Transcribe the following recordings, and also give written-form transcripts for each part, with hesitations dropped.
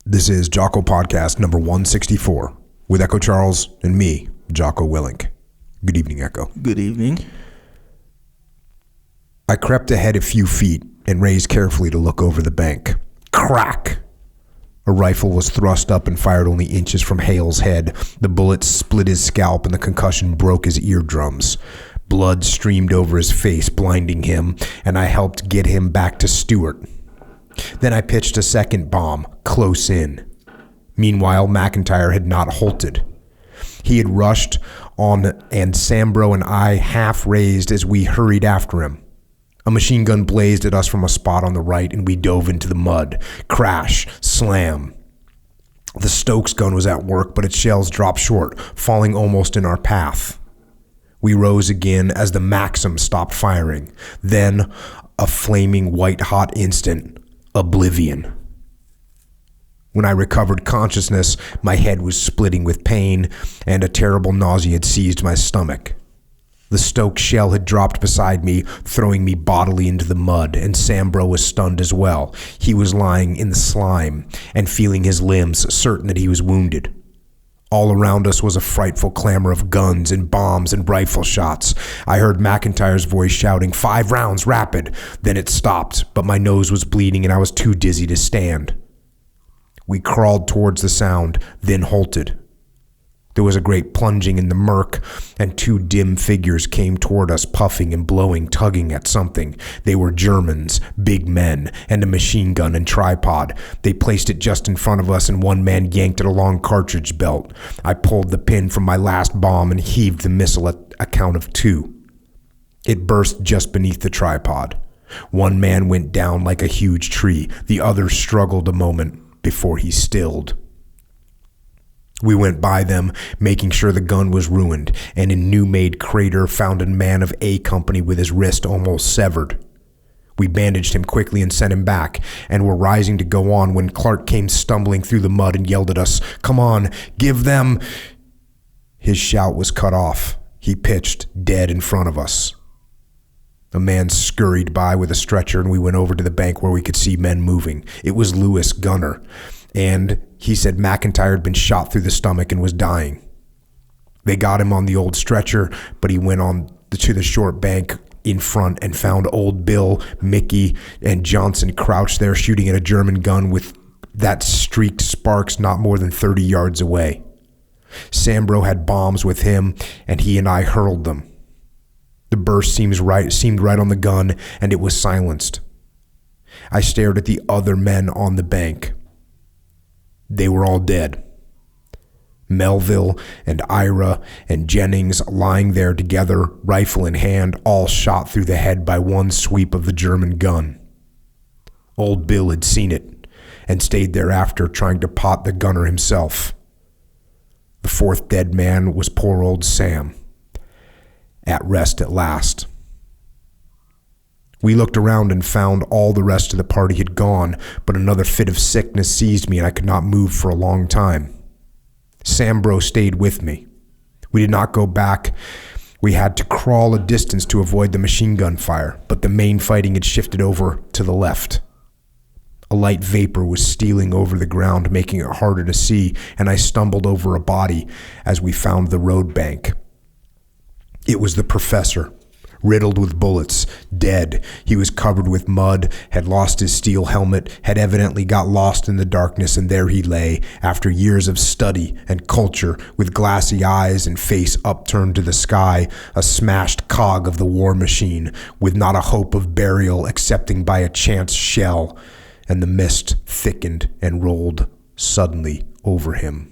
This is Jocko Podcast number 164 with Echo Charles and me, Jocko Willink. Good evening, Echo. Good evening. I crept ahead a few feet and raised carefully to look over the bank. Crack! A rifle was thrust up and fired only inches from Hale's head. The bullet split his scalp and the concussion broke his eardrums. Blood streamed over his face, blinding him, and I helped get him back to Stewart. Then I pitched a second bomb, close in. Meanwhile, McIntyre had not halted. He had rushed on, and Sambro and I half raised as we hurried after him. A machine gun blazed at us from a spot on the right, and we dove into the mud. Crash, slam. The Stokes gun was at work, but its shells dropped short, falling almost in our path. We rose again as the Maxim stopped firing. Then, a flaming white-hot instant. Oblivion. When I recovered consciousness, my head was splitting with pain, and a terrible nausea had seized my stomach. The Stokes shell had dropped beside me, throwing me bodily into the mud, and Sambro was stunned as well. He was lying in the slime and feeling his limbs, certain that he was wounded. All around us was a frightful clamor of guns and bombs and rifle shots. I heard McIntyre's voice shouting, 5 rounds, rapid. Then it stopped, but my nose was bleeding and I was too dizzy to stand. We crawled towards the sound, then halted. There was a great plunging in the murk, and 2 dim figures came toward us, puffing and blowing, tugging at something. They were Germans, big men, and a machine gun and tripod. They placed it just in front of us, and one man yanked at a long cartridge belt. I pulled the pin from my last bomb and heaved the missile at a count of 2. It burst just beneath the tripod. One man went down like a huge tree. The other struggled a moment before he stilled. We went by them, making sure the gun was ruined, and in new-made crater found a man of A Company with his wrist almost severed. We bandaged him quickly and sent him back, and were rising to go on when Clark came stumbling through the mud and yelled at us, "Come on, give them..." His shout was cut off. He pitched, dead in front of us. A man scurried by with a stretcher, and we went over to the bank where we could see men moving. It was Lewis Gunner, and he said McIntyre had been shot through the stomach and was dying. They got him on the old stretcher, but he went on to the short bank in front and found old Bill, Mickey, and Johnson crouched there shooting at a German gun with that streaked sparks not more than 30 yards away. Sambro had bombs with him, and he and I hurled them. The burst seemed right on the gun, and it was silenced. I stared at the other men on the bank. They were all dead. Melville and Ira and Jennings lying there together, rifle in hand, all shot through the head by one sweep of the German gun. Old Bill had seen it and stayed there after, trying to pot the gunner himself. The 4th dead man was poor old Sam, at rest at last. We looked around and found all the rest of the party had gone, but another fit of sickness seized me and I could not move for a long time. Sambro stayed with me. We did not go back. We had to crawl a distance to avoid the machine gun fire, but the main fighting had shifted over to the left. A light vapor was stealing over the ground, making it harder to see, and I stumbled over a body as we found the road bank. It was the professor. Riddled with bullets, dead. He was covered with mud, had lost his steel helmet, had evidently got lost in the darkness, and there he lay, after years of study and culture, with glassy eyes and face upturned to the sky, a smashed cog of the war machine, with not a hope of burial excepting by a chance shell, and the mist thickened and rolled suddenly over him.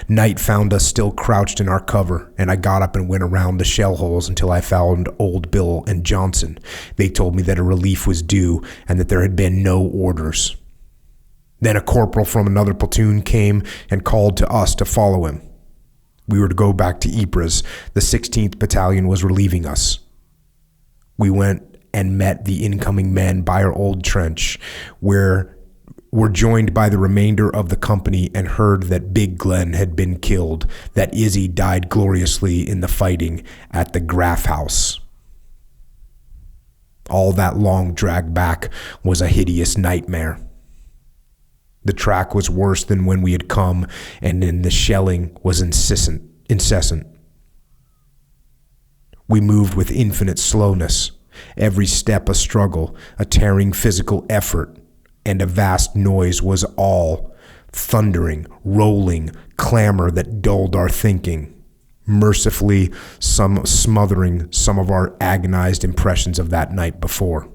Night found us still crouched in our cover, and I got up and went around the shell holes until I found old Bill and Johnson. They told me that a relief was due and that there had been no orders. Then a corporal from another platoon came and called to us to follow him. We were to go back to Ypres. The 16th Battalion was relieving us. We went and met the incoming men by our old trench, where were joined by the remainder of the company and heard that Big Glenn had been killed, that Izzy died gloriously in the fighting at the Graf House. All that long drag back was a hideous nightmare. The track was worse than when we had come, and then the shelling was incessant. We moved with infinite slowness, every step a struggle, a tearing physical effort, and a vast noise was all, thundering, rolling, clamor that dulled our thinking, mercifully smothering some of our agonized impressions of that night before.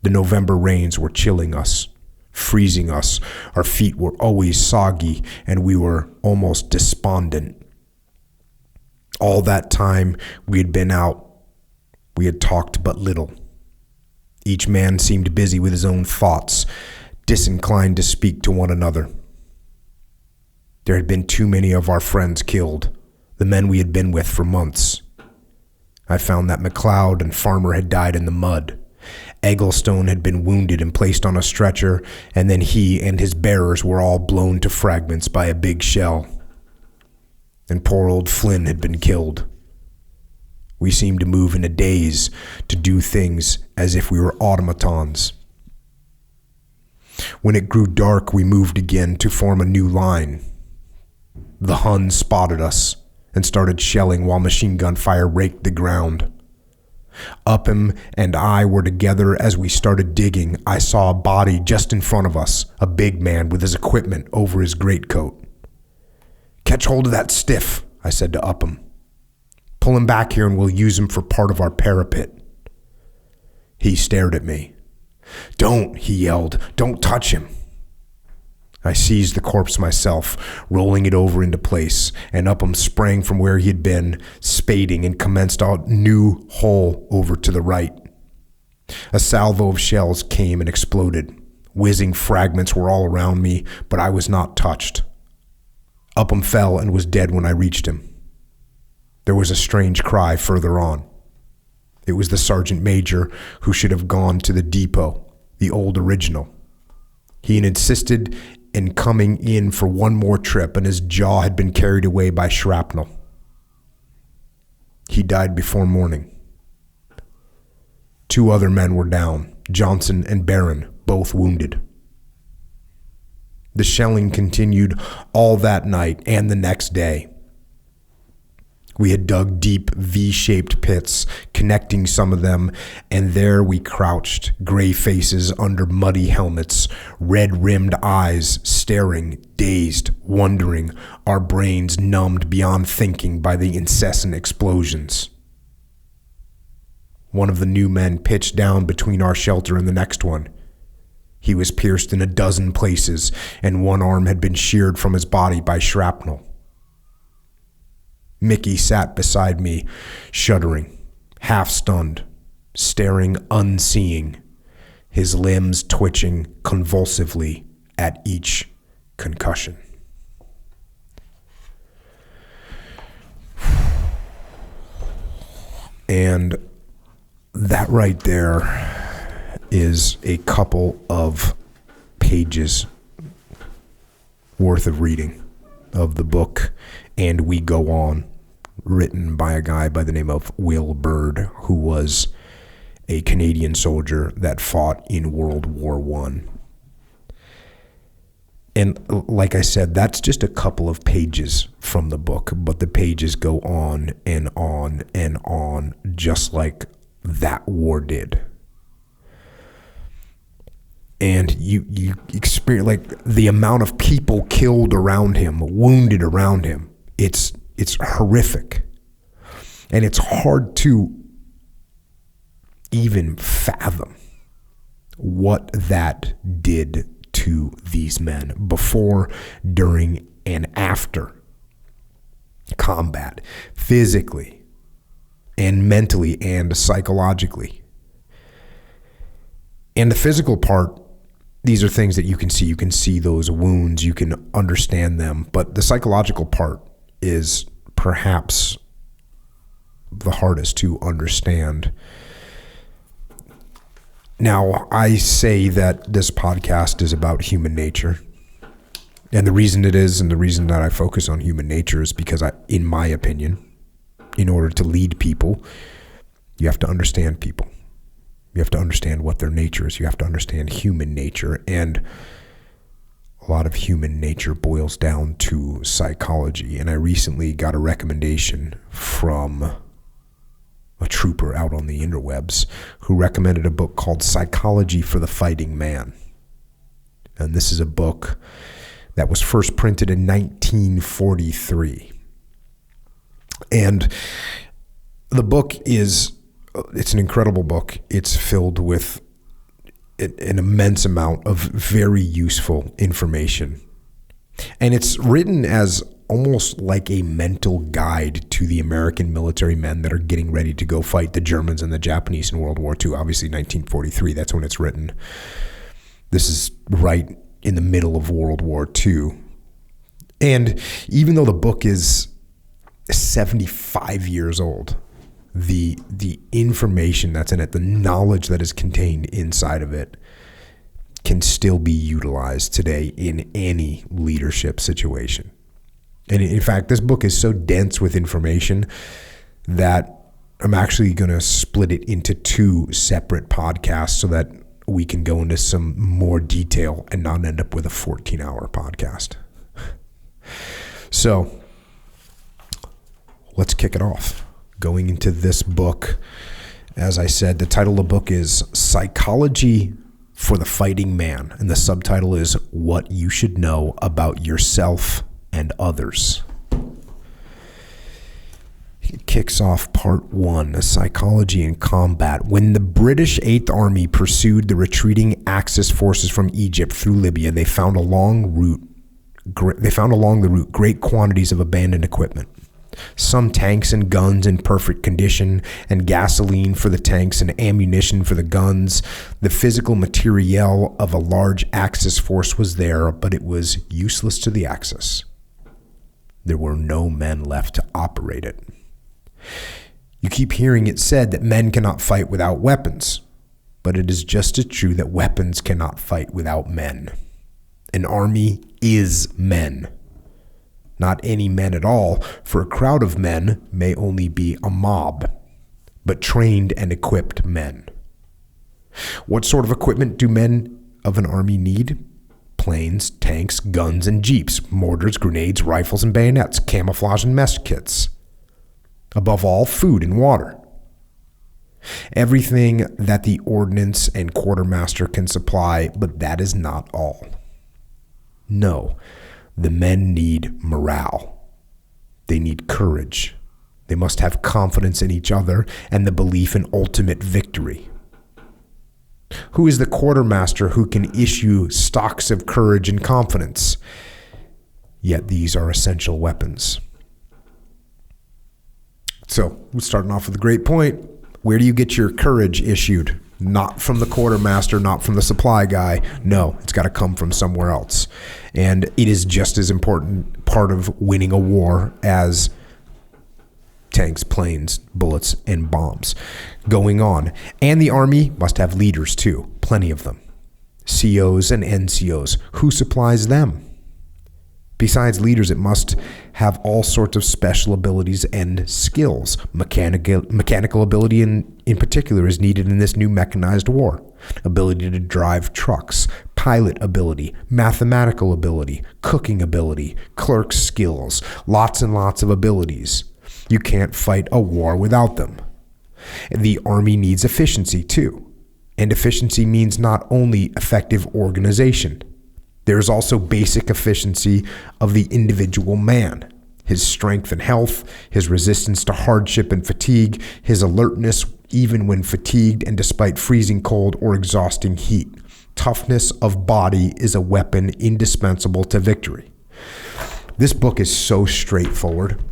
The November rains were chilling us, freezing us. Our feet were always soggy, and we were almost despondent. All that time we had been out, we had talked but little. Each man seemed busy with his own thoughts, disinclined to speak to one another. There had been too many of our friends killed, the men we had been with for months. I found that McLeod and Farmer had died in the mud. Egglestone had been wounded and placed on a stretcher, and then he and his bearers were all blown to fragments by a big shell. And poor old Flynn had been killed. We seemed to move in a daze, to do things as if we were automatons. When it grew dark, we moved again to form a new line. The Huns spotted us and started shelling while machine gun fire raked the ground. Upham and I were together as we started digging. I saw a body just in front of us, a big man with his equipment over his greatcoat. "Catch hold of that stiff," I said to Upham. "Pull him back here and we'll use him for part of our parapet." He stared at me. "Don't," he yelled. "Don't touch him." I seized the corpse myself, rolling it over into place, and Upham sprang from where he had been, spading, and commenced a new hole over to the right. A salvo of shells came and exploded. Whizzing fragments were all around me, but I was not touched. Upham fell and was dead when I reached him. There was a strange cry further on. It was the sergeant major who should have gone to the depot, the old original. He had insisted in coming in for one more trip, and his jaw had been carried away by shrapnel. He died before morning. 2 other men were down, Johnson and Barron, both wounded. The shelling continued all that night and the next day. We had dug deep V-shaped pits, connecting some of them, and there we crouched, gray faces under muddy helmets, red-rimmed eyes staring, dazed, wondering, our brains numbed beyond thinking by the incessant explosions. One of the new men pitched down between our shelter and the next one. He was pierced in a dozen places, and one arm had been sheared from his body by shrapnel. Mickey sat beside me, shuddering, half-stunned, staring unseeing, his limbs twitching convulsively at each concussion. And that right there is a couple of pages worth of reading of the book And We Go On, written by a guy by the name of Will Bird, who was a Canadian soldier that fought in World War I. And like I said, that's just a couple of pages from the book, but the pages go on and on and on, just like that war did. And you experience, like, the amount of people killed around him, wounded around him. It's horrific. And it's hard to even fathom what that did to these men before, during, and after combat, physically and mentally and psychologically. And the physical part, these are things that you can see. You can see those wounds, you can understand them, but the psychological part is perhaps the hardest to understand. Now, I say that this podcast is about human nature. And the reason it is, and the reason that I focus on human nature, is because in my opinion, in order to lead people, you have to understand people. You have to understand what their nature is. You have to understand human nature. And a lot of human nature boils down to psychology. And I recently got a recommendation from a trooper out on the interwebs who recommended a book called Psychology for the Fighting Man. And this is a book that was first printed in 1943. And the book it's an incredible book. It's filled with an immense amount of very useful information. And it's written as almost like a mental guide to the American military men that are getting ready to go fight the Germans and the Japanese in World War II. Obviously, 1943, that's when it's written. This is right in the middle of World War II. And even though the book is 75 years old, the information that's in it, the knowledge that is contained inside of it, can still be utilized today in any leadership situation. And in fact, this book is so dense with information that I'm actually going to split it into 2 separate podcasts so that we can go into some more detail and not end up with a 14-hour podcast. So let's kick it off. Going into this book, as I said, the title of the book is Psychology for the Fighting Man, and the subtitle is What You Should Know About Yourself and Others. It kicks off part 1, Psychology in Combat. When the British 8th Army pursued the retreating Axis forces from Egypt through Libya, they found along the route great quantities of abandoned equipment. Some tanks and guns in perfect condition, and gasoline for the tanks and ammunition for the guns. The physical materiel of a large Axis force was there, but it was useless to the Axis. There were no men left to operate it. You keep hearing it said that men cannot fight without weapons, but it is just as true that weapons cannot fight without men. An army is men. Not any men at all, for a crowd of men may only be a mob, but trained and equipped men. What sort of equipment do men of an army need? Planes, tanks, guns, and jeeps, mortars, grenades, rifles, and bayonets, camouflage and mess kits. Above all, food and water. Everything that the ordnance and quartermaster can supply, but that is not all. No. The men need morale. They need courage. They must have confidence in each other and the belief in ultimate victory. Who is the quartermaster who can issue stocks of courage and confidence? Yet these are essential weapons. So, we're starting off with a great point. Where do you get your courage issued? Not from the quartermaster, not from the supply guy. No, it's got to come from somewhere else. And it is just as important part of winning a war as tanks, planes, bullets, and bombs going on. And the army must have leaders too, plenty of them. COs and NCOs. Who supplies them? Besides leaders, it must have all sorts of special abilities and skills. Mechanical ability in particular is needed in this new mechanized war. Ability to drive trucks, pilot ability, mathematical ability, cooking ability, clerk skills, lots and lots of abilities. You can't fight a war without them. The army needs efficiency too. And efficiency means not only effective organization. There's also basic efficiency of the individual man, his strength and health, his resistance to hardship and fatigue, his alertness even when fatigued and despite freezing cold or exhausting heat. Toughness of body is a weapon indispensable to victory. This book is so straightforward.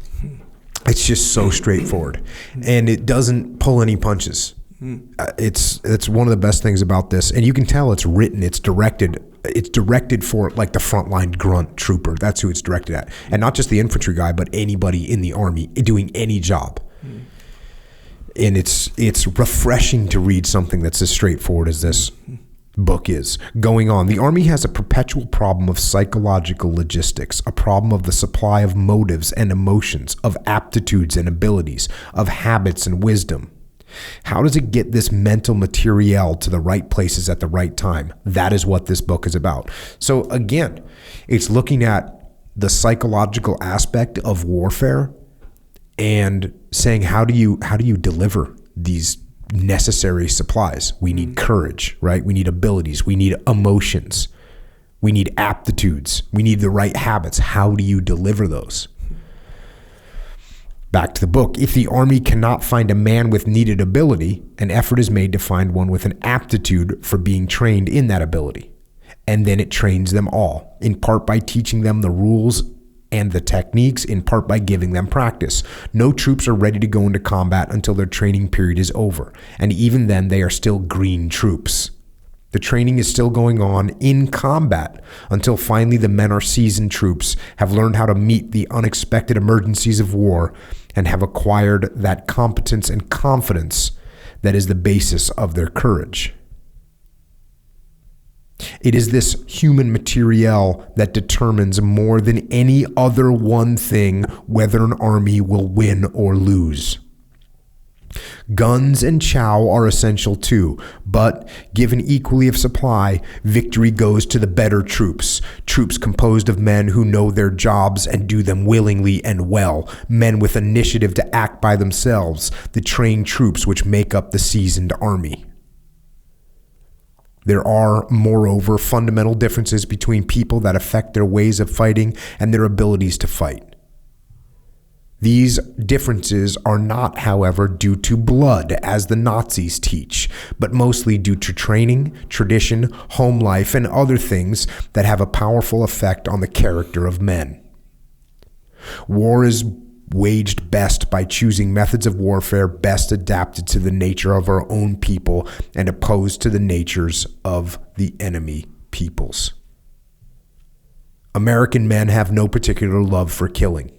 It's just so straightforward, and it doesn't pull any punches. It's one of the best things about this, and you can tell it's written, it's directed for like the frontline grunt trooper. That's who it's directed at, and not just the infantry guy, but anybody in the army doing any job. And it's refreshing to read something that's as straightforward as this book is. Going on, the army has a perpetual problem of psychological logistics, a problem of the supply of motives and emotions, of aptitudes and abilities, of habits and wisdom. How does it get this mental material to the right places at the right time? That is what this book is about. So again, it's looking at the psychological aspect of warfare and saying, how do you deliver these necessary supplies? We need courage, right? We need abilities. We need emotions. We need aptitudes. We need the right habits. How do you deliver those? Back to the book. If the Army cannot find a man with needed ability, an effort is made to find one with an aptitude for being trained in that ability. And then it trains them all, in part by teaching them the rules and the techniques, in part by giving them practice. No troops are ready to go into combat until their training period is over, and even then they are still green troops. The training is still going on in combat until finally the men are seasoned troops, have learned how to meet the unexpected emergencies of war, and have acquired that competence and confidence that is the basis of their courage. It is this human material that determines more than any other one thing whether an army will win or lose. Guns and chow are essential too, but given equally of supply, victory goes to the better troops. Troops composed of men who know their jobs and do them willingly and well. Men with initiative to act by themselves. The trained troops which make up the seasoned army. There are, moreover, fundamental differences between people that affect their ways of fighting and their abilities to fight. These differences are not, however, due to blood, as the Nazis teach, but mostly due to training, tradition, home life, and other things that have a powerful effect on the character of men. War is waged best by choosing methods of warfare best adapted to the nature of our own people and opposed to the natures of the enemy peoples. American men have no particular love for killing.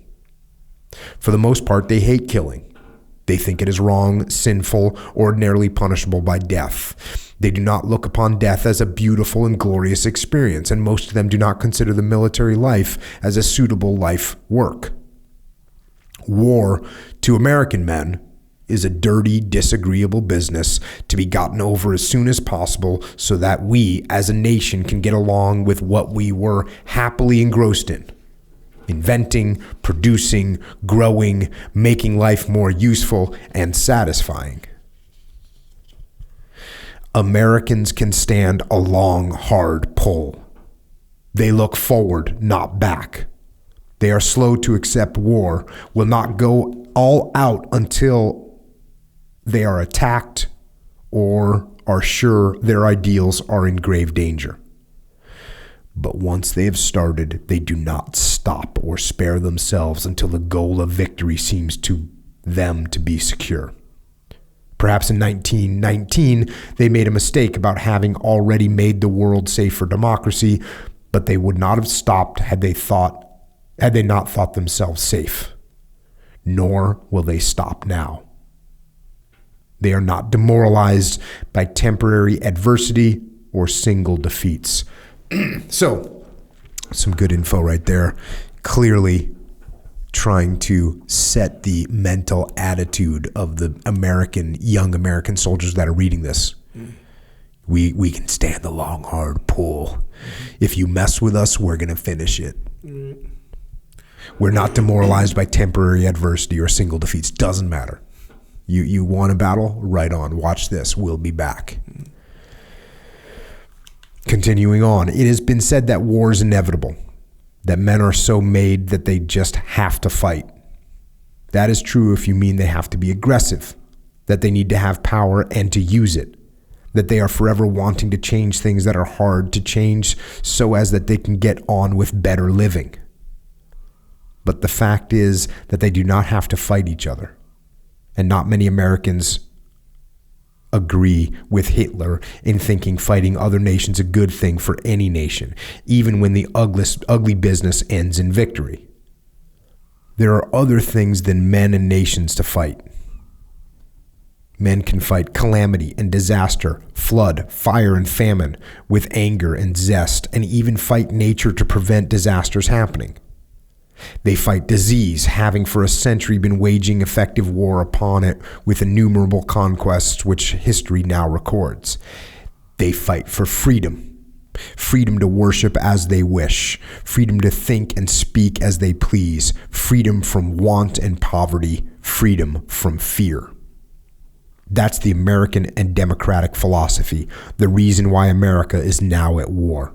For the most part, they hate killing. They think it is wrong, sinful, ordinarily punishable by death. They do not look upon death as a beautiful and glorious experience, and most of them do not consider the military life as a suitable life work. War, to American men, is a dirty, disagreeable business to be gotten over as soon as possible so that we, as a nation, can get along with what we were happily engrossed in. Inventing, producing, growing, making life more useful and satisfying. Americans can stand a long, hard pull. They look forward, not back. They are slow to accept war, will not go all out until they are attacked or are sure their ideals are in grave danger. But once they have started, they do not stop or spare themselves until the goal of victory seems to them to be secure. Perhaps in 1919, they made a mistake about having already made the world safe for democracy, but they would not have stopped had they not thought themselves safe. Nor will they stop now. They are not demoralized by temporary adversity or single defeats. So, some good info right there. Clearly trying to set the mental attitude of the young American soldiers that are reading this. We can stand the long, hard pull. If you mess with us, we're going to finish it. We're not demoralized by temporary adversity or single defeats. Doesn't matter. You won a battle? Right on. Watch this. We'll be back. Continuing on, it has been said that war is inevitable, that men are so made that they just have to fight. That is true if you mean they have to be aggressive, that they need to have power and to use it, that they are forever wanting to change things that are hard to change so as that they can get on with better living. But the fact is that they do not have to fight each other, and not many Americans agree with Hitler in thinking fighting other nations a good thing for any nation, even when the ugly business ends in victory. There are other things than men and nations to fight. Men can fight calamity and disaster, flood, fire, and famine with anger and zest, and even fight nature to prevent disasters happening. They fight disease, having for a century been waging effective war upon it with innumerable conquests which history now records. They fight for freedom. Freedom to worship as they wish, freedom to think and speak as they please, freedom from want and poverty, freedom from fear. That's the American and democratic philosophy, the reason why America is now at war.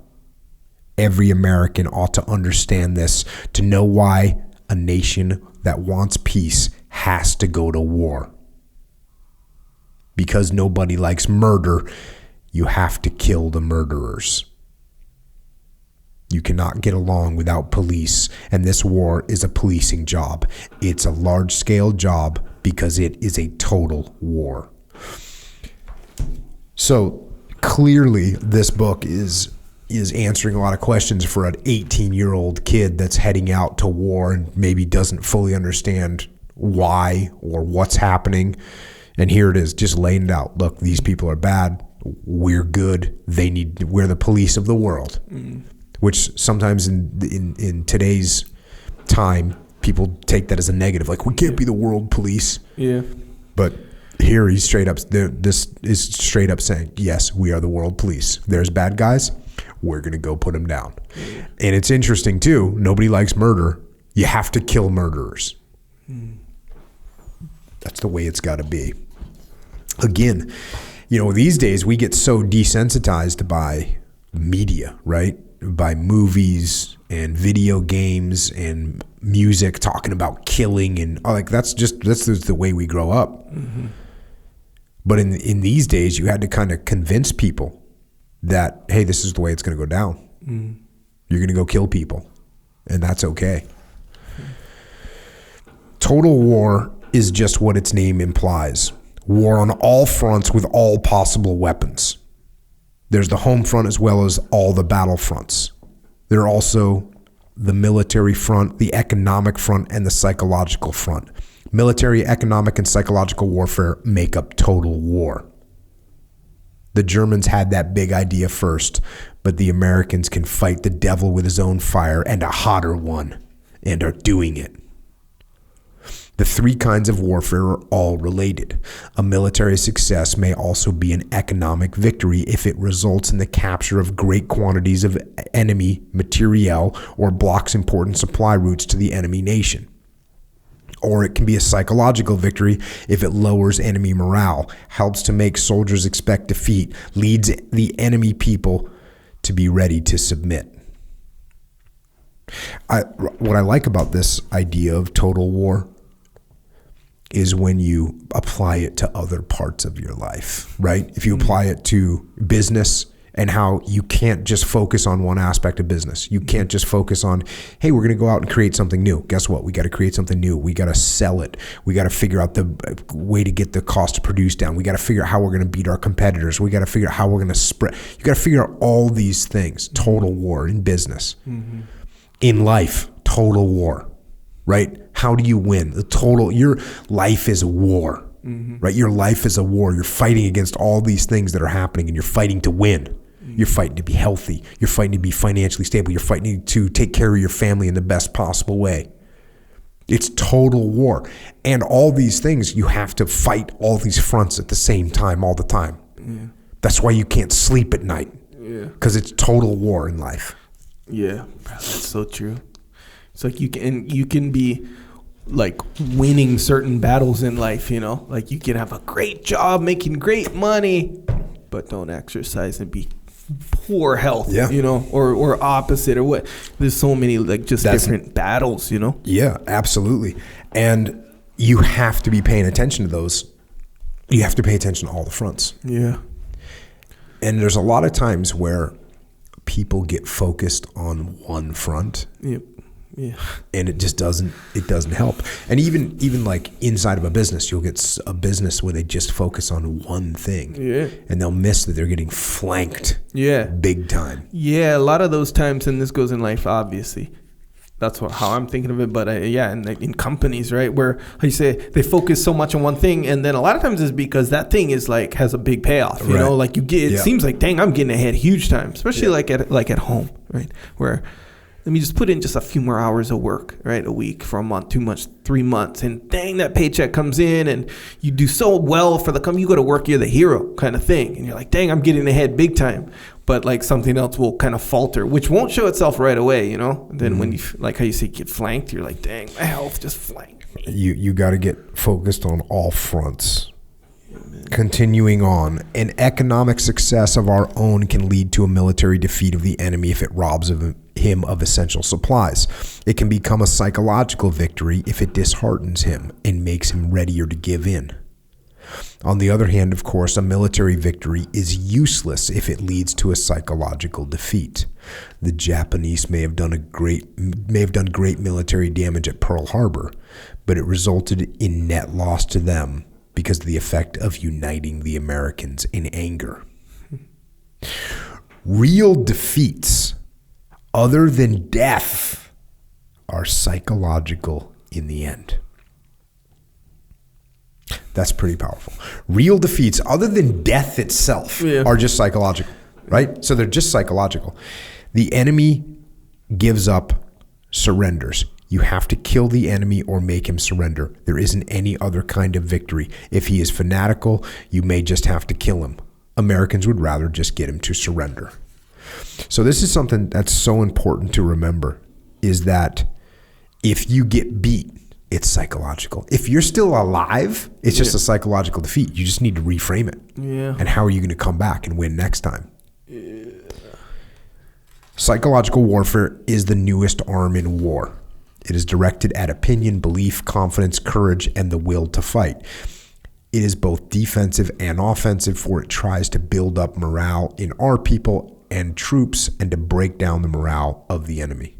Every American ought to understand this, to know why a nation that wants peace has to go to war. Because nobody likes murder, you have to kill the murderers. You cannot get along without police, and this war is a policing job. It's a large-scale job because it is a total war. So clearly, this book is answering a lot of questions for an 18-year-old kid that's heading out to war and maybe doesn't fully understand why or what's happening. And here it is, just laying it out. Look, these people are bad. We're good. We're the police of the world. Which sometimes in today's time, people take that as a negative. Like, we can't be the world police. Yeah. But here he's straight up, this is straight up saying, yes, we are the world police. There's bad guys. We're going to go put them down. And it's interesting, too. Nobody likes murder. You have to kill murderers. That's the way it's got to be. Again, these days we get so desensitized by media, right? By movies and video games and music talking about killing and that's just the way we grow up. Mm-hmm. But in these days, you had to kind of convince people that, hey, this is the way it's going to go down. Mm. You're going to go kill people, and that's okay. Total war is just what its name implies. War on all fronts with all possible weapons. There's the home front as well as all the battle fronts. There are also the military front, the economic front, and the psychological front. Military, economic, and psychological warfare make up total war. The Germans had that big idea first, but the Americans can fight the devil with his own fire and a hotter one, and are doing it. The three kinds of warfare are all related. A military success may also be an economic victory if it results in the capture of great quantities of enemy materiel or blocks important supply routes to the enemy nation. Or it can be a psychological victory if it lowers enemy morale, helps to make soldiers expect defeat, leads the enemy people to be ready to submit. What I like about this idea of total war is when you apply it to other parts of your life, right? If you apply it to business and how you can't just focus on one aspect of business. You can't just focus on, hey, we're going to go out and create something new. Guess what? We got to create something new. We got to sell it. We got to figure out the way to get the cost to produce down. We got to figure out how we're going to beat our competitors. We got to figure out how we're going to spread. You got to figure out all these things. Total war in business. Mm-hmm. In life, total war. Right? How do you win? Your life is a war, right? Your life is a war. You're fighting against all these things that are happening, and you're fighting to win. You're fighting to be healthy. You're fighting to be financially stable. You're fighting to take care of your family in the best possible way. It's total war. And all these things, you have to fight all these fronts at the same time, all the time. Yeah. That's why you can't sleep at night. Yeah. Because it's total war in life. Yeah, that's so true. It's like you can be like winning certain battles in life, like you can have a great job, making great money, but don't exercise and be poor health, or opposite or what. There's so many different battles, Yeah, absolutely. And you have to be paying attention to those. You have to pay attention to all the fronts. Yeah. And there's a lot of times where people get focused on one front. Yep. Yeah. And it just doesn't help. And even like inside of a business, you'll get a business where they just focus on one thing. Yeah. And they'll miss that they're getting flanked. Yeah. Big time. Yeah. A lot of those times, and this goes in life, obviously. That's how I'm thinking of it. But in companies, right, where like you say they focus so much on one thing, and then a lot of times it's because that thing is like has a big payoff. You know, like you get. It seems like, dang, I'm getting ahead huge time, especially like at home, right, where let me just put in just a few more hours of work, right? A week, for a month, 2 months, 3 months. And dang, that paycheck comes in and you do so well for the company. You go to work, you're the hero kind of thing. And you're like, dang, I'm getting ahead big time. But like something else will kind of falter, which won't show itself right away, you know? And then when you, like how you say, get flanked, you're like, dang, my health just flanked me. You got to get focused on all fronts. Continuing on, an economic success of our own can lead to a military defeat of the enemy if it robs him of essential supplies. It can become a psychological victory if it disheartens him and makes him readier to give in. On the other hand, of course, a military victory is useless if it leads to a psychological defeat. The Japanese may have done great military damage at Pearl Harbor, but it resulted in net loss to them because of the effect of uniting the Americans in anger. Real defeats, other than death, are psychological in the end. That's pretty powerful. Real defeats, other than death itself, are just psychological, right? So they're just psychological. The enemy gives up, surrenders. You have to kill the enemy or make him surrender. There isn't any other kind of victory. If he is fanatical, you may just have to kill him. Americans would rather just get him to surrender. So this is something that's so important to remember, is that if you get beat, it's psychological. If you're still alive, it's just a psychological defeat. You just need to reframe it. Yeah. And how are you going to come back and win next time? Yeah. Psychological warfare is the newest arm in war. It is directed at opinion, belief, confidence, courage, and the will to fight. It is both defensive and offensive, for it tries to build up morale in our people and troops and to break down the morale of the enemy.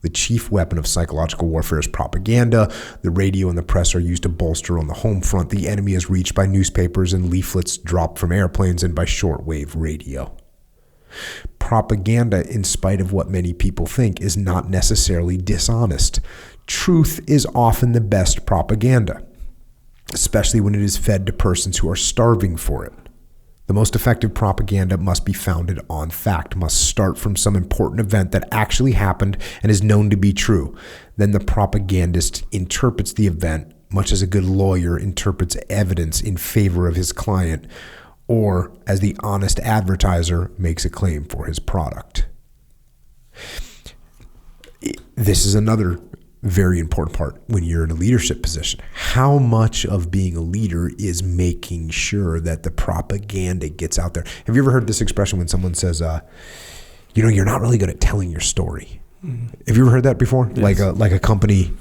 The chief weapon of psychological warfare is propaganda. The radio and the press are used to bolster on the home front. The enemy is reached by newspapers and leaflets dropped from airplanes and by shortwave radio. Propaganda, in spite of what many people think, is not necessarily dishonest. Truth is often the best propaganda, especially when it is fed to persons who are starving for it. The most effective propaganda must be founded on fact, must start from some important event that actually happened and is known to be true. Then the propagandist interprets the event, much as a good lawyer interprets evidence in favor of his client, or as the honest advertiser makes a claim for his product. This is another very important part when you're in a leadership position. How much of being a leader is making sure that the propaganda gets out there? Have you ever heard this expression when someone says, you're not really good at telling your story? Mm-hmm. Have you ever heard that before? Yes. Like a company,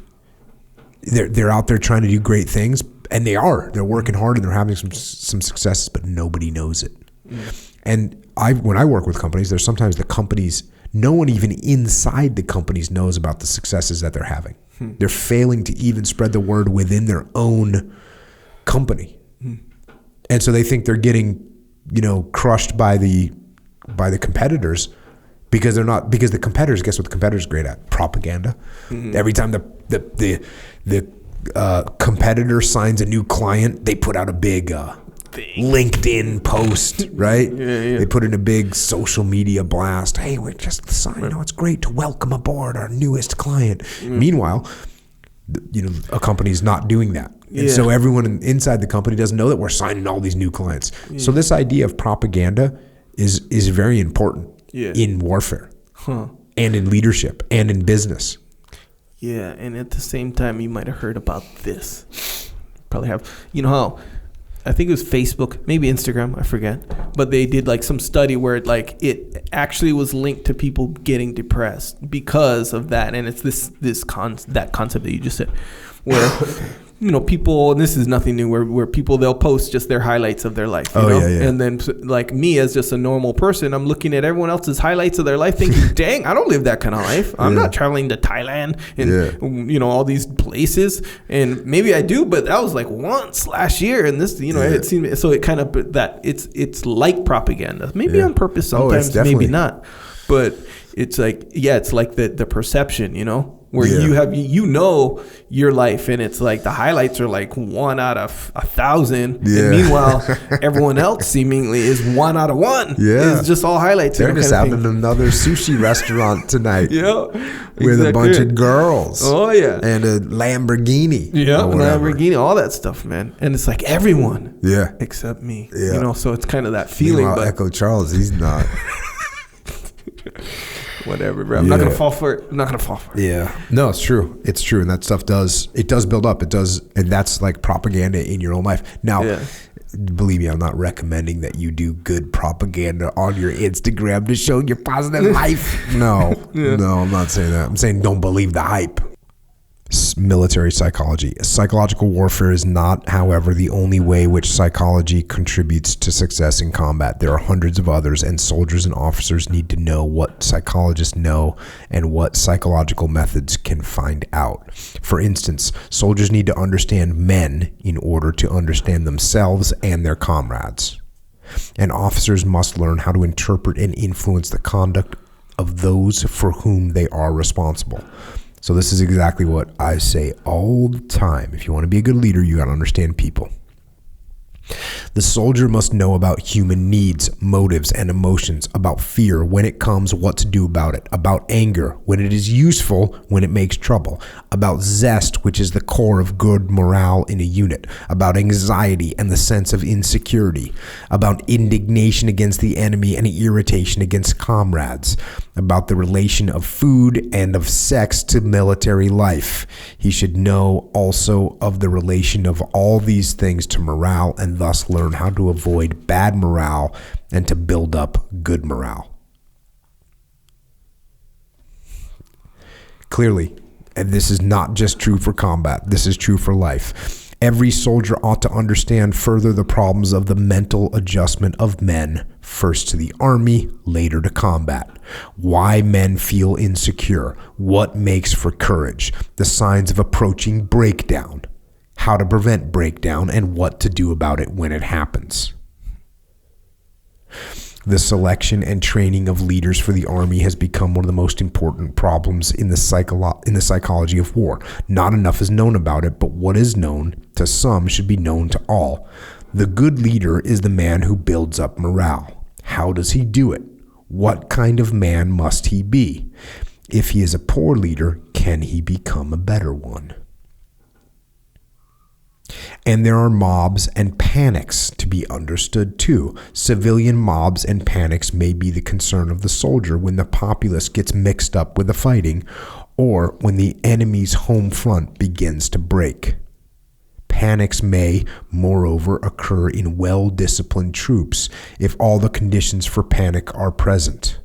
they're out there trying to do great things, and they're working hard and they're having some successes, but nobody knows it. Mm. And when I work with companies, there's sometimes the companies, no one even inside the companies knows about the successes that they're having. They're failing to even spread the word within their own company. And so they think they're getting, crushed by the competitors because the competitors, guess what the competitors are great at? Propaganda. Every time the competitor signs a new client, they put out a big LinkedIn post, right? Yeah. They put in a big social media blast. Hey, we just signed. It's great to welcome aboard our newest client. Meanwhile, a company's not doing that. And so everyone inside the company doesn't know that we're signing all these new clients. So this idea of propaganda is very important in warfare and in leadership and in business. Yeah, and at the same time, you might have heard about this. Probably have. You know how, I think it was Facebook, maybe Instagram, I forget. But they did some study where it actually was linked to people getting depressed because of that. And it's that concept that you just said, where people, and this is nothing new, where people, they'll post just their highlights of their life. You know? Yeah. And then me as just a normal person, I'm looking at everyone else's highlights of their life thinking, dang, I don't live that kind of life. I'm not traveling to Thailand and, all these places. And maybe I do, but that was once last year. And this, it seemed, so it kind of, that it's like propaganda, maybe on purpose sometimes, maybe not. But it's it's like the perception, where Yeah. you have your life, and it's like the highlights are like 1 out of 1,000, Yeah. and meanwhile everyone else seemingly is 1 out of 1. Yeah. It's just all highlights. They're just kind of having another sushi restaurant tonight. Yeah, With a bunch of girls. Oh yeah, And a Lamborghini. yeah, or whatever. Lamborghini, all that stuff, man. And it's like everyone, Yeah. except me. Yeah. So it's kind of that feeling. Meanwhile, But Echo Charles, he's not. whatever, bro. I'm not Yeah. gonna fall for it. I'm not gonna fall for it. Yeah. No, it's true. It's true. And that stuff does build up. It does. And that's like propaganda in your own life. Now, Yeah. believe me, I'm not recommending that you do good propaganda on your Instagram to show your positive life. No, no, I'm not saying that. I'm saying don't believe the hype. Military psychology. Psychological warfare is not, however, the only way which psychology contributes to success in combat. There are hundreds of others, and soldiers and officers need to know what psychologists know and what psychological methods can find out. For instance, soldiers need to understand men in order to understand themselves and their comrades. And officers must learn how to interpret and influence the conduct of those for whom they are responsible. So this is exactly what I say all the time. If you want to be a good leader, you got to understand people. The soldier must know about human needs, motives, and emotions, about fear, when it comes, what to do about it, about anger, when it is useful, when it makes trouble, about zest, which is the core of good morale in a unit, about anxiety and the sense of insecurity, about indignation against the enemy and irritation against comrades, about the relation of food and of sex to military life. He should know also of the relation of all these things to morale, and thus learn how to avoid bad morale and to build up good morale. Clearly, and this is not just true for combat, this is true for life. Every soldier ought to understand further the problems of the mental adjustment of men, first to the army, later to combat. Why men feel insecure, what makes for courage, the signs of approaching breakdown, how to prevent breakdown, and what to do about it when it happens. The selection and training of leaders for the army has become one of the most important problems in the psychology of war. Not enough is known about it, but what is known to some should be known to all. The good leader is the man who builds up morale. How does he do it? What kind of man must he be? If he is a poor leader, can he become a better one? And there are mobs and panics to be understood too. Civilian mobs and panics may be the concern of the soldier when the populace gets mixed up with the fighting, or when the enemy's home front begins to break. Panics may, moreover, occur in well-disciplined troops if all the conditions for panic are present.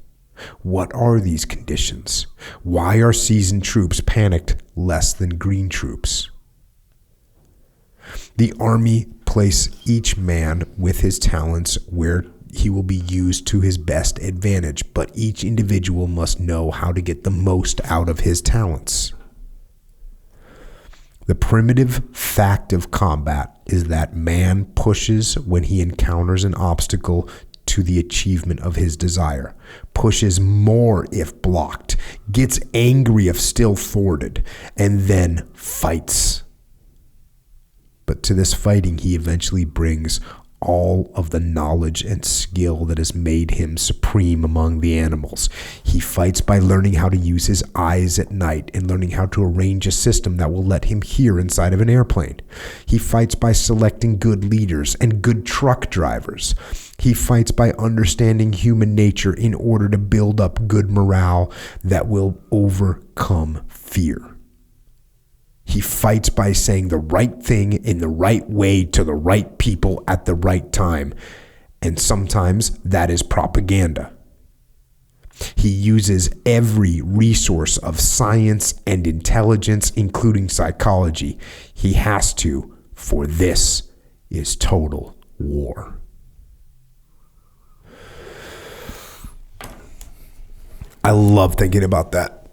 What are these conditions? Why are seasoned troops panicked less than green troops? The army place each man with his talents where he will be used to his best advantage, but each individual must know how to get the most out of his talents. The primitive fact of combat is that man pushes when he encounters an obstacle to the achievement of his desire, pushes more if blocked, gets angry if still thwarted, and then fights. But to this fighting, he eventually brings all of the knowledge and skill that has made him supreme among the animals. He fights by learning how to use his eyes at night and learning how to arrange a system that will let him hear inside of an airplane. He fights by selecting good leaders and good truck drivers. He fights by understanding human nature in order to build up good morale that will overcome fear. He fights by saying the right thing in the right way to the right people at the right time. And sometimes that is propaganda. He uses every resource of science and intelligence, including psychology. He has to, for this is total war. I love thinking about that.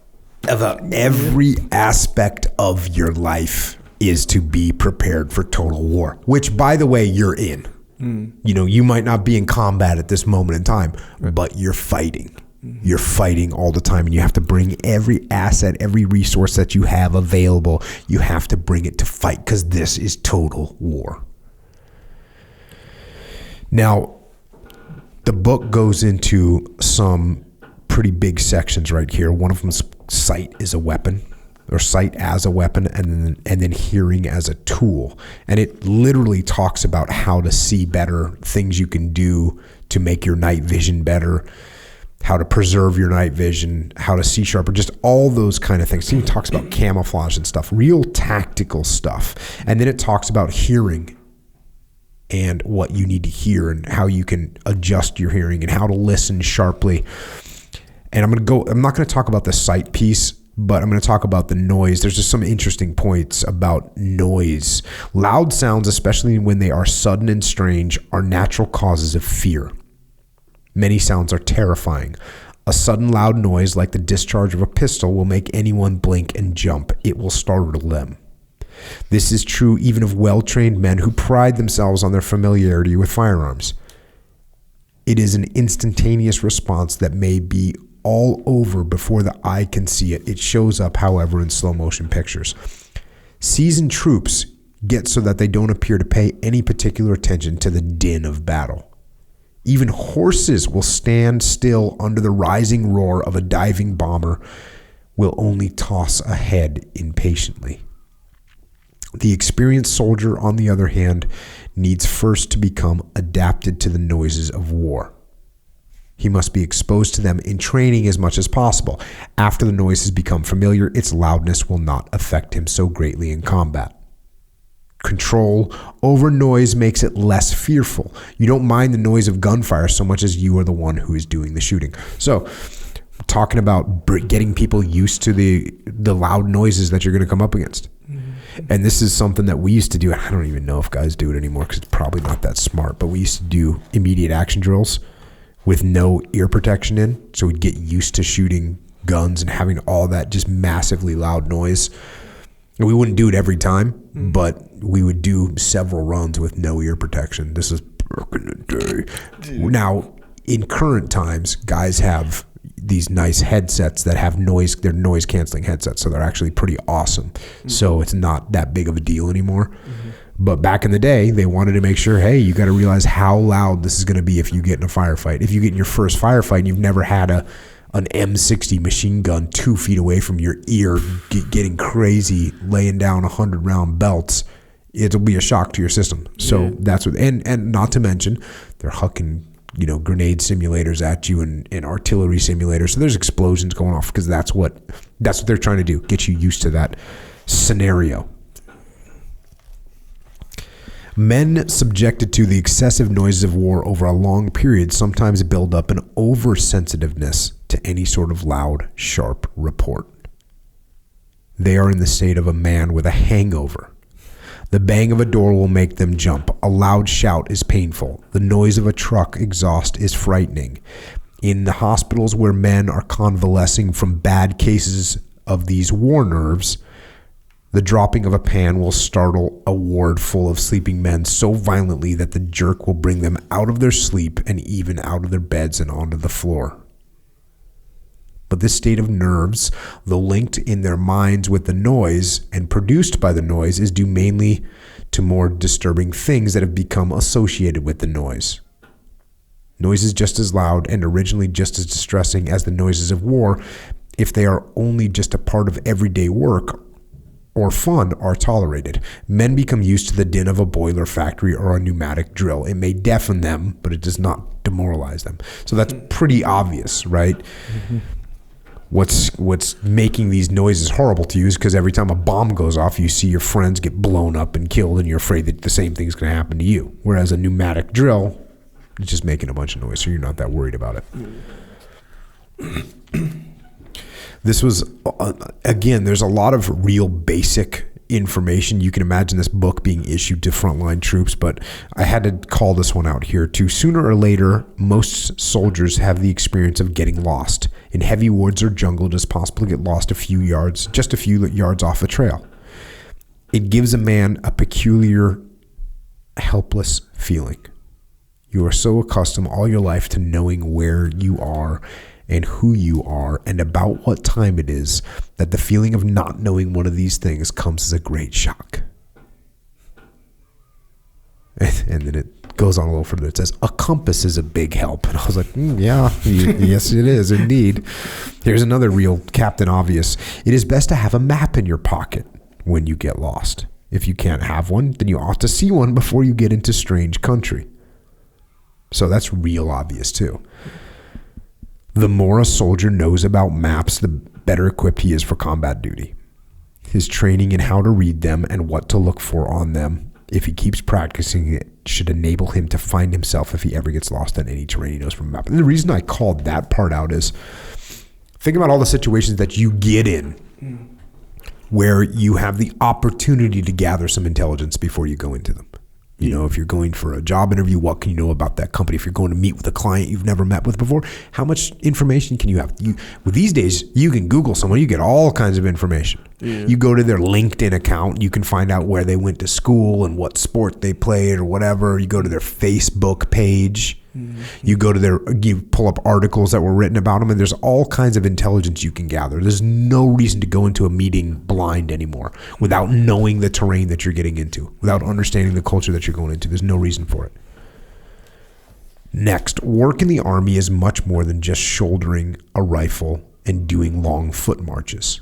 About every aspect of your life is to be prepared for total war, which, by the way, you're in. You know, you might not be in combat at this moment in time, but you're fighting. You're fighting all the time, and you have to bring every asset, every resource that you have available. You have to bring it to fight, because this is total war. Now, the book goes into some pretty big sections right here. One of them's sight is a weapon, or sight as a weapon, and then hearing as a tool. And it literally talks about how to see better, things you can do to make your night vision better, how to preserve your night vision, how to see sharper, just all those kind of things. He talks about camouflage and stuff, real tactical stuff. And then it talks about hearing and what you need to hear and how you can adjust your hearing and how to listen sharply. And I'm not going to talk about the sight piece, but I'm going to talk about the noise. There's just some interesting points about noise. Loud sounds, especially when they are sudden and strange, are natural causes of fear. Many sounds are terrifying. A sudden loud noise like the discharge of a pistol will make anyone blink and jump. It will startle them. This is true even of well-trained men who pride themselves on their familiarity with firearms. It is an instantaneous response that may be all over before the eye can see it. It shows up, however, in slow motion pictures. Seasoned troops get so that they don't appear to pay any particular attention to the din of battle. Even horses will stand still under the rising roar of a diving bomber, will only toss a head impatiently. The experienced soldier, on the other hand, needs first to become adapted to the noises of war. He must be exposed to them in training as much as possible. After the noise has become familiar, its loudness will not affect him so greatly in combat. Control over noise makes it less fearful. You don't mind the noise of gunfire so much as you are the one who is doing the shooting. So, talking about getting people used to the loud noises that you're going to come up against. Mm-hmm. And this is something that we used to do. I don't even know if guys do it anymore because it's probably not that smart, but we used to do immediate action drills with no ear protection in. So we'd get used to shooting guns and having all that just massively loud noise. And we wouldn't do it every time, but we would do several runs with no ear protection. This is back in the day. Now, in current times, guys have these nice headsets that have noise. They're noise canceling headsets, so they're actually pretty awesome. Mm-hmm. So it's not that big of a deal anymore. Mm-hmm. But back in the day, they wanted to make sure, hey, you got to realize how loud this is going to be if you get in a firefight. If you get in your first firefight and you've never had an M60 machine gun 2 feet away from your ear, getting crazy, laying down 100-round belts, it'll be a shock to your system. So that's what, and not to mention, they're hucking, grenade simulators at you and artillery simulators. So there's explosions going off because that's what they're trying to do, get you used to that scenario. Men subjected to the excessive noises of war over a long period sometimes build up an oversensitiveness to any sort of loud, sharp report. They are in the state of a man with a hangover. The bang of a door will make them jump. A loud shout is painful. The noise of a truck exhaust is frightening. In the hospitals where men are convalescing from bad cases of these war nerves, the dropping of a pan will startle a ward full of sleeping men so violently that the jerk will bring them out of their sleep and even out of their beds and onto the floor. But this state of nerves, though linked in their minds with the noise and produced by the noise, is due mainly to more disturbing things that have become associated with the noise. Noise is just as loud and originally just as distressing as the noises of war if they are only just a part of everyday work or fun are tolerated. Men become used to the din of a boiler factory or a pneumatic drill. It may deafen them, but it does not demoralize them. So that's pretty obvious, right? Mm-hmm. What's making these noises horrible to you is because every time a bomb goes off, you see your friends get blown up and killed, and you're afraid that the same thing's going to happen to you. Whereas a pneumatic drill is just making a bunch of noise, so you're not that worried about it. This was, again, there's a lot of real basic information. You can imagine this book being issued to frontline troops, but I had to call this one out here too. Sooner or later, most soldiers have the experience of getting lost. In heavy woods or jungle, it is possible to get lost just a few yards off the trail. It gives a man a peculiar, helpless feeling. You are so accustomed all your life to knowing where you are and who you are and about what time it is that the feeling of not knowing one of these things comes as a great shock. And then it goes on a little further. It says, a compass is a big help. And I was like, yes, it is indeed. Here's another real Captain Obvious. It is best to have a map in your pocket when you get lost. If you can't have one, then you ought to see one before you get into strange country. So that's real obvious too. The more a soldier knows about maps, the better equipped he is for combat duty. His training in how to read them and what to look for on them, if he keeps practicing it, should enable him to find himself if he ever gets lost on any terrain he knows from a map. And the reason I called that part out is, think about all the situations that you get in where you have the opportunity to gather some intelligence before you go into them. You know, if you're going for a job interview, what can you know about that company? If you're going to meet with a client you've never met with before, how much information can you have? With these days, you can Google someone, you get all kinds of information. Yeah. You go to their LinkedIn account, you can find out where they went to school and what sport they played or whatever. You go to their Facebook page. Mm-hmm. You pull up articles that were written about them, and there's all kinds of intelligence you can gather. There's no reason to go into a meeting blind anymore without knowing the terrain that you're getting into, without understanding the culture that you're going into. There's no reason for it. Next, work in the Army is much more than just shouldering a rifle and doing long foot marches.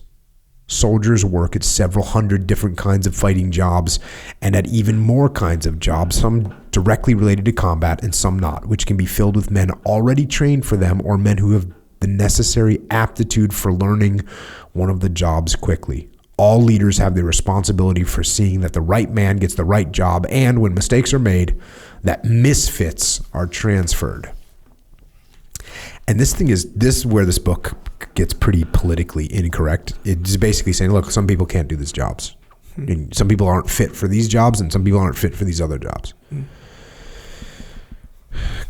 Soldiers work at several hundred different kinds of fighting jobs and at even more kinds of jobs, some directly related to combat and some not, which can be filled with men already trained for them or men who have the necessary aptitude for learning one of the jobs quickly. All leaders have the responsibility for seeing that the right man gets the right job and, when mistakes are made, that misfits are transferred. And this is where this book gets pretty politically incorrect. It's basically saying, look, some people can't do these jobs. And some people aren't fit for these jobs and some people aren't fit for these other jobs.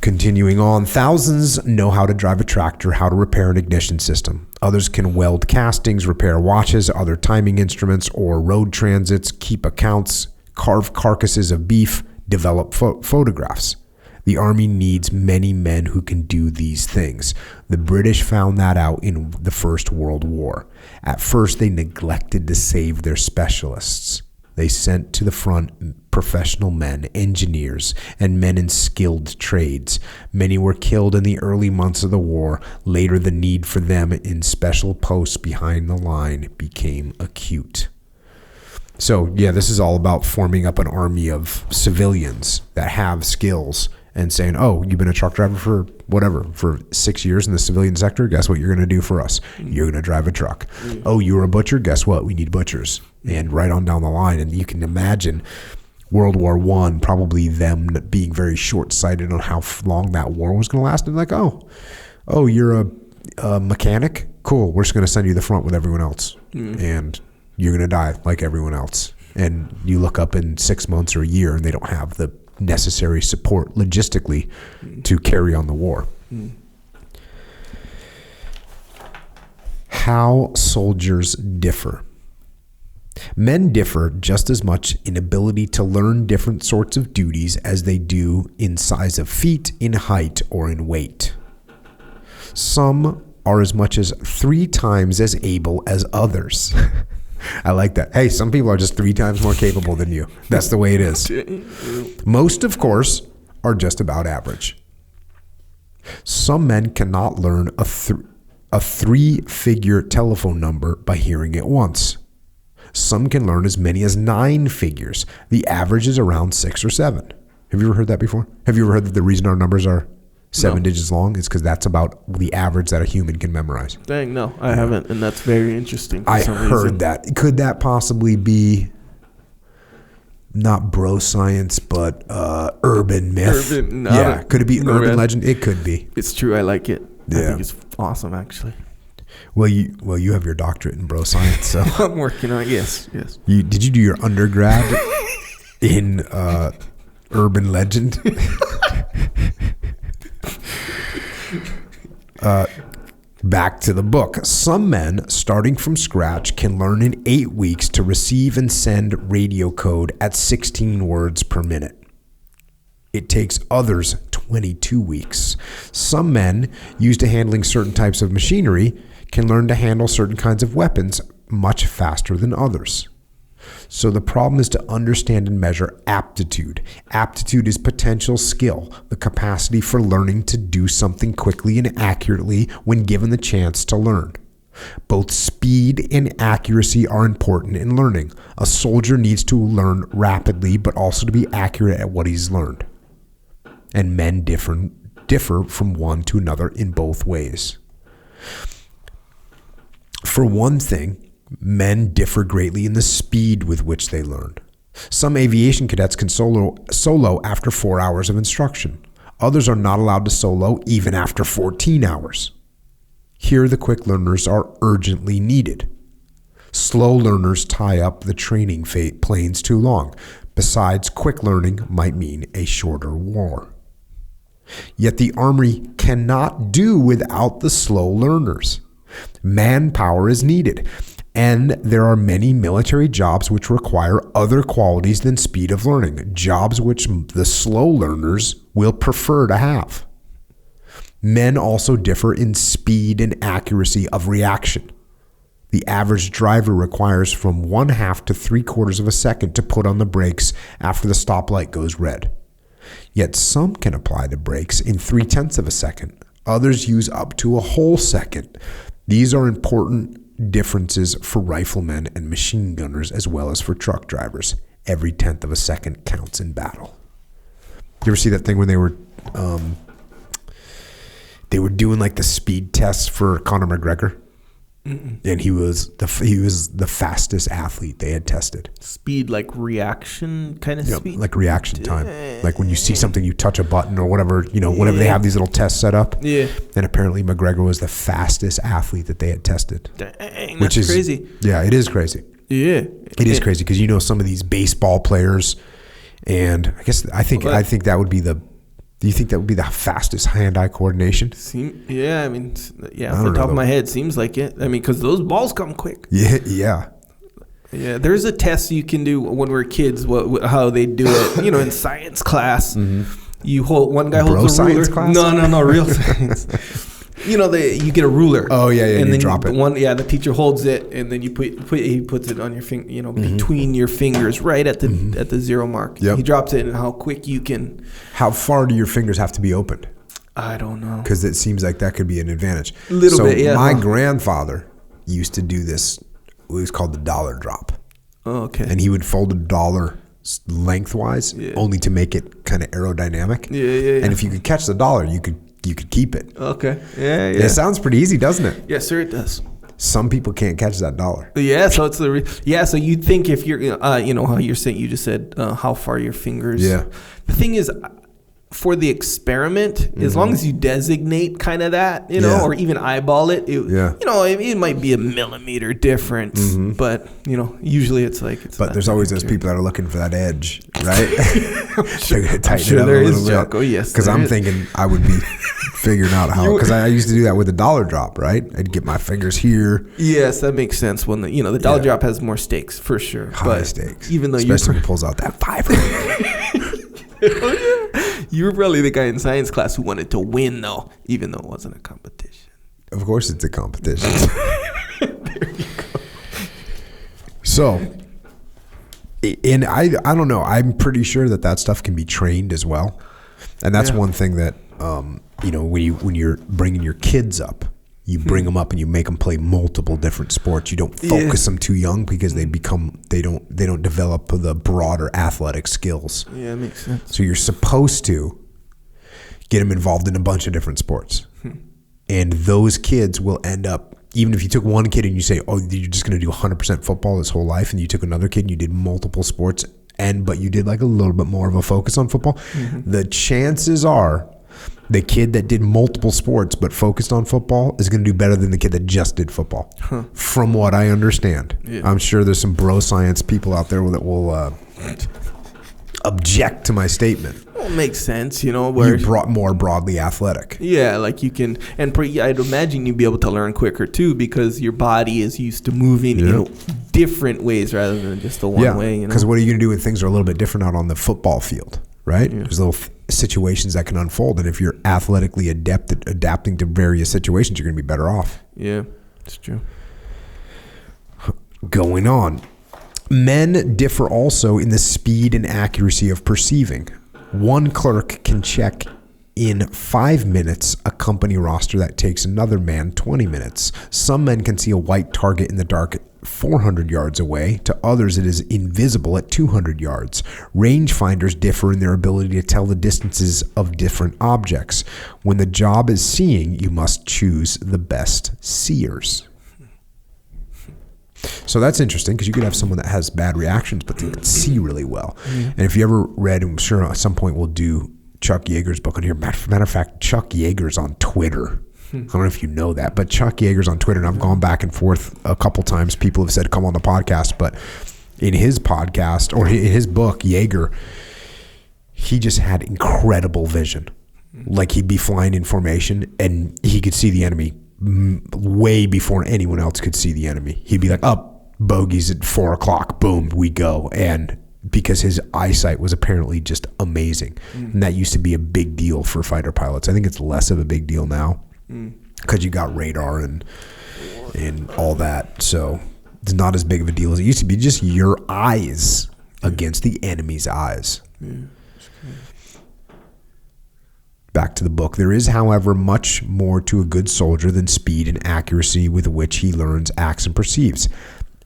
Continuing on, thousands know how to drive a tractor, how to repair an ignition system. Others can weld castings, repair watches, other timing instruments, or road transits, keep accounts, carve carcasses of beef, develop photographs. The Army needs many men who can do these things. The British found that out in the First World War. At first, they neglected to save their specialists. They sent to the front professional men, engineers, and men in skilled trades. Many were killed in the early months of the war. Later, the need for them in special posts behind the line became acute. So, yeah, this is all about forming up an army of civilians that have skills and saying, oh, you've been a truck driver for 6 years in the civilian sector. Guess what you're going to do for us? You're going to drive a truck. Oh, you were a butcher. Guess what? We need butchers. And right on down the line. And you can imagine World War I, probably them being very short-sighted on how long that war was going to last. And like, oh, you're a mechanic? Cool. We're just going to send you to the front with everyone else. And you're going to die like everyone else. And you look up in 6 months or a year and they don't have the necessary support logistically to carry on the war. How soldiers differ. Men differ just as much in ability to learn different sorts of duties as they do in size of feet, in height, or in weight. Some are as much as 3 times as able as others. I like that. Hey, some people are just 3 times more capable than you. That's the way it is. Most, of course, are just about average. Some men cannot learn a 3-figure telephone number by hearing it once. Some can learn as many as 9 figures. The average is around 6 or 7. Have you ever heard that before? Have you ever heard that the reason our numbers are 7 digits long is because that's about the average that a human can memorize? Dang, no, I haven't, and that's very interesting. I heard that. Could that possibly be not bro science, but urban myth? Could it be urban legend? It could be. It's true. I like it. Yeah. I think it's awesome, actually. Well, you have your doctorate in bro science, so I'm working on it. Yes. Did you do your undergrad in urban legend? Back to the book. Some men, starting from scratch, can learn in 8 weeks to receive and send radio code at 16 words per minute. It takes others 22 weeks. Some men, used to handling certain types of machinery, can learn to handle certain kinds of weapons much faster than others. So the problem is to understand and measure aptitude. Aptitude is potential skill, the capacity for learning to do something quickly and accurately when given the chance to learn. Both speed and accuracy are important in learning. A soldier needs to learn rapidly, but also to be accurate at what he's learned. And men differ from one to another in both ways. For one thing, men differ greatly in the speed with which they learn. Some aviation cadets can solo after 4 hours of instruction. Others are not allowed to solo even after 14 hours. Here, the quick learners are urgently needed. Slow learners tie up the training planes too long. Besides, quick learning might mean a shorter war. Yet the Army cannot do without the slow learners. Manpower is needed, and there are many military jobs which require other qualities than speed of learning, jobs which the slow learners will prefer to have. Men also differ in speed and accuracy of reaction. The average driver requires from 1/2 to 3/4 of a second to put on the brakes after the stoplight goes red. Yet some can apply the brakes in 3/10 of a second. Others use up to a whole second. These are important differences for riflemen and machine gunners as well as for truck drivers. Every 1/10 of a second counts in battle. You ever see that thing when they were doing like the speed tests for Conor McGregor? Mm-mm. And he was the fastest athlete they had tested. Speed, like reaction kind of speed? Like reaction time. Like when you see something, you touch a button or whatever, whenever they have these little tests set up. Yeah. And apparently McGregor was the fastest athlete that they had tested. Dang, that's crazy. Yeah, it is crazy. Yeah. It is crazy because some of these baseball players, and I think that would be do you think that would be the fastest hand-eye coordination? Off the top of my head, seems like it. I mean, because those balls come quick. Yeah. Yeah, there's a test you can do when we're kids, how they do it, in science class. Mm-hmm. One guy holds a ruler. Class? No, real science. You get a ruler. Oh yeah, and then you drop it. The teacher holds it, and then he puts it on your finger, mm-hmm. between your fingers, right at the 0 mark. Yep. He drops it, and how quick you can. How far do your fingers have to be opened? I don't know. Because it seems like that could be an advantage. A little bit, yeah. My grandfather used to do this. It was called the dollar drop. Oh, okay. And he would fold a dollar lengthwise, only to make it kind of aerodynamic. Yeah. And if you could catch the dollar, you could keep it. Okay. Yeah. It sounds pretty easy, doesn't it? Yes, sir, it does. Some people can't catch that dollar. Yeah, so it's so you'd think if you're, how you're saying, you just said how far your fingers. Yeah. The thing is, for the experiment, mm-hmm. as long as you designate kind of that, or even eyeball it, it might be a millimeter difference, mm-hmm. but usually it's But there's always those people that are looking for that edge, right? I'm sure there is, Jocko. Yes, because I'm thinking I would be figuring out how, because I used to do that with the dollar drop, right? I'd get my fingers here. Yes, that makes sense. When the dollar drop has more stakes for sure. High stakes, even though especially when he pulls out that $5. Oh, yeah. You were probably the guy in science class who wanted to win, though, even though it wasn't a competition. Of course it's a competition. There you go. So, and I don't know. I'm pretty sure that stuff can be trained as well. And that's one thing that, when you're bringing your kids up, you bring them up and you make them play multiple different sports. You don't focus them too young because they don't develop the broader athletic skills. Yeah, it makes sense. So you're supposed to get them involved in a bunch of different sports. And those kids will end up, even if you took one kid and you say, oh, you're just going to do 100% football his whole life, and you took another kid and you did multiple sports, but you did like a little bit more of a focus on football, the chances are the kid that did multiple sports but focused on football is going to do better than the kid that just did football. From what I understand. Yeah. I'm sure there's some bro science people out there that will object to my statement. Well, it makes sense, where you brought more broadly athletic. Yeah, like you can, and I'd imagine you'd be able to learn quicker too because your body is used to moving in different ways rather than just the one way. Because what are you going to do when things are a little bit different out on the football field, right? Yeah. situations that can unfold. And if you're athletically adept at adapting to various situations, you're going to be better off. Yeah, it's true. Going on. Men differ also in the speed and accuracy of perceiving. One clerk can check in 5 minutes a company roster that takes another man 20 minutes. Some men can see a white target in the dark at 400 yards away. To others, it is invisible at 200 yards. Rangefinders differ in their ability to tell the distances of different objects. When the job is seeing, you must choose the best seers. So that's interesting because you could have someone that has bad reactions, but they can see really well. And if you ever read, I'm sure at some point we'll do Chuck Yeager's book on here. Matter of fact, Chuck Yeager's on Twitter. I don't know if you know that, but Chuck Yeager's on Twitter, and I've gone back and forth a couple times. People have said, come on the podcast, but in his podcast or in his book, Yeager, he just had incredible vision. Like he'd be flying in formation and he could see the enemy way before anyone else could see the enemy. He'd be like, up, bogeys at 4:00, boom, we go. And because his eyesight was apparently just amazing. And that used to be a big deal for fighter pilots. I think it's less of a big deal now because you got radar and all that. So it's not as big of a deal as it used to be. Just your eyes against the enemy's eyes. Back to the book. There is, however, much more to a good soldier than speed and accuracy with which he learns, acts, and perceives.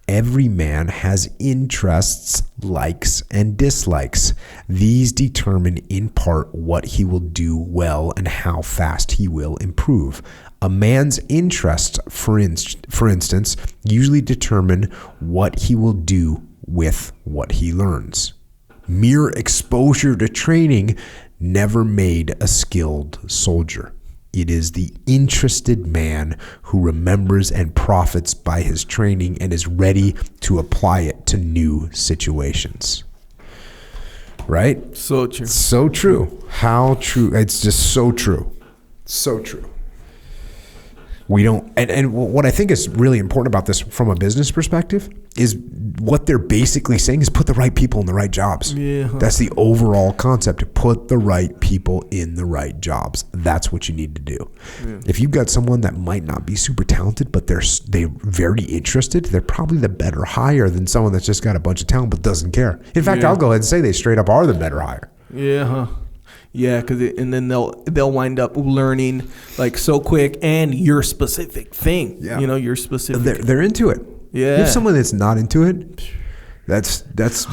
Every man has interests, likes, and dislikes. These determine in part what he will do well and how fast he will improve. A man's interests, for instance, usually determine what he will do with what he learns. Mere exposure to training never made a skilled soldier. It is the interested man who remembers and profits by his training and is ready to apply it to new situations. Right? So true. So true. How true. It's just so true. So true. We don't, and what I think is really important about this from a business perspective is what they're basically saying is put the right people in the right jobs. Yeah. That's the overall concept. Put the right people in the right jobs. That's what you need to do. Yeah. If you've got someone that might not be super talented, but they're very interested, they're probably the better hire than someone that's just got a bunch of talent but doesn't care. In fact, I'll go ahead and say they straight up are the better hire. Yeah. Yeah, and then they'll wind up learning like so quick and your specific thing. Yeah. You know, your specific. They're into it. Yeah. You have someone that's not into it, that's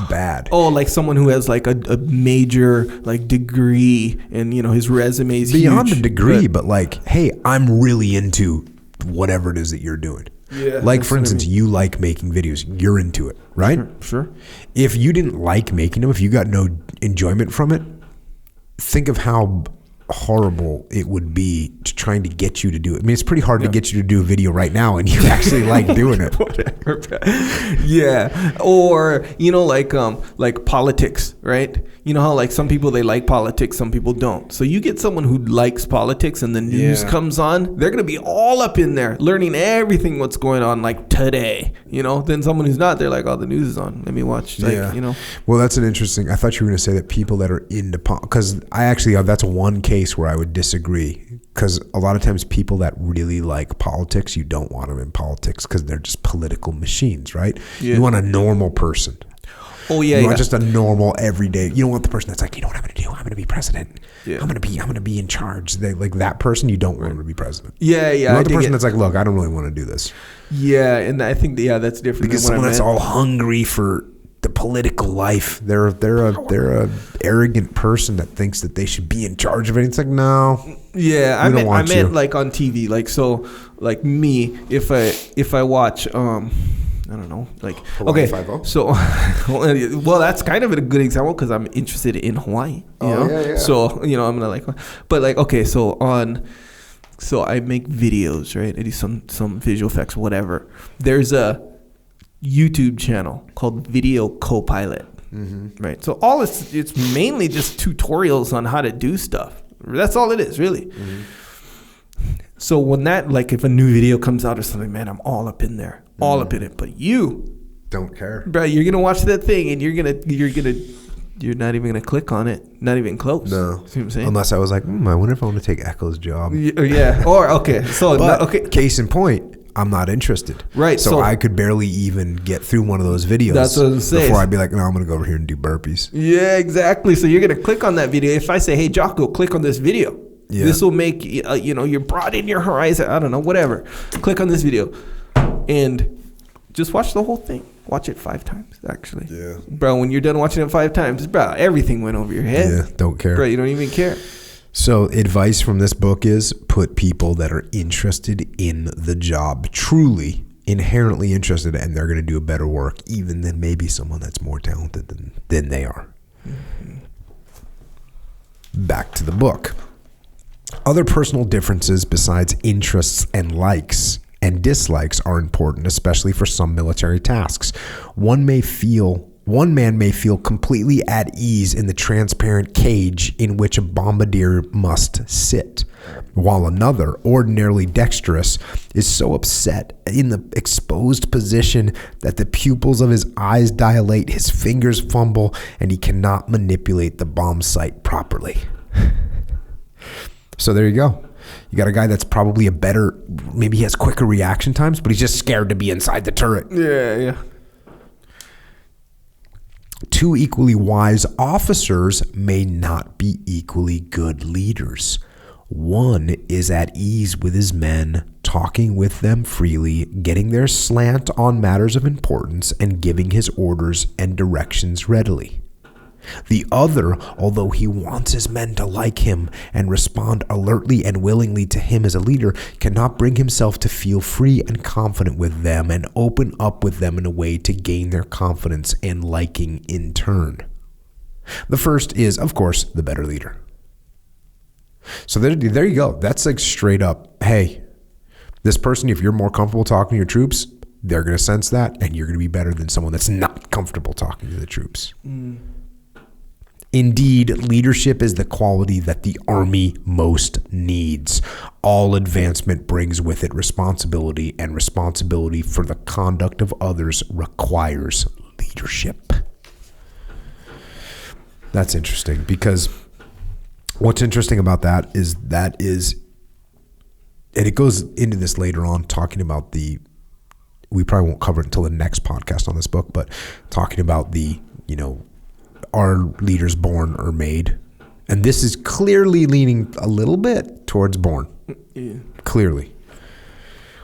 bad. Oh, like someone who has like a major like degree and you know his resume is beyond huge, the degree, but like, hey, I'm really into whatever it is that you're doing. Yeah. Like for instance, you like making videos. You're into it, right? Sure. If you didn't like making them, if you got no enjoyment from it, think of how horrible it would be to trying to get you to do it. I mean, it's pretty hard to get you to do a video right now and you actually like doing it. Whatever. Yeah. Or, you know, like politics, right? You know how like some people, they like politics, some people don't. So you get someone who likes politics and the news comes on, they're going to be all up in there learning everything what's going on like today, you know? Then someone who's not, they're like, oh, the news is on. Let me watch, like, you know? Well, that's an interesting, I thought you were going to say that people that are into, because I actually, that's one case where I would disagree, because a lot of times people that really like politics, you don't want them in politics because they're just political machines, right? Yeah. You want a normal person. Oh yeah, you want just a normal everyday. You don't want the person that's like, you know what I'm going to do? I'm going to be president. Yeah. I'm going to be in charge. They like that person. You don't want them to be president. Yeah. You want the person that's like, look, I don't really want to do this. Yeah, and I think that's different. Because someone that's all hungry for the political life. They're a arrogant person that thinks that they should be in charge of it. It's like, no. Yeah, I meant like on TV. Like, so like me, if I watch I don't know, like Hawaii okay, 5-0? So well, that's kind of a good example because I'm interested in Hawaii. You know? Yeah. So you know, I'm gonna like, but like okay, so I make videos, right? I do some visual effects, whatever. There's a YouTube channel called Video Copilot, right? So all it's mainly just tutorials on how to do stuff. That's all it is, really. So when that, like, if a new video comes out or something, man, I'm all up in there, all up in it. But you don't care, bro. You're gonna watch that thing and you're gonna you're not even gonna click on it. Not even close. No. See what I'm saying? Unless I was like, I wonder if I want to take Echo's job. Yeah. Or okay. So But case in point, I'm not interested. Right. So I could barely even get through one of those videos. That's what I'm saying. Before I'd be like, no, I'm gonna go over here and do burpees. Yeah, exactly. So you're gonna click on that video. If I say, hey, Jocko, click on this video. Yeah. This will make you broaden your horizon. I don't know, whatever. Click on this video, and just watch the whole thing. Watch it 5 times, actually. Yeah. Bro, when you're done watching it 5 times, bro, everything went over your head. Yeah, don't care. Bro, you don't even care. So advice from this book is put people that are interested in the job, truly, inherently interested, and they're going to do a better work, even than maybe someone that's more talented than they are. Mm-hmm. Back to the book. Other personal differences besides interests and likes and dislikes are important, especially for some military tasks. One man may feel completely at ease in the transparent cage in which a bombardier must sit, while another, ordinarily dexterous, is so upset in the exposed position that the pupils of his eyes dilate, his fingers fumble, and he cannot manipulate the bomb sight properly. So there you go. You got a guy that's probably maybe he has quicker reaction times, but he's just scared to be inside the turret. Yeah. 2 equally wise officers may not be equally good leaders. One is at ease with his men, talking with them freely, getting their slant on matters of importance, and giving his orders and directions readily. The other, although he wants his men to like him and respond alertly and willingly to him as a leader, cannot bring himself to feel free and confident with them and open up with them in a way to gain their confidence and liking in turn. The first is, of course, the better leader. So there you go. That's like straight up, hey, this person, if you're more comfortable talking to your troops, they're going to sense that, and you're going to be better than someone that's not comfortable talking to the troops. Indeed, leadership is the quality that the Army most needs. All advancement brings with it responsibility, and responsibility for the conduct of others requires leadership. That's interesting, because what's interesting about that is, and it goes into this later on, talking about we probably won't cover it until the next podcast on this book, but talking about are leaders born or made? And this is clearly leaning a little bit towards born. Yeah. Clearly.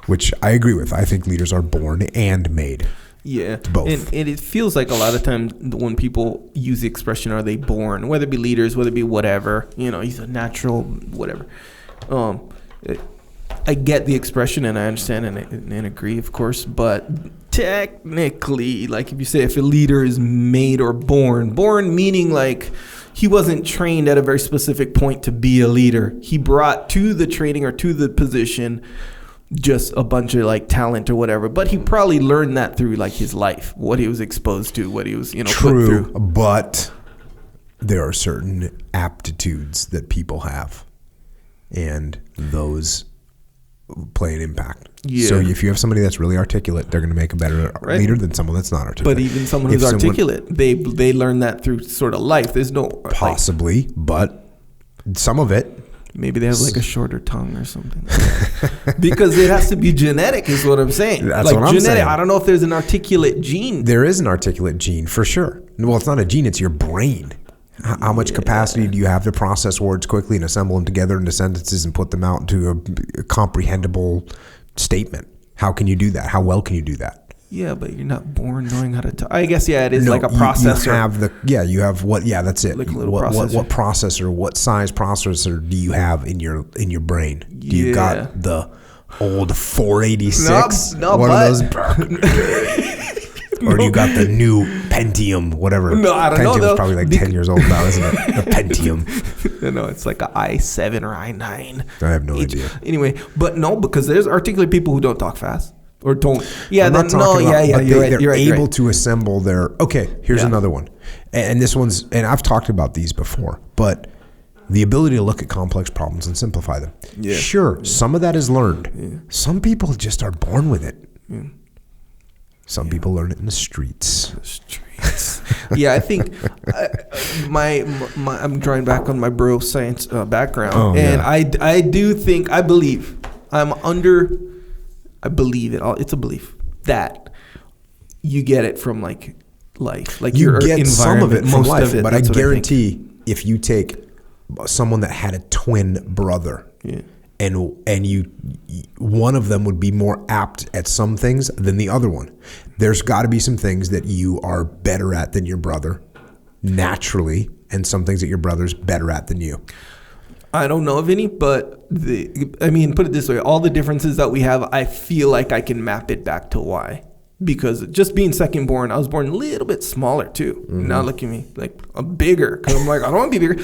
Which I agree with. I think leaders are born and made. Yeah. Both. And it feels like a lot of times when people use the expression, are they born? Whether it be leaders, whether it be whatever, he's a natural, whatever. I get the expression and I understand and agree, of course, but technically, like if you say if a leader is made or born meaning like he wasn't trained at a very specific point to be a leader. He brought to the training or to the position just a bunch of like talent or whatever, but he probably learned that through like his life, what he was exposed to, what he was, put through. But there are certain aptitudes that people have, and those play an impact. Yeah. So if you have somebody that's really articulate, they're going to make a better leader than someone that's not articulate. But even someone who's articulate, they learn that through sort of life. There's no possibly, but some of it. Maybe they have like a shorter tongue or something. Because it has to be genetic, is what I'm saying. That's like what I'm saying. I don't know if there's an articulate gene. There is an articulate gene for sure. Well, it's not a gene; it's your brain. How much capacity do you have to process words quickly and assemble them together into sentences and put them out into a comprehensible statement? How can you do that? How well can you do that? Yeah, but you're not born knowing how to talk. I guess, it is like a processor. You have what? Yeah, that's it. Like a little processor. What processor? What size processor do you have in your brain? Do you got the old 486? No, one of those. Or do you got the new Pentium, whatever? No, I don't know. Pentium's probably like 10 years old now, isn't it? The Pentium. No, it's like an i7 or i9. I have no idea. Anyway, but no, because there's articulate people who don't talk fast or don't. Yeah, you're right. They're able right. to assemble their. Okay, here's another one, and this one's, and I've talked about these before, but the ability to look at complex problems and simplify them. Yeah. Sure, some of that is learned. Yeah. Some people just are born with it. Yeah. Some people learn it in the streets. Yeah, I think my I'm drawing back on my bro science background, and I do think I believe it's a belief that you get it from like life, like you your get some of it from most life, of it, but I that's what guarantee if you take someone that had a twin brother, Yeah. and you one of them would be more apt at some things than the other one. There's got to be some things that you are better at than your brother naturally, and some things that your brother's better at than you. I don't know of any, but put it this way: all the differences that we have, I feel like I can map it back to why. Because just being second born, I was born a little bit smaller too. Mm-hmm. Now look at me, like I'm bigger. Because I'm like, I don't want to be bigger.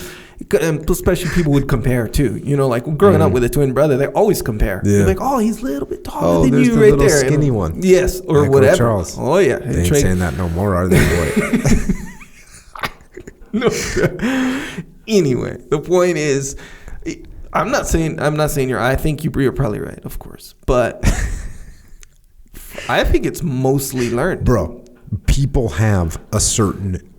And especially people would compare too. You know, like growing up with a twin brother, they always compare. Yeah. They're like, oh, he's a little bit taller than you the right little there. skinny one. Yes, or Echo whatever. Charles. Oh yeah. They ain't saying that no more, are they, boy? No. Anyway, the point is, I'm not saying I think you're probably right, of course, but I think it's mostly learned. Bro, people have a certain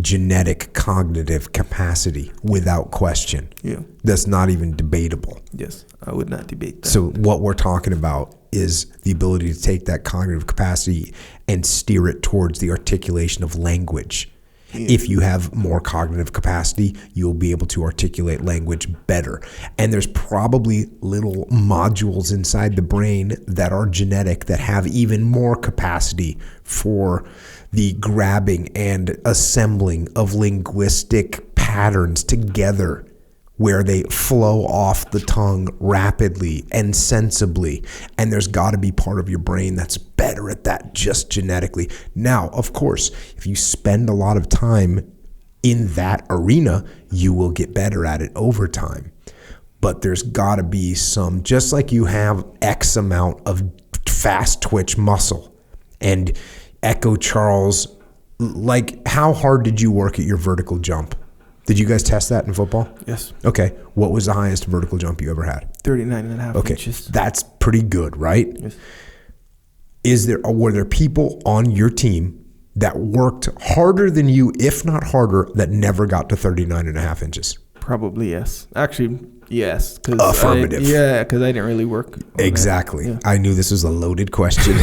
genetic cognitive capacity without question. Yeah. That's not even debatable. Yes, I would not debate that. So what we're talking about is the ability to take that cognitive capacity and steer it towards the articulation of language. Yeah. If you have more cognitive capacity, you'll be able to articulate language better. And there's probably little modules inside the brain that are genetic that have even more capacity for the grabbing and assembling of linguistic patterns together, where they flow off the tongue rapidly and sensibly. And there's got to be part of your brain that's better at that just genetically. Now, of course, if you spend a lot of time in that arena, you will get better at it over time. But there's got to be some, just like you have X amount of fast twitch muscle and Echo Charles, like how hard did you work at your vertical jump? Did you guys test that in football? Yes. Okay. What was the highest vertical jump you ever had? 39.5 inches. That's pretty good, right? Yes. Were there people on your team that worked harder than you, if not harder, that never got to 39.5 inches? Probably yes. Actually, yes. Affirmative. Because I didn't really work. Exactly. Yeah. I knew this was a loaded question.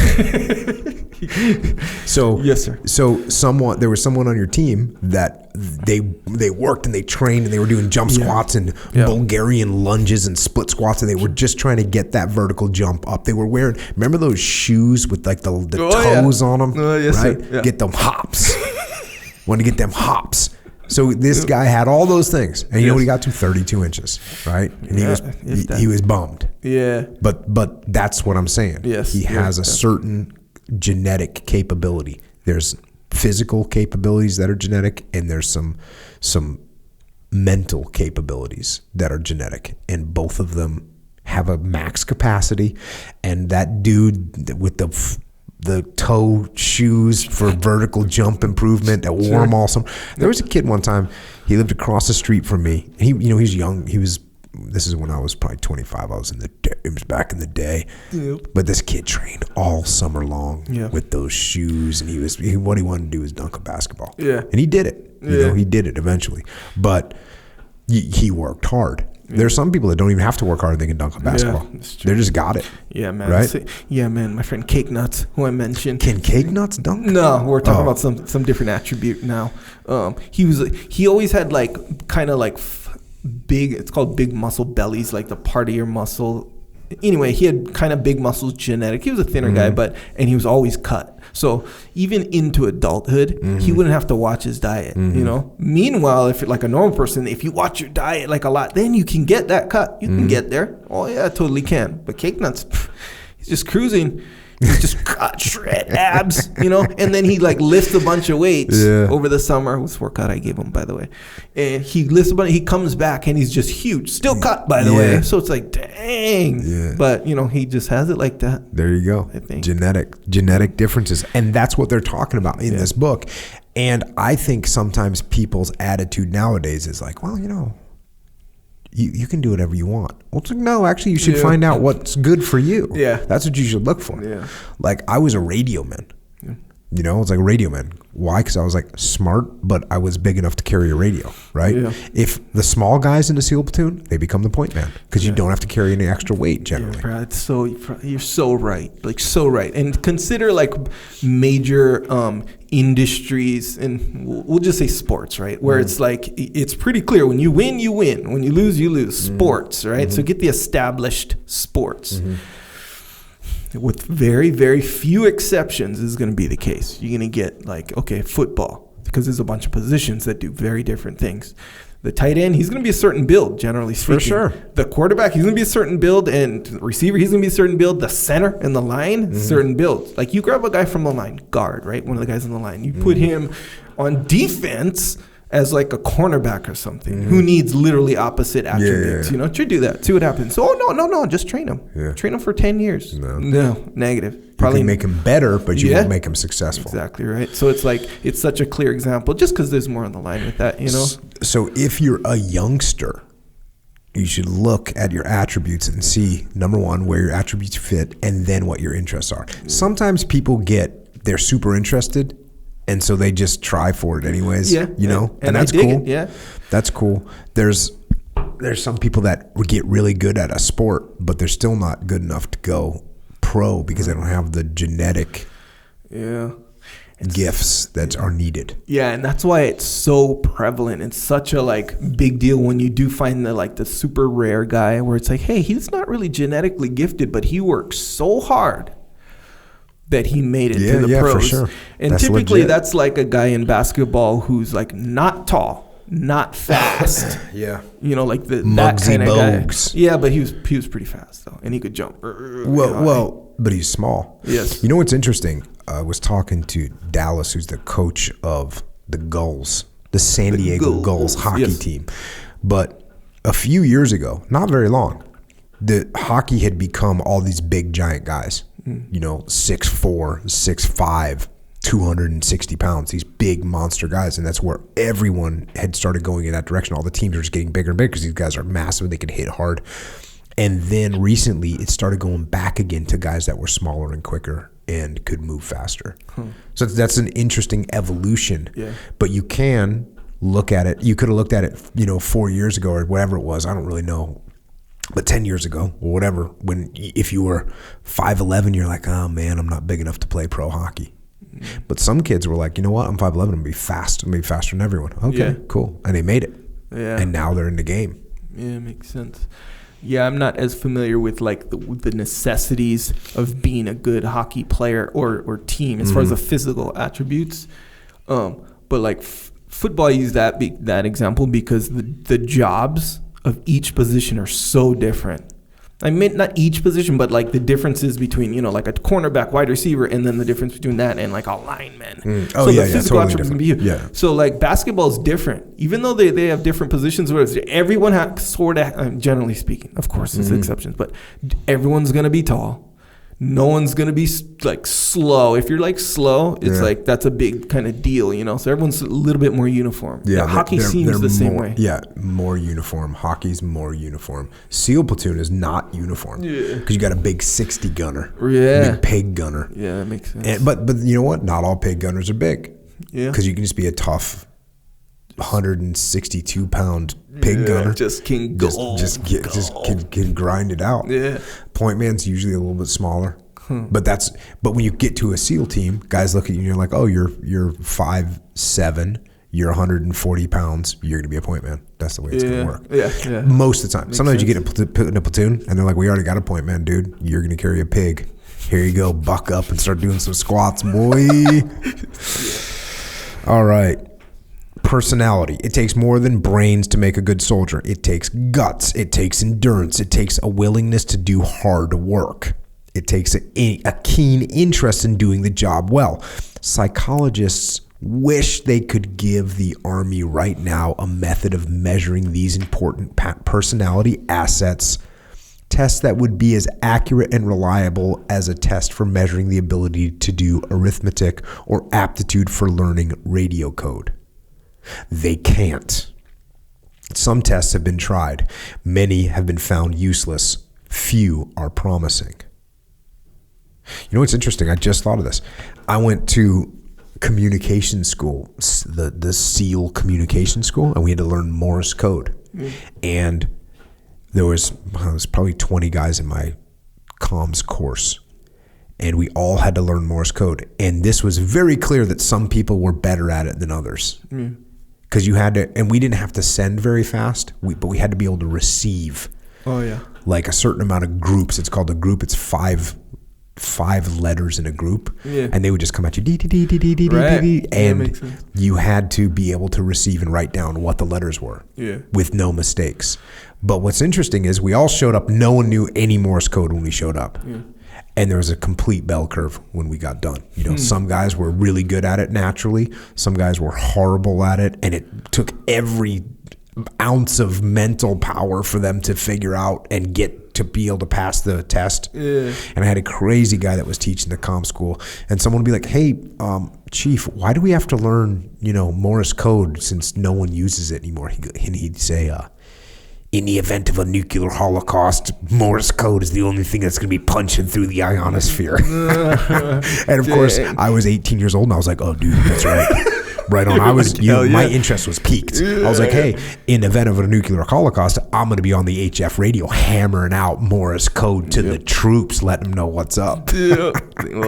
So yes, sir. So there was someone on your team that they worked and they trained and they were doing jump squats and Bulgarian lunges and split squats, and they were just trying to get that vertical jump up. They were wearing, remember those shoes with like the toes on them, yes, right? Sir. Yeah. Get them hops. Want to get them hops. So this guy had all those things, and you know what he got to? 32 inches, right? And he was bummed. Yeah. But that's what I'm saying. Yes. He has a certain genetic capability. There's physical capabilities that are genetic, and there's some mental capabilities that are genetic, and both of them have a max capacity. And that dude with the toe shoes for vertical jump improvement that wore him all summer. There was a kid one time, he lived across the street from me. He was young. This is when I was probably 25. It was back in the day. Yep. But this kid trained all summer long with those shoes, and what he wanted to do was dunk a basketball. Yeah. And he did it. He did it eventually. But he worked hard. Yeah. There's some people that don't even have to work hard and they can dunk a basketball. Yeah, they just got it. Yeah, man. Right? Yeah, man. My friend Cake Nuts, who I mentioned. Can Cake Nuts dunk? No, we're talking about some different attribute now. He always had like kind of like big, it's called big muscle bellies, like the part of your muscle. Anyway, he had kind of big muscles genetic. He was a thinner guy, and he was always cut. So even into adulthood, he wouldn't have to watch his diet, you know? Meanwhile, if you're like a normal person, if you watch your diet like a lot, then you can get that cut. You can get there. Oh yeah, totally can. But Cake Nuts, he's just cruising. He's just cut, shred, abs, you know? And then he like lifts a bunch of weights over the summer. This workout I gave him, by the way. And he lifts a bunch, he comes back and he's just huge. Still cut, by the way. So it's like, dang. Yeah. But, you know, he just has it like that. There you go. I think. Genetic differences. And that's what they're talking about in this book. And I think sometimes people's attitude nowadays is like, well, you know, you can do whatever you want. Well, it's like, no, actually, you should find out what's good for you. Yeah. That's what you should look for. Yeah. Like, I was a radio man. Yeah. You know, it's like a radio man. Why? Because I was like smart, but I was big enough to carry a radio, right? Yeah. If the small guys in the SEAL platoon, they become the point man because you don't have to carry any extra weight generally. Yeah, bro, you're so right, like so right. And consider like major industries, and we'll just say sports, right? Where it's like it's pretty clear: when you win, you win; when you lose, you lose. Sports, right? So get the established sports. With very, very few exceptions, this is going to be the case. You're going to get like, okay, football, because there's a bunch of positions that do very different things. The tight end, he's going to be a certain build, generally speaking. For sure. The quarterback, he's going to be a certain build, and the receiver, he's going to be a certain build. The center and the line, certain builds. Like you grab a guy from the line, guard, right? One of the guys on the line. You put him on defense as like a cornerback or something who needs literally opposite attributes. You know, to do that, see what happens. So, no, just train him. Yeah. Train him for 10 years. No, negative. Probably you can make him better, but you won't make him successful. Exactly right. So it's like, it's such a clear example just because there's more on the line with that, you know? So if you're a youngster, you should look at your attributes and see, number one, where your attributes fit, and then what your interests are. Sometimes people they're super interested, and so they just try for it anyways, you know? And that's cool. Yeah. That's cool. There's some people that would get really good at a sport, but they're still not good enough to go pro because they don't have the genetic gifts that are needed. Yeah, and that's why it's so prevalent. It's such a like big deal when you do find the super rare guy where it's like, hey, he's not really genetically gifted, but he works so hard that he made it to the pros. For sure. And that's typically legit. That's like a guy in basketball who's like not tall, not fast. You know, like that Muggsy kind of Bogues. guy. Yeah, but he was pretty fast though, and he could jump. Well, but he's small. Yes. You know what's interesting? I was talking to Dallas, who's the coach of the Gulls, the San Diego Gulls hockey team. But a few years ago, not very long, the hockey had become all these big giant guys. You know, 6'4", 6'5", 260 pounds, these big monster guys. And that's where everyone had started going in that direction. All the teams are just getting bigger and bigger because these guys are massive. They can hit hard. And then recently it started going back again to guys that were smaller and quicker and could move faster. So that's an interesting evolution. Yeah. But you can look at it. You could have looked at it, 4 years ago or whatever it was. I don't really know. But 10 years ago or whatever, if you were 5'11", you're like, oh man, I'm not big enough to play pro hockey. But some kids were like, you know what? I'm 5'11", I'm going to be fast. I'm going to be faster than everyone. Okay, cool. And they made it. Yeah. And now they're in the game. Yeah, it makes sense. Yeah, I'm not as familiar with like the necessities of being a good hockey player or team as far as the physical attributes. But like football, I use that example because the jobs of each position are so different. I meant not each position, but like the differences between, like a cornerback, wide receiver, and then the difference between that and like a lineman. So the physical attributes can be huge. Yeah. So like basketball is different. Even though they have different positions, everyone has sort of, generally speaking, of course there's exceptions, but everyone's going to be tall. No one's going to be like slow. If you're like slow, it's like that's a big kind of deal, So everyone's a little bit more uniform. Yeah, hockey seems the same way. Yeah, more uniform. Hockey's more uniform. SEAL platoon is not uniform because you got a big 60 gunner. Yeah, big pig gunner. Yeah, that makes sense. But you know what? Not all pig gunners are big. Yeah, because you can just be a tough 162 pound pig gunner. Just can grind it out. Yeah. Point man's usually a little bit smaller. But when you get to a SEAL team, guys look at you and you're like, oh, you're 5'7", you're 140 pounds, you're gonna be a point man. That's the way it's gonna work. Yeah. Most of the time. Sometimes you get put in a platoon and they're like, we already got a point man, dude. You're gonna carry a pig. Here you go, buck up and start doing some squats, boy. All right. Personality. It takes more than brains to make a good soldier. It takes guts. It takes endurance. It takes a willingness to do hard work. It takes a keen interest in doing the job well. Psychologists wish they could give the Army right now a method of measuring these important personality assets, tests that would be as accurate and reliable as a test for measuring the ability to do arithmetic or aptitude for learning radio code. They can't. Some tests have been tried. Many have been found useless. Few are promising. You know what's interesting? I just thought of this. I went to communication school, the SEAL communication school, and we had to learn Morse code. And there was probably 20 guys in my comms course, and we all had to learn Morse code. And this was very clear that some people were better at it than others. Because you had to, and we didn't have to send very fast, but we had to be able to receive. Oh yeah. Like a certain amount of groups. It's called a group. It's five letters in a group, and they would just come at you, and you had to be able to receive and write down what the letters were with no mistakes. But what's interesting is we all showed up. No one knew any Morse code when we showed up. And there was a complete bell curve when we got done. You know, some guys were really good at it naturally. Some guys were horrible at it. And it took every ounce of mental power for them to figure out and get to be able to pass the test. And I had a crazy guy that was teaching the comm school. And someone would be like, hey, Chief, why do we have to learn, Morse code since no one uses it anymore? And he'd say, in the event of a nuclear holocaust, Morse code is the only thing that's going to be punching through the ionosphere. And of course, I was 18 years old, and I was like, oh, dude, that's right. Right on. I was, my interest was piqued. I was like, hey, in the event of a nuclear holocaust, I'm going to be on the HF radio hammering out Morse code to the troops, letting them know what's up. Well,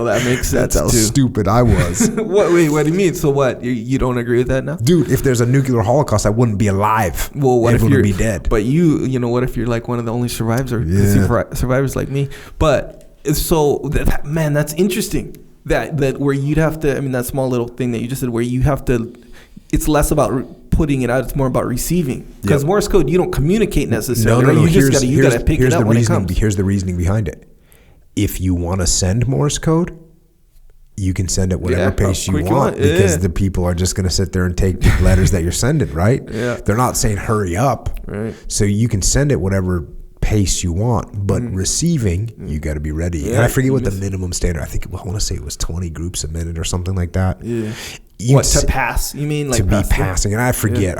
that makes sense. That's how stupid I was. What do you mean? So what? You don't agree with that now? Dude, if there's a nuclear holocaust, I wouldn't be alive. Well, what Everyone if would be dead? But what if you're like one of the only survivors survivors like me? But so, man, that's interesting. That where you'd have to, that small little thing that you just said, where you have to, it's less about putting it out, it's more about receiving. Because Morse code, you don't communicate necessarily. No. You just gotta pick it up when it comes. Here's the reasoning behind it. If you want to send Morse code, you can send it whatever pace you want, because the people are just going to sit there and take the letters that you're sending, right? They're not saying hurry up. Right. So you can send it whatever pace you want, but receiving, you got to be ready. And I forget what the minimum standard, I want to say it was 20 groups a minute or something like that. To pass? You mean like to be passing? And I forget.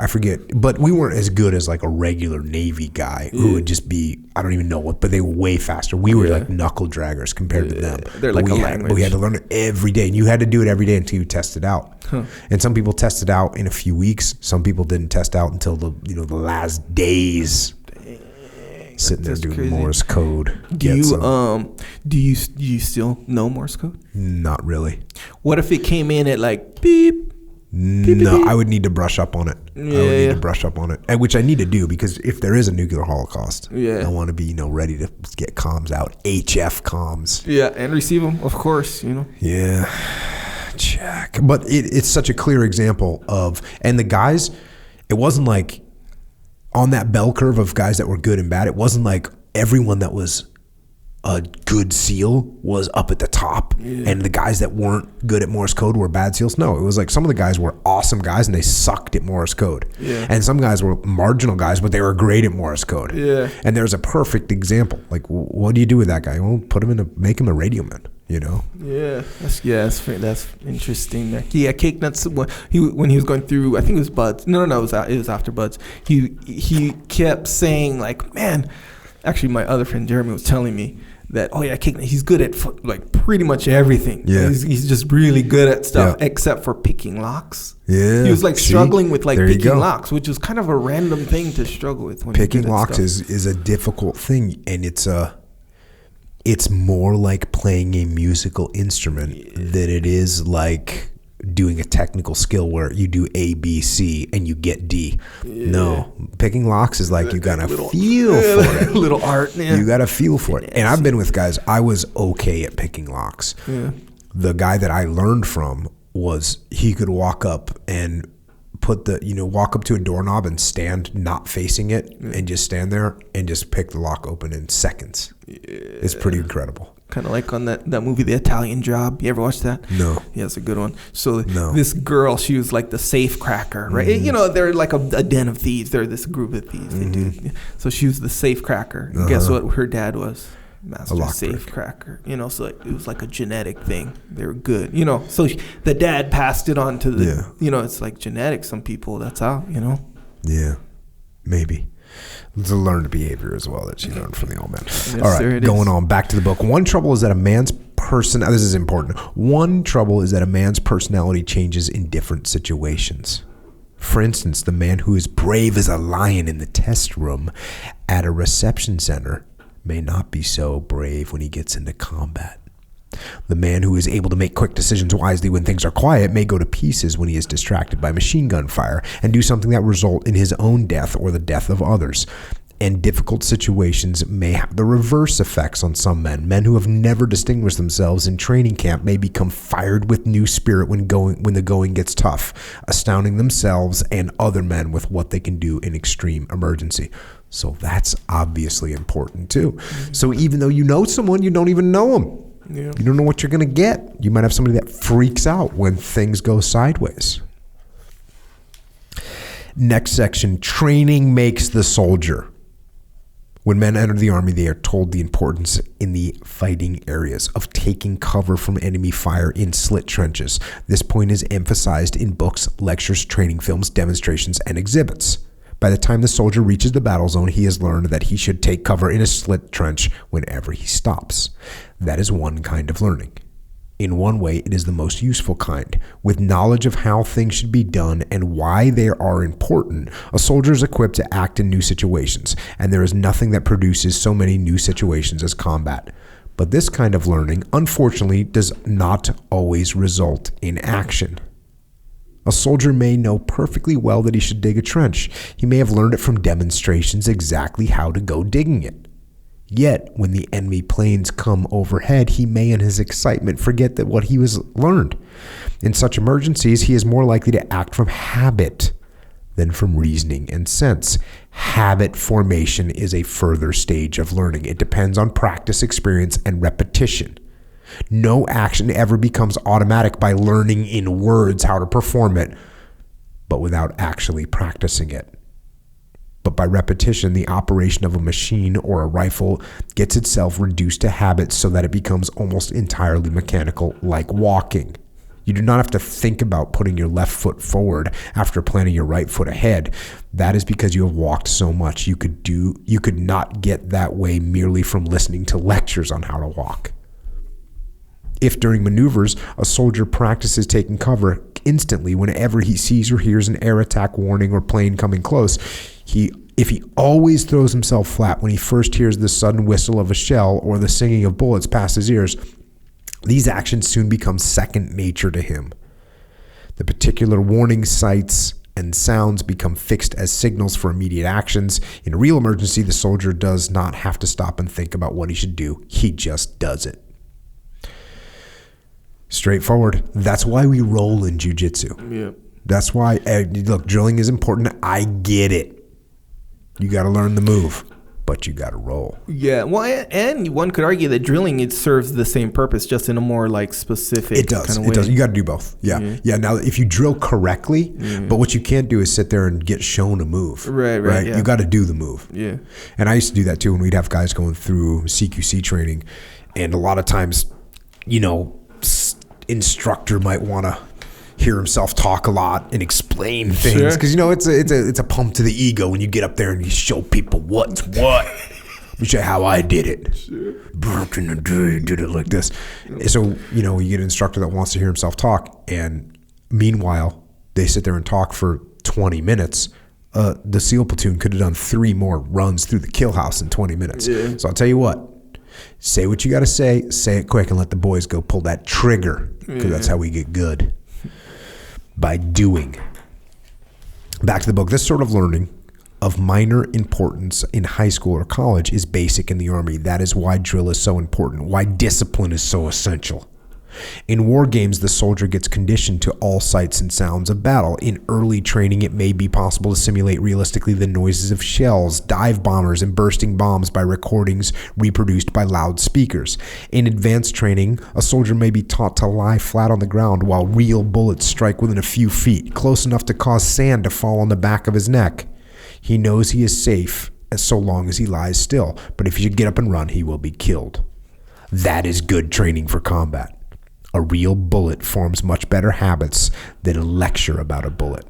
But we weren't as good as like a regular Navy guy who would just be, I don't even know what, but they were way faster. We were like knuckle draggers compared to them. They're like a language. But we had to learn it every day, and you had to do it every day until you test it out. And some people tested out in a few weeks. Some people didn't test out until the last days. Sitting there doing crazy. Morse code. Do you still know Morse code? Not really. What if it came in at like beep? No, beep. I would need to brush up on it. I would need to brush up on it, and which I need to do, because if there is a nuclear holocaust, I want to be ready to get comms out, HF comms. Yeah, and receive them, of course. Yeah, check. But it's such a clear example of, and the guys, it wasn't like, on that bell curve of guys that were good and bad, it wasn't like everyone that was a good SEAL was up at the top, and the guys that weren't good at Morse code were bad SEALs. No, it was like some of the guys were awesome guys and they sucked at Morse code. And some guys were marginal guys, but they were great at Morse code. And there's a perfect example. Like, what do you do with that guy? Well, make him a radio man. That's interesting. Cake Nuts. When he was going through, I think it was Buds. No, it was after Buds. He kept saying like, man. Actually, my other friend Jeremy was telling me that, Cake Nuts, he's good at like pretty much everything. He's just really good at stuff except for picking locks. He was like struggling with like picking locks, which was kind of a random thing to struggle with. Picking locks is a difficult thing, and it's more like playing a musical instrument than it is like doing a technical skill where you do A, B, C, and you get D. No, picking locks is like you gotta feel for it. Little art. You gotta feel for it. And I've been with guys, I was okay at picking locks. The guy that I learned from he could walk up and walk up to a doorknob and stand not facing it and just stand there and just pick the lock open in seconds. It's pretty incredible. Kind of like on that movie, The Italian Job. You ever watch that? No. Yeah, it's a good one. So this girl, she was like the safe cracker, right? They're like a den of thieves. They're this group of thieves. So she was the safe cracker. Guess what her dad was? Master safe cracker. So it was like a genetic thing. They were good. So the dad passed it on to the, it's like genetic. Some people, that's how, Yeah, maybe. It's a learned behavior as well that she learned from the old man. All right, going on back to the book. One trouble is that a man's this is important. One trouble is that a man's personality changes in different situations. For instance, the man who is brave as a lion in the test room at a reception center may not be so brave when he gets into combat. The man who is able to make quick decisions wisely when things are quiet may go to pieces when he is distracted by machine gun fire and do something that result in his own death or the death of others. And difficult situations may have the reverse effects on some men. Men who have never distinguished themselves in training camp may become fired with new spirit when the going gets tough, astounding themselves and other men with what they can do in extreme emergency. So that's obviously important too. So even though you know someone, you don't even know them. Yeah. You don't know what you're going to get. You might have somebody that freaks out when things go sideways. Next section, training makes the soldier. When men enter the army, they are told the importance in the fighting areas of taking cover from enemy fire in slit trenches. This point is emphasized in books, lectures, training films, demonstrations, and exhibits. By the time the soldier reaches the battle zone, he has learned that he should take cover in a slit trench whenever he stops. That is one kind of learning. In one way, it is the most useful kind. With knowledge of how things should be done and why they are important, a soldier is equipped to act in new situations, and there is nothing that produces so many new situations as combat. But this kind of learning, unfortunately, does not always result in action. A soldier may know perfectly well that he should dig a trench. He may have learned it from demonstrations exactly how to go digging it. Yet, when the enemy planes come overhead, he may in his excitement forget that what he was learned. In such emergencies, he is more likely to act from habit than from reasoning and sense. Habit formation is a further stage of learning. It depends on practice, experience, and repetition. No action ever becomes automatic by learning in words how to perform it, but without actually practicing it. But by repetition, the operation of a machine or a rifle gets itself reduced to habits so that it becomes almost entirely mechanical, like walking. You do not have to think about putting your left foot forward after planting your right foot ahead. That is because you have walked so much. You could not get that way merely from listening to lectures on how to walk. If during maneuvers, a soldier practices taking cover instantly whenever he sees or hears an air attack warning or plane coming close, if he always throws himself flat when he first hears the sudden whistle of a shell or the singing of bullets past his ears, these actions soon become second nature to him. The particular warning sights and sounds become fixed as signals for immediate actions. In a real emergency, the soldier does not have to stop and think about what he should do. He just does it. Straightforward. That's why we roll in jiu-jitsu. Yeah. That's why, look, drilling is important. I get it. You got to learn the move, but you got to roll. Yeah. Well, and one could argue that drilling, it serves the same purpose, just in a more like specific kind of way. It does. You got to do both. Yeah. Yeah. Now, if you drill correctly, but what you can't do is sit there and get shown a move. Right. Yeah. You got to do the move. Yeah. And I used to do that too when we'd have guys going through CQC training, and a lot of times, instructor might want to hear himself talk a lot and explain things because it's a pump to the ego when you get up there and you show people what's what. Let me show you how I did it. Back in the day, did it like this. So you get an instructor that wants to hear himself talk, and meanwhile they sit there and talk for 20 minutes. The SEAL platoon could have done 3 more runs through the kill house in 20 minutes. Yeah. So I'll tell you what. Say what you got to say it quick, and let the boys go pull that trigger, because that's how we get good. By doing. Back to the book. This sort of learning of minor importance in high school or college is basic in the Army. That is why drill is so important, why discipline is so essential. In war games, the soldier gets conditioned to all sights and sounds of battle. In early training, it may be possible to simulate realistically the noises of shells, dive bombers, and bursting bombs by recordings reproduced by loudspeakers. In advanced training, a soldier may be taught to lie flat on the ground while real bullets strike within a few feet, close enough to cause sand to fall on the back of his neck. He knows he is safe so long as he lies still, but if he should get up and run, he will be killed. That is good training for combat. A real bullet forms much better habits than a lecture about a bullet.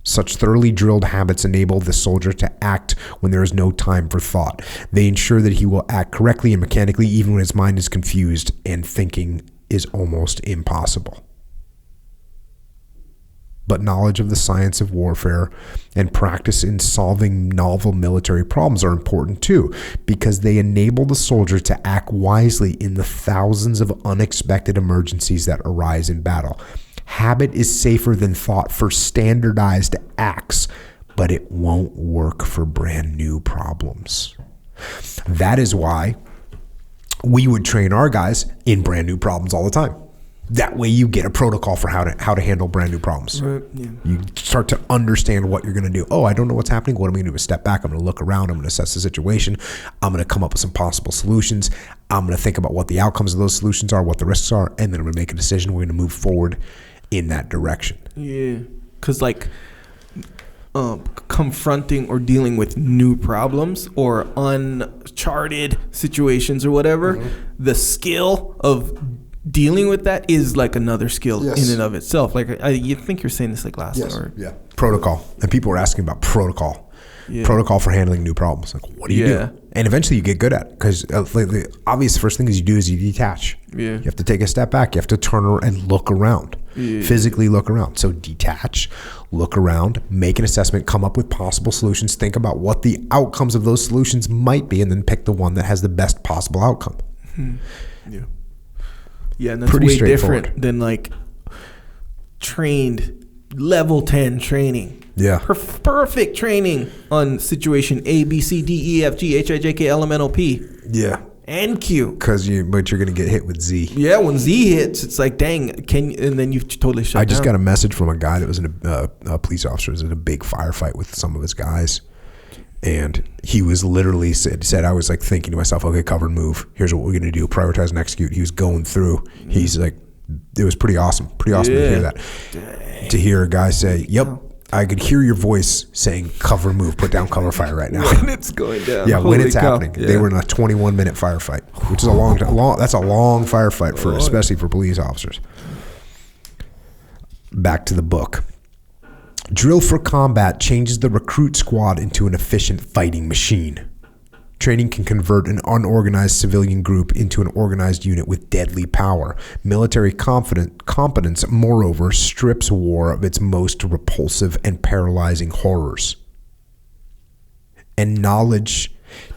Such thoroughly drilled habits enable the soldier to act when there is no time for thought. They ensure that he will act correctly and mechanically even when his mind is confused and thinking is almost impossible. But knowledge of the science of warfare and practice in solving novel military problems are important too, because they enable the soldier to act wisely in the thousands of unexpected emergencies that arise in battle. Habit is safer than thought for standardized acts, but it won't work for brand new problems. That is why we would train our guys in brand new problems all the time. That way you get a protocol for how to handle brand new problems. Right, yeah. You start to understand what you're going to do. Oh, I don't know what's happening. What am I going to do? A step back. I'm going to look around. I'm going to assess the situation. I'm going to come up with some possible solutions. I'm going to think about what the outcomes of those solutions are, what the risks are, and then I'm going to make a decision. We're going to move forward in that direction. Yeah, because like confronting or dealing with new problems or uncharted situations or whatever, the skill of dealing with that is like another skill in and of itself. Like you think you're saying this like last hour. Yeah. Protocol. And people were asking about protocol. Yeah. Protocol for handling new problems. Like, what do you do? And eventually you get good at it because the obvious first thing is you do is you detach. Yeah. You have to take a step back. You have to turn around and look around. Yeah. Physically look around. So detach, look around, make an assessment, come up with possible solutions, think about what the outcomes of those solutions might be, and then pick the one that has the best possible outcome. Yeah. Yeah, and that's pretty way different than like trained level 10 training. Yeah. Perfect training on situation A, B, C, D, E, F, G, H, I, J, K, L, M, N, O, P. Yeah. And Q. But you're going to get hit with Z. Yeah, when Z hits, it's like, dang, and then you've totally shut down. I just got a message from a guy that was a police officer was in a big firefight with some of his guys. And he was literally said, I was like thinking to myself, okay, cover and move. Here's what we're going to do. Prioritize and execute. He was going through. He's like, it was pretty awesome. Pretty awesome to hear that. Dang. To hear a guy say, yep, I could hear your voice saying cover and move, put down cover fire right now. When it's going down. Yeah, when it's happening. Yeah. They were in a 21-minute firefight, which is that's a long firefight for especially for police officers. Back to the book. Drill for combat changes the recruit squad into an efficient fighting machine. Training can convert an unorganized civilian group into an organized unit with deadly power. Military competence, moreover, strips war of its most repulsive and paralyzing horrors. And knowledge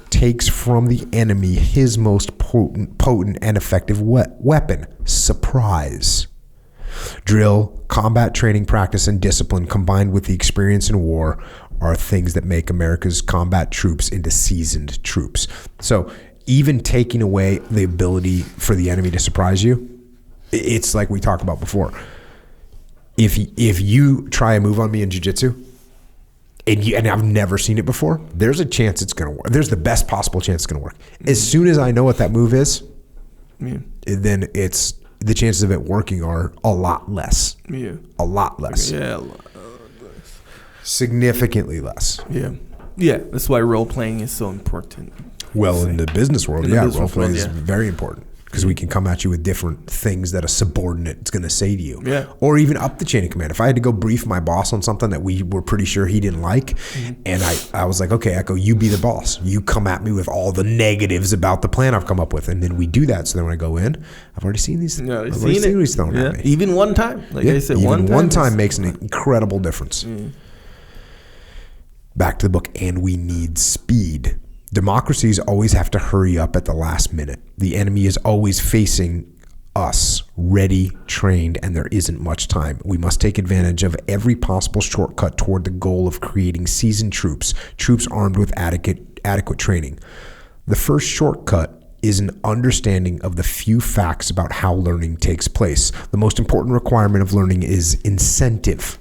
takes from the enemy his most potent and effective weapon, surprise. Drill, combat training, practice, and discipline combined with the experience in war are things that make America's combat troops into seasoned troops. So even taking away the ability for the enemy to surprise you, it's like we talked about before. If you try a move on me in jiu-jitsu, and I've never seen it before, there's a chance it's going to work. There's the best possible chance it's going to work. As soon as I know what that move is, then the chances of it working are a lot less. Yeah. A lot less. Yeah. Significantly less. Yeah. Yeah. That's why role playing is so important. Well, in the business world, role playing is very important because we can come at you with different things that a subordinate is going to say to you. Yeah. Or even up the chain of command. If I had to go brief my boss on something that we were pretty sure he didn't like, and I was like, okay, Echo, you be the boss. You come at me with all the negatives about the plan I've come up with. And then we do that. So then when I go in, I've already seen these. No, I've already seen these thrown at me. Even one time. Like I said, even one time makes an incredible difference. Back to the book, and we need speed. Democracies always have to hurry up at the last minute. The enemy is always facing us, ready, trained, and there isn't much time. We must take advantage of every possible shortcut toward the goal of creating seasoned troops armed with adequate training. The first shortcut is an understanding of the few facts about how learning takes place. The most important requirement of learning is incentive.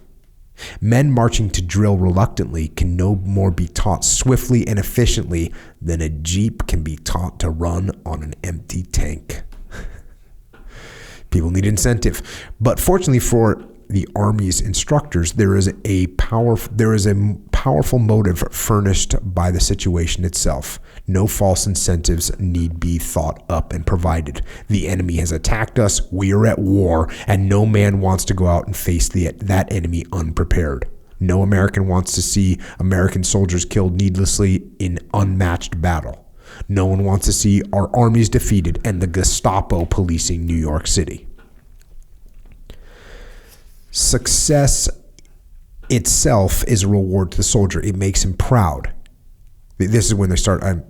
Men marching to drill reluctantly can no more be taught swiftly and efficiently than a Jeep can be taught to run on an empty tank. People need incentive. But fortunately for the Army's instructors, there is a powerful motive furnished by the situation itself. No false incentives need be thought up and provided. The enemy has attacked us, we are at war, and no man wants to go out and face that enemy unprepared. No American wants to see American soldiers killed needlessly in unmatched battle. No one wants to see our armies defeated and the Gestapo policing New York City. Success itself is a reward to the soldier. It makes him proud. This is when they start. I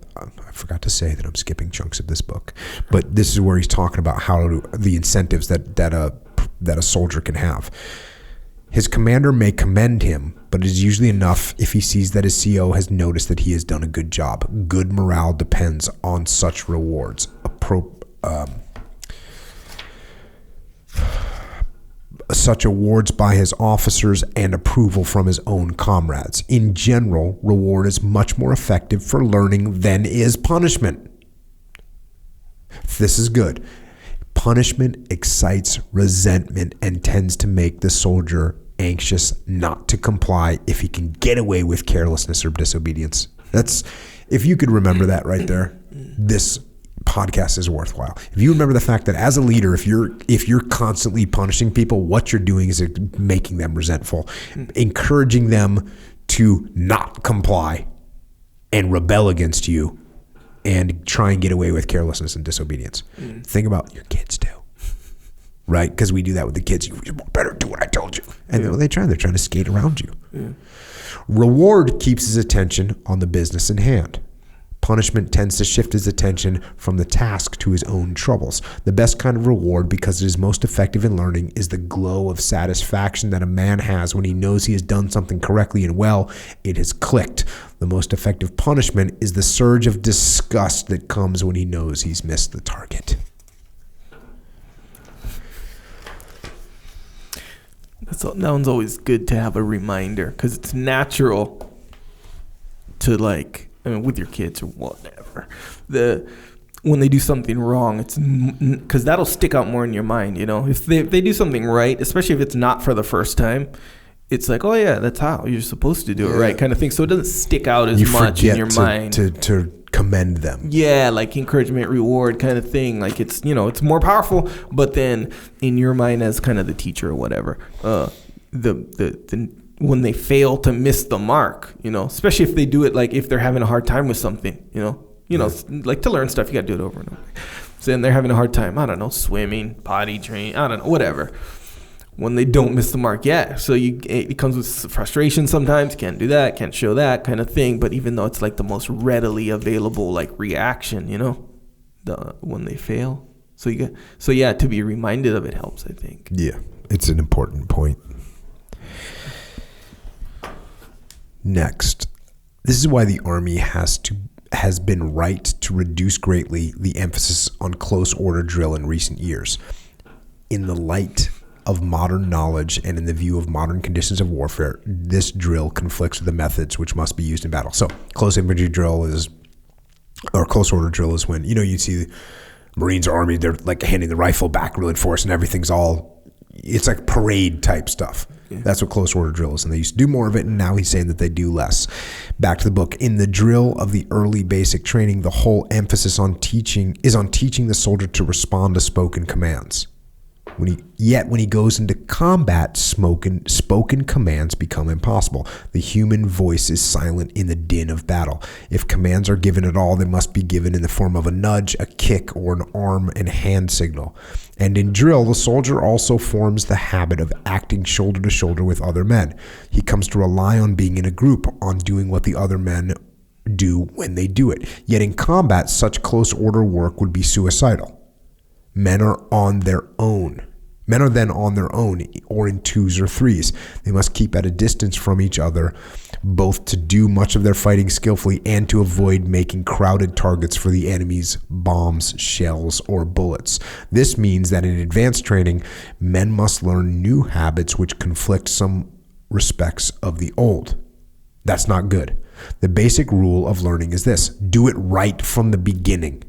forgot to say that I'm skipping chunks of this book, but this is where he's talking about the incentives that a soldier can have. His commander may commend him, but it is usually enough if he sees that his CO has noticed that he has done a good job. Good morale depends on such rewards. Such awards by his officers and approval from his own comrades. In general, reward is much more effective for learning than is punishment. This is good. Punishment excites resentment and tends to make the soldier anxious not to comply if he can get away with carelessness or disobedience. If you could remember that right there, this podcast is worthwhile. If you remember the fact that as a leader, if you're constantly punishing people, what you're doing is making them resentful, encouraging them to not comply and rebel against you and try and get away with carelessness and disobedience. Think about your kids too, right? Because we do that with the kids. You better do what I told you. And they're trying to skate around you. Yeah. Reward keeps his attention on the business in hand. Punishment tends to shift his attention from the task to his own troubles. The best kind of reward, because it is most effective in learning, is the glow of satisfaction that a man has when he knows he has done something correctly and well. It has clicked. The most effective punishment is the surge of disgust that comes when he knows he's missed the target. That one's always good to have a reminder, because it's natural to with your kids or whatever, when they do something wrong, it's because that'll stick out more in your mind. If they do something right, especially if it's not for the first time, it's like, oh yeah, that's how you're supposed to do it, right, kind of thing. So it doesn't stick out as much in your mind. To commend them. Yeah, like encouragement, reward kind of thing. Like it's more powerful. But then in your mind as kind of the teacher or whatever, when they fail to miss the mark, especially if they do it, like if they're having a hard time with something, like to learn stuff, you got to do it over and over. So then they're having a hard time, I don't know, swimming, potty training, I don't know, whatever. When they don't miss the mark, so it comes with frustration sometimes, can't do that, can't show that kind of thing. But even though it's like the most readily available reaction, when they fail. So to be reminded of it helps, I think. Yeah, it's an important point. Next, this is why the Army has been right to reduce greatly the emphasis on close order drill in recent years. In the light of modern knowledge and in the view of modern conditions of warfare, this drill conflicts with the methods which must be used in battle. So close infantry drill close order drill is when, you see the Marines or Army, they're like handing the rifle back really force and it's like parade type stuff. Yeah. That's what close order drill is, and they used to do more of it, and now he's saying that they do less. Back to the book. In the drill of the early basic training, the whole emphasis on teaching the soldier to respond to spoken commands. When he goes into combat, spoken commands become impossible. The human voice is silent in the din of battle. If commands are given at all, they must be given in the form of a nudge, a kick, or an arm and hand signal. And in drill, the soldier also forms the habit of acting shoulder to shoulder with other men. He comes to rely on being in a group, on doing what the other men do when they do it. Yet in combat, such close order work would be suicidal. Men are then on their own, or in twos or threes. They must keep at a distance from each other, both to do much of their fighting skillfully and to avoid making crowded targets for the enemy's bombs, shells, or bullets. This means that in advanced training, men must learn new habits which conflict some respects of the old. That's not good. The basic rule of learning is this: do it right from the beginning.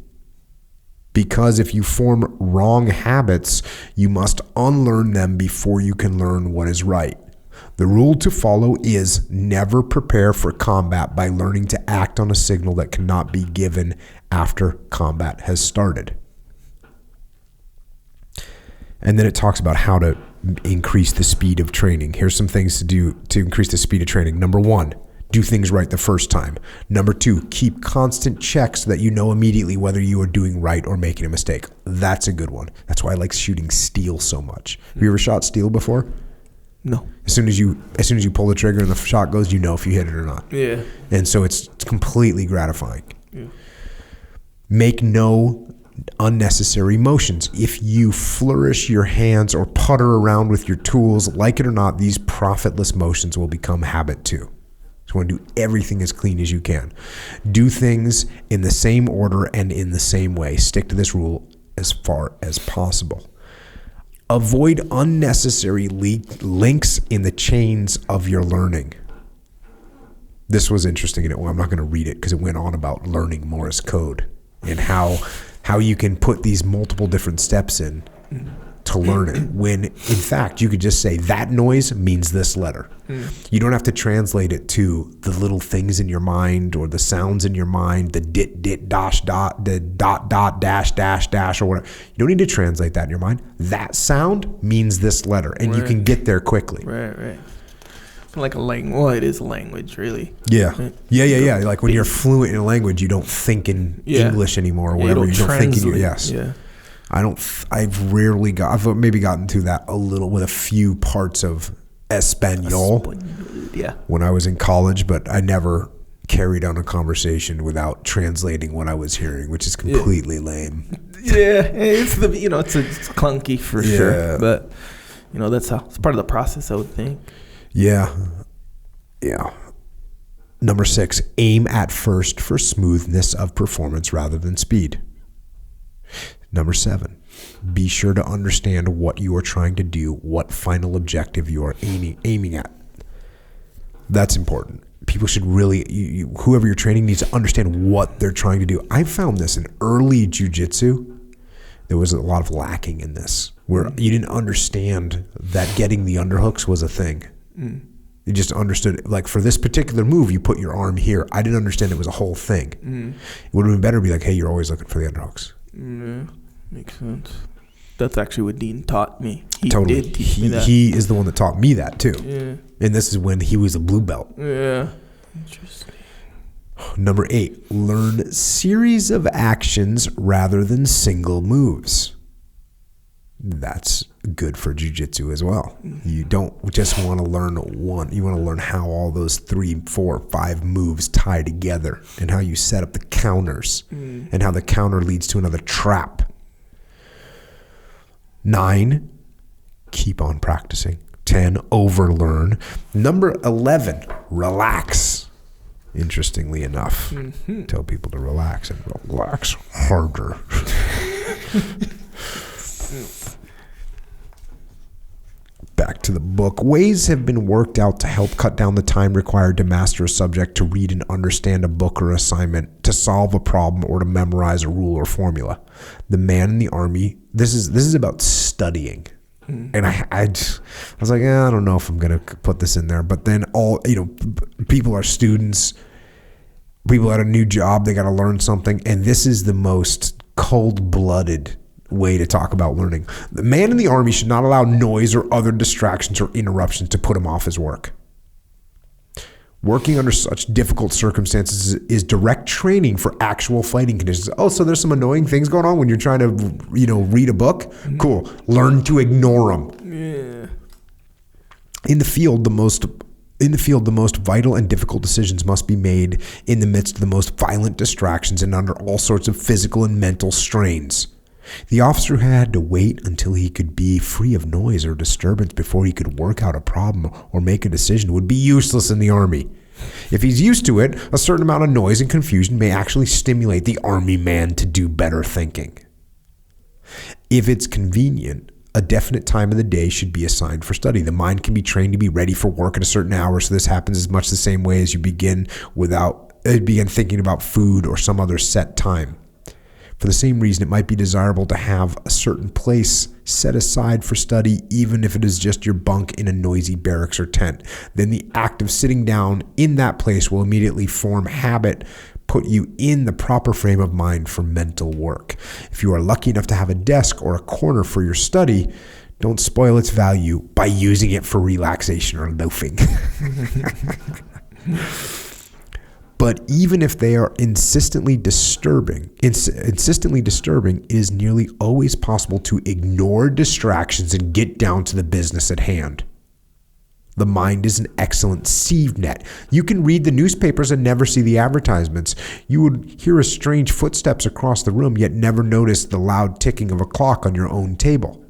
Because if you form wrong habits, you must unlearn them before you can learn what is right. The rule to follow is never prepare for combat by learning to act on a signal that cannot be given after combat has started. And then it talks about how increase the speed of training. Here's some things to do to increase the speed of training. Number 1, do things right the first time. Number 2, keep constant checks so that you know immediately whether you are doing right or making a mistake. That's a good one. That's why I like shooting steel so much. Have you ever shot steel before? No. As soon as you pull the trigger and the shot goes, you know if you hit it or not. Yeah. And so it's completely gratifying. Yeah. Make no unnecessary motions. If you flourish your hands or putter around with your tools, like it or not, these profitless motions will become habit too. So you want to do everything as clean as you can. Do things in the same order and in the same way. Stick to this rule as far as possible. Avoid unnecessary links in the chains of your learning. This was interesting. I'm not going to read it because it went on about learning Morse code and how you can put these multiple different steps in to learn it, when in fact you could just say that noise means this letter. You don't have to translate it to the little things in your mind or the sounds in your mind, the dit dash dot, the dot dash dash or whatever. You don't need to translate that in your mind. That sound means this letter, and you can get there quickly. Right. Like a language. Well, it is a language, really. Yeah. Like when you're fluent in a language, you don't think in English anymore or whatever. You don't think in yes. Yeah. I've maybe gotten to that a little with a few parts of Espanol when I was in college, but I never carried on a conversation without translating what I was hearing, which is completely lame. Yeah, it's it's clunky for sure, but it's part of the process, I would think. Yeah. Number 6, aim at first for smoothness of performance rather than speed. Number 7, be sure to understand what you are trying to do, what final objective you are aiming at. That's important. People should really, whoever you're training needs to understand what they're trying to do. I found this in early jiu-jitsu. There was a lot of lacking in this, where you didn't understand that getting the underhooks was a thing. You just understood, like, for this particular move, you put your arm here. I didn't understand it was a whole thing. It would have been better to be like, hey, you're always looking for the underhooks. Yeah, makes sense. That's actually what Dean taught me. He totally did teach me that. He is the one that taught me that too. Yeah. And this is when he was a blue belt. Yeah. Interesting. Number 8, learn series of actions rather than single moves. That's good for jiu-jitsu as well. You don't just want to learn one. You want to learn how all those 3, 4, 5 moves tie together and how you set up the counters and how the counter leads to another trap. 9, keep on practicing. 10, overlearn. Number 11, relax. Interestingly enough, tell people to relax and relax harder. Back to the book. Ways have been worked out to help cut down the time required to master a subject, to read and understand a book or assignment, to solve a problem, or to memorize a rule or formula. The man in the army, this is about studying. And I was like, I don't know if I'm going to put this in there. But then people are students, people at a new job, they got to learn something. And this is the most cold-blooded way to talk about learning. The man in the army should not allow noise or other distractions or interruptions to put him off his work. Working under such difficult circumstances is direct training for actual fighting conditions. Oh, so there's some annoying things going on when you're trying to, read a book? Cool. Learn to ignore them. Yeah. In the field, the most vital and difficult decisions must be made in the midst of the most violent distractions and under all sorts of physical and mental strains. The officer had to wait until he could be free of noise or disturbance before he could work out a problem or make a decision. It would be useless in the army. If he's used to it, a certain amount of noise and confusion may actually stimulate the army man to do better thinking. If it's convenient, a definite time of the day should be assigned for study. The mind can be trained to be ready for work at a certain hour, so this happens as much the same way as you begin thinking about food or some other set time. For the same reason, it might be desirable to have a certain place set aside for study, even if it is just your bunk in a noisy barracks or tent. Then the act of sitting down in that place will immediately form habit, put you in the proper frame of mind for mental work. If you are lucky enough to have a desk or a corner for your study, Don't spoil its value by using it for relaxation or loafing. But even if they are insistently disturbing, it is nearly always possible to ignore distractions and get down to the business at hand. The mind is an excellent sieve net. You can read the newspapers and never see the advertisements. You would hear a strange footsteps across the room, yet never notice the loud ticking of a clock on your own table.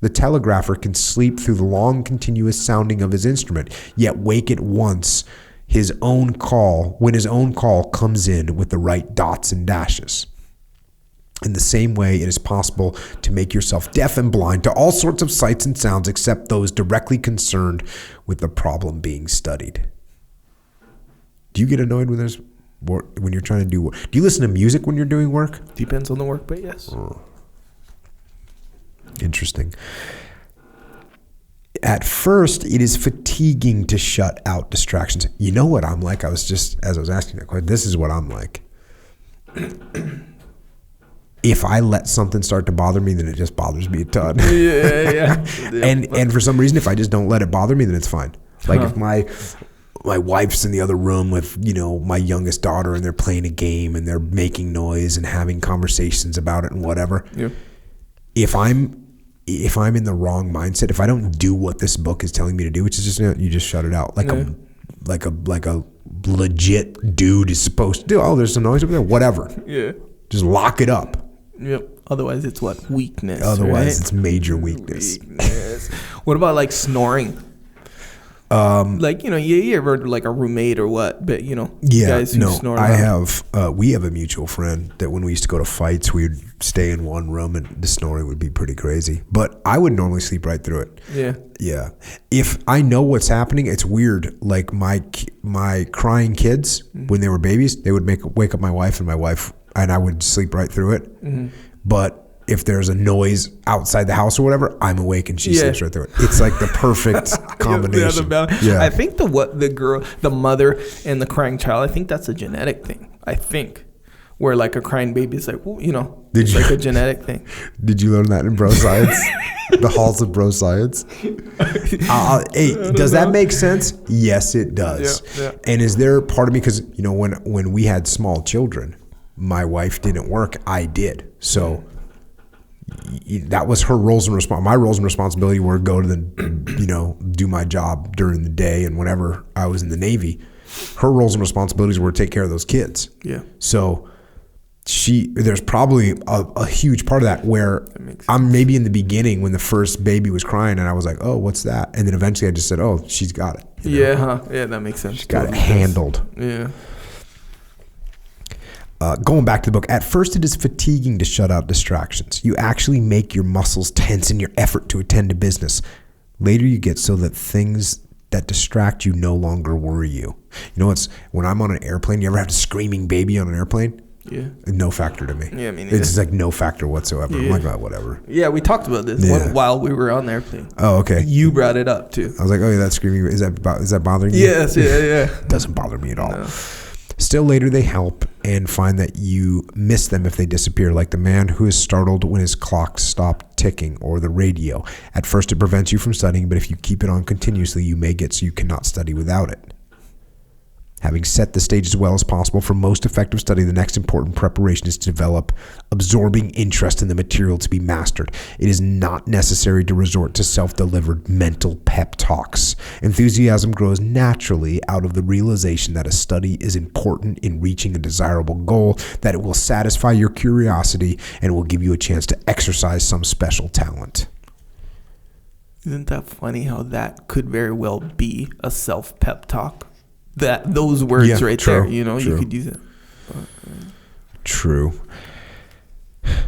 The telegrapher can sleep through the long continuous sounding of his instrument, yet wake at once when his own call comes in with the right dots and dashes. In the same way, it is possible to make yourself deaf and blind to all sorts of sights and sounds except those directly concerned with the problem being studied. Do you get annoyed when you're trying to do work? Do you listen to music when you're doing work? Depends on the work, but yes. Oh. Interesting. At first, it is fatiguing to shut out distractions. You know what I'm like? As I was asking that question, this is what I'm like. If I let something start to bother me, then it just bothers me a ton. Yeah. And for some reason, if I just don't let it bother me, then it's fine. Like if my wife's in the other room with, my youngest daughter, and they're playing a game and they're making noise and having conversations about it and whatever. Yeah. If I'm in the wrong mindset, if I don't do what this book is telling me to do, which is just, you just shut it out like a legit dude is supposed to do. Oh, there's some noise over there. Whatever. Yeah. Just lock it up. Yep. Otherwise, it's what? Weakness. Otherwise, it's major weakness. What about like snoring? You ever like a roommate or what? But guys who snore. We have a mutual friend that when we used to go to fights, we would stay in one room and the snoring would be pretty crazy. But I would normally sleep right through it. Yeah. Yeah. If I know what's happening, it's weird. Like my crying kids, when they were babies, they would wake up my wife, and I would sleep right through it. Mm-hmm. But if there's a noise outside the house or whatever, I'm awake and she sleeps right through it. It's like the perfect combination. I think the mother and the crying child, I think that's a genetic thing. I think where like a crying baby is like, like a genetic thing. Did you learn that in bro science? The halls of bro science? Hey, does that make sense? Yes, it does. Yeah. And is there part of me, because when we had small children, my wife didn't work, I did. So that was her roles and responsibility. My roles and responsibility were go to do my job during the day, and whenever I was in the Navy, her roles and responsibilities were to take care of those kids. Yeah. So there's probably a huge part of that where I'm maybe in the beginning when the first baby was crying and I was like, oh, what's that? And then eventually I just said, oh, she's got it. Yeah, that makes sense. She's got it handled. Yeah. Going back to the book, at first it is fatiguing to shut out distractions. You actually make your muscles tense in your effort to attend to business. Later you get so that things that distract you no longer worry you. When I'm on an airplane, you ever have a screaming baby on an airplane? Yeah. No factor to me. Yeah, me neither. It's just like no factor whatsoever. Yeah. I'm like, oh, whatever. Yeah, we talked about this while we were on the airplane. Oh, okay. You brought it up too. I was like, oh, yeah, that screaming, is that bothering you? Yes, yeah. It doesn't bother me at all. No. Still later they help and find that you miss them if they disappear, like the man who is startled when his clock stopped ticking, or the radio. At first it prevents you from studying, but if you keep it on continuously, you may get so you cannot study without it. Having set the stage as well as possible for most effective study, the next important preparation is to develop absorbing interest in the material to be mastered. It is not necessary to resort to self-delivered mental pep talks. Enthusiasm grows naturally out of the realization that a study is important in reaching a desirable goal, that it will satisfy your curiosity, and will give you a chance to exercise some special talent. Isn't that funny how that could very well be a self-pep talk? Those words there, true. You could use it. True.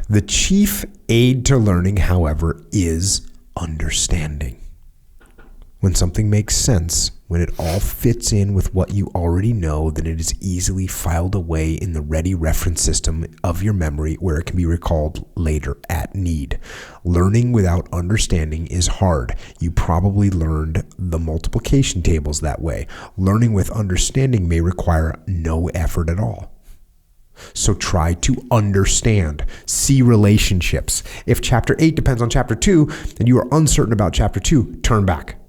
The chief aid to learning, however, is understanding. When something makes sense, when it all fits in with what you already know, then it is easily filed away in the ready reference system of your memory where it can be recalled later at need. Learning without understanding is hard. You probably learned the multiplication tables that way. Learning with understanding may require no effort at all. So try to understand, see relationships. If chapter 8 depends on chapter 2 and you are uncertain about chapter 2, turn back.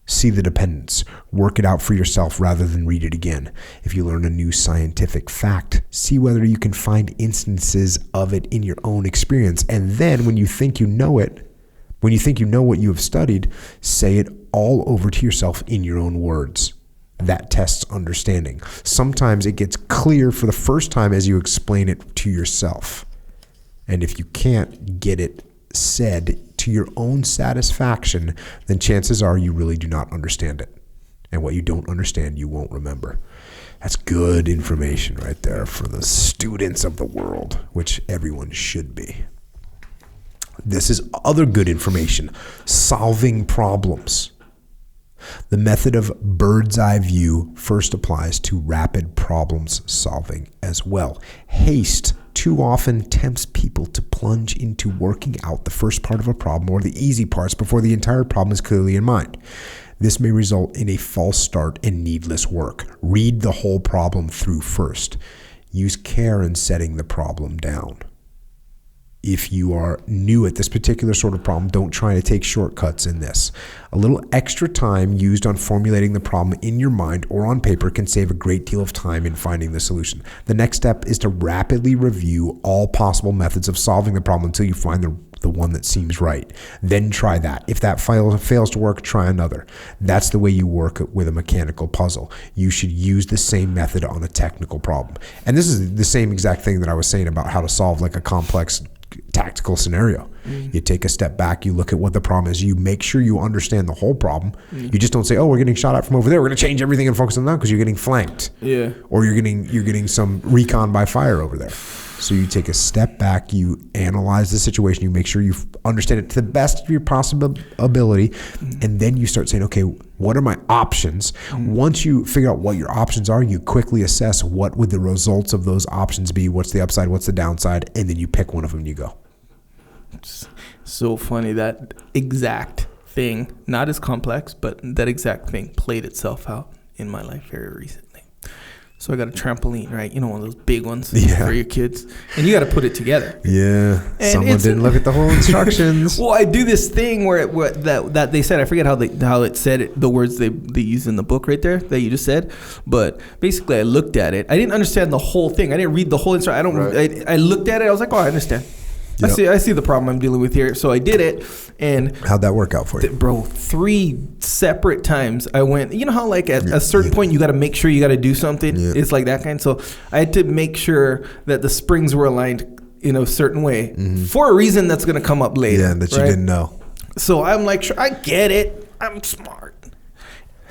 See the dependence. Work it out for yourself rather than read it again. If you learn a new scientific fact, see whether you can find instances of it in your own experience. And then when you think you know it, when you think you know what you have studied, say it all over to yourself in your own words. That tests understanding. Sometimes it gets clear for the first time as you explain it to yourself. And if you can't get it said to your own satisfaction, then chances are you really do not understand it. And what you don't understand, you won't remember. That's good information right there for the students of the world, which everyone should be. This is other good information. Solving problems. The method of bird's eye view first applies to rapid problems solving as well. Haste too often tempts people to plunge into working out the first part of a problem or the easy parts before the entire problem is clearly in mind. This may result in a false start and needless work. Read the whole problem through first. Use care in setting the problem down. If you are new at this particular sort of problem, don't try to take shortcuts in this. A little extra time used on formulating the problem in your mind or on paper can save a great deal of time in finding the solution. The next step is to rapidly review all possible methods of solving the problem until you find the one that seems right. Then try that. If that fails to work, try another. That's the way you work with a mechanical puzzle. You should use the same method on a technical problem. And this is the same exact thing that I was saying about how to solve like a complex tactical scenario. You take a step back, you look at what the problem is, you make sure you understand the whole problem. You just don't say, oh, we're getting shot at from over there, we're going to change everything and focus on that, because you're getting flanked. Yeah. Or you're getting some recon by fire over there. So you take a step back, you analyze the situation, you make sure you understand it to the best of your possible ability, and then you start saying, okay, what are my options? Once you figure out what your options are, you quickly assess what would the results of those options be, what's the upside, what's the downside, and then you pick one of them and you go. It's so funny, that exact thing, not as complex, but that exact thing played itself out in my life very recently. So I got a trampoline, right? You know, one of those big ones for your kids. And you got to put it together. Yeah. And someone didn't look at the whole instructions. Well, I do this thing where that they said, I forget how it said it, the words they use in the book right there that you just said. But basically, I looked at it. I didn't understand the whole thing. I didn't read the whole instruction. I looked at it. I was like, oh, I understand. Yep. I see the problem I'm dealing with here. So I did it. And how'd that work out for you? Bro, 3 separate times I went, you know how like at a certain point you got to make sure you got to do something? Yeah. It's like that kind. So I had to make sure that the springs were aligned in a certain way for a reason that's going to come up later. Yeah, that you didn't know. So I'm like, sure, I get it. I'm smart.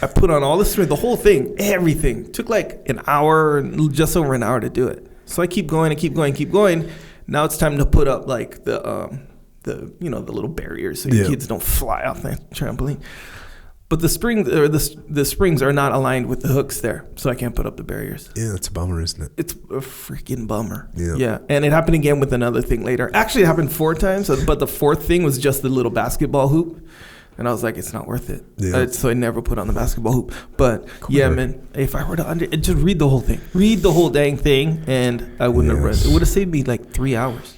I put on all the whole thing, everything. Took like an hour, just over an hour to do it. So I keep going. Now it's time to put up like the little barriers so your kids don't fly off the trampoline. But the springs are not aligned with the hooks there, so I can't put up the barriers. Yeah, that's a bummer, isn't it? It's a freaking bummer. Yeah. And it happened again with another thing later. Actually, it happened 4 times, but the 4th thing was just the little basketball hoop. And I was like, it's not worth it. Yeah. So I never put on the basketball hoop. But yeah, man, if I were to just read the whole thing, read the whole dang thing, and I wouldn't have read it. It would have saved me like 3 hours.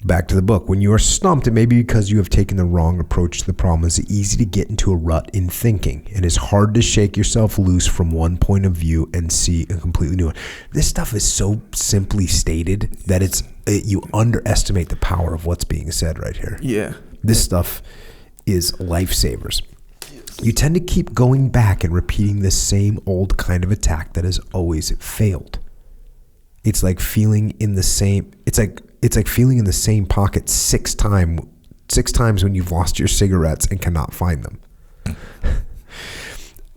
Back to the book. When you are stumped, it may be because you have taken the wrong approach to the problem. It's easy to get into a rut in thinking. It is hard to shake yourself loose from one point of view and see a completely new one. This stuff is so simply stated that you underestimate the power of what's being said right here. Yeah. This stuff is lifesavers. You tend to keep going back and repeating the same old kind of attack that has always failed. It's like feeling in the same. It's like feeling in the same pocket 6 times when you've lost your cigarettes and cannot find them.